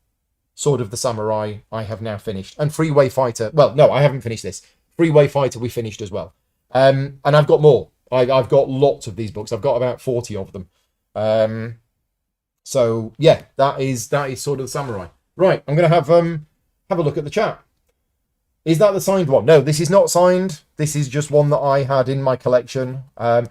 Speaker 1: Sword of the Samurai I have now finished. And Freeway Fighter, well, no, I haven't finished this. Freeway Fighter we finished as well. And I've got more. I've got lots of these books. I've got about 40 of them. So yeah, that is Sword of the Samurai. Right, I'm going to have a look at the chat. Is that the signed one? No, this is not signed. This is just one that I had in my collection. I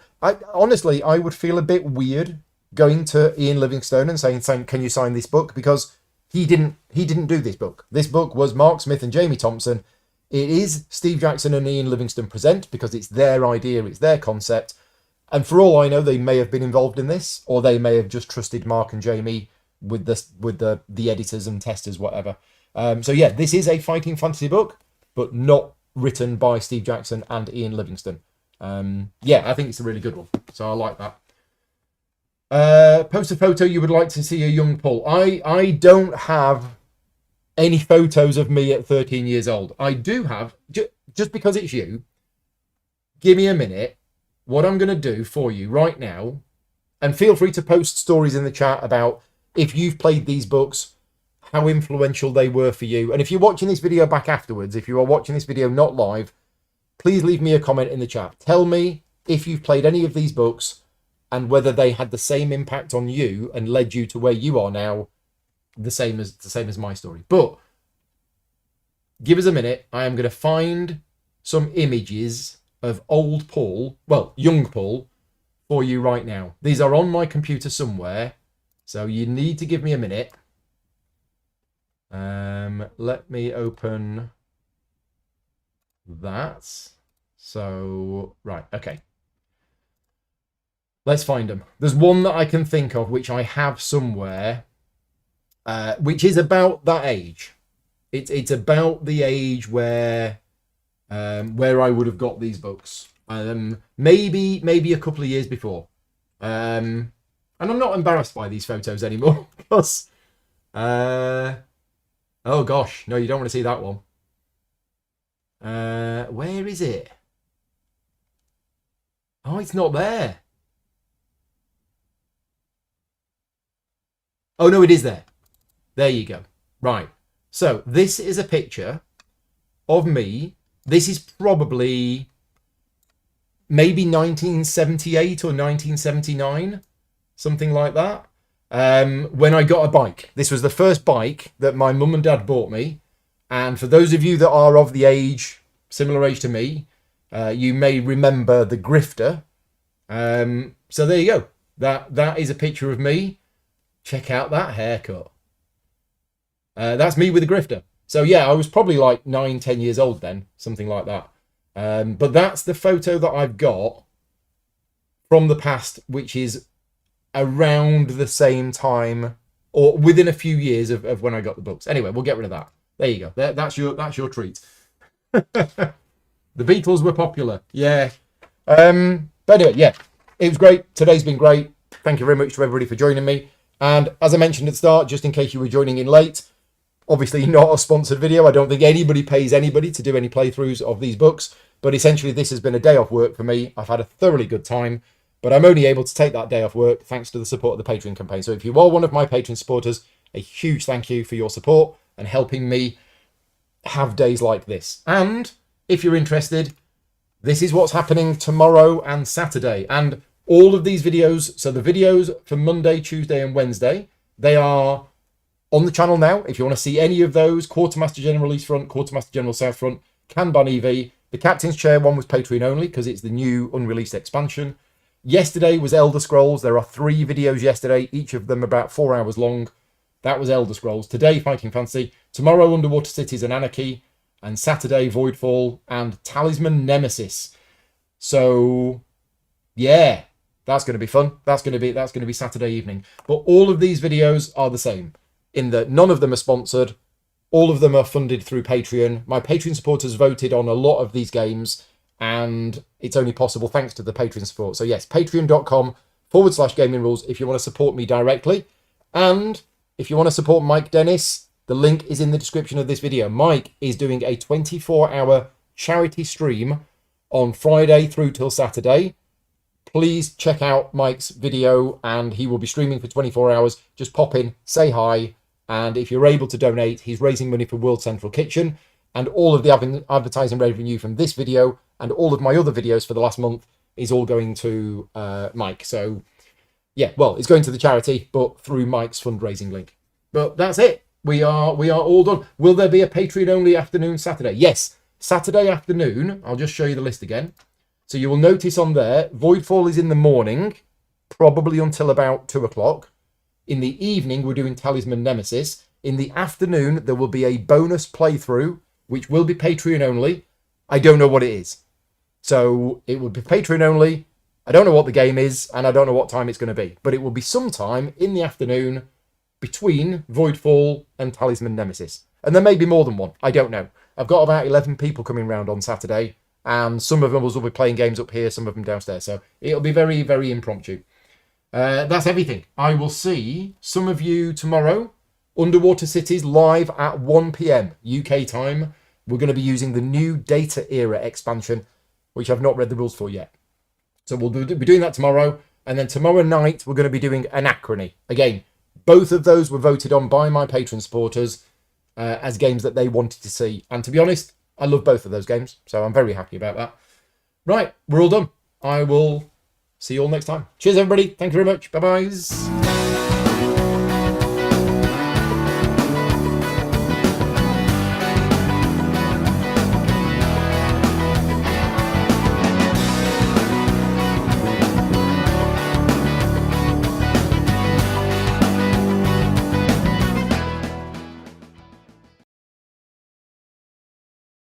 Speaker 1: honestly, I would feel a bit weird going to Ian Livingstone and saying, can you sign this book? Because he didn't do this book. This book was Mark Smith and Jamie Thompson. It is Steve Jackson and Ian Livingstone present because it's their idea, it's their concept. And for all I know, they may have been involved in this, or they may have just trusted Mark and Jamie with the editors and testers, whatever. So yeah, this is a fighting fantasy book, but not written by Steve Jackson and Ian Livingstone. Yeah, I think it's a really good one. So I like that. Post a photo you would like to see a young Paul. I don't have any photos of me at 13 years old. I do have, just because it's you, give me a minute. What I'm going to do for you right now, and feel free to post stories in the chat about if you've played these books, how influential they were for you. And if you're watching this video back afterwards, if you are watching this video not live, please leave me a comment in the chat. Tell me if you've played any of these books and whether they had the same impact on you and led you to where you are now, the same as my story. But give us a minute. I am going to find some images of old Paul, well, young Paul, for you right now. These are on my computer somewhere, so you need to give me a minute. Let me open that. So, right, okay. Let's find them. There's one that I can think of, which I have somewhere, which is about that age. It's about the age where I would have got these books. Maybe a couple of years before. And I'm not embarrassed by these photos anymore because oh gosh, no, you don't want to see that one. Where is it? Oh, it's not there. Oh no, it is there. There you go. Right. So this is a picture of me. This is probably maybe 1978 or 1979, something like that. When I got a bike. This was the first bike that my mum and dad bought me. And for those of you that are of the age, similar age to me, you may remember the Grifter. So there you go. That is a picture of me. Check out that haircut. That's me with the Grifter. So yeah, I was probably like 9-10 years old then, something like that. But that's the photo that I've got from the past, which is around the same time or within a few years of when I got the books. Anyway, we'll get rid of that. There you go. That's your treat. The Beatles were popular. Yeah. But anyway, yeah, it was great. Today's been great. Thank you very much to everybody for joining me. And as I mentioned at the start, just in case you were joining in late, obviously not a sponsored video. I don't think anybody pays anybody to do any playthroughs of these books. But essentially, this has been a day off work for me. I've had a thoroughly good time. But I'm only able to take that day off work thanks to the support of the Patreon campaign. So if you are one of my Patreon supporters, a huge thank you for your support and helping me have days like this. And if you're interested, this is what's happening tomorrow and Saturday. And all of these videos, so the videos for Monday, Tuesday and Wednesday, they are on the channel now. If you want to see any of those, Quartermaster General East Front, Quartermaster General South Front, Kanban EV. The Captain's Chair one was Patreon only because it's the new unreleased expansion. Yesterday was Elder Scrolls. There are 3 videos yesterday, each of them about 4 hours long. That was Elder Scrolls. Today, Fighting Fantasy. Tomorrow, Underwater Cities and Anarchy. And Saturday, Voidfall and Talisman Nemesis. So, yeah, that's going to be fun. That's going to be Saturday evening. But all of these videos are the same in that none of them are sponsored. All of them are funded through Patreon. My Patreon supporters voted on a lot of these games, and it's only possible thanks to the Patreon support. So yes, patreon.com/gaming rules if you want to support me directly. And if you want to support Mike Dennis, the link is in the description of this video. Mike is doing a 24-hour charity stream on Friday through till Saturday. Please check out Mike's video, and he will be streaming for 24 hours. Just pop in, say hi, and if you're able to donate, he's raising money for World Central Kitchen, and all of the advertising revenue from this video and all of my other videos for the last month is all going to Mike. So yeah, well, it's going to the charity, but through Mike's fundraising link. But that's it. We are all done. Will there be a Patreon only afternoon Saturday? Yes, Saturday afternoon. I'll just show you the list again. So you will notice on there, Voidfall is in the morning, probably until about 2 o'clock. In the evening, we're doing Talisman Nemesis. In the afternoon, there will be a bonus playthrough, which will be Patreon only. I don't know what it is. So it will be Patreon only. I don't know what the game is, and I don't know what time it's going to be. But it will be sometime in the afternoon between Voidfall and Talisman Nemesis. And there may be more than one. I don't know. I've got about 11 people coming round on Saturday, and some of them will be playing games up here, some of them downstairs. So it'll be very, very impromptu. That's everything. I will see some of you tomorrow. Underwater Cities live at 1 p.m. UK time. We're going to be using the new Data Era expansion, which I've not read the rules for yet. So we'll be doing that tomorrow. And then tomorrow night, we're going to be doing Anachrony. Again, Both of those were voted on by my Patreon supporters as games that they wanted to see. And to be honest, I love both of those games, so I'm very happy about that. Right, we're all done. I will see you all next time. Cheers, everybody. Thank you very much. Bye-bye.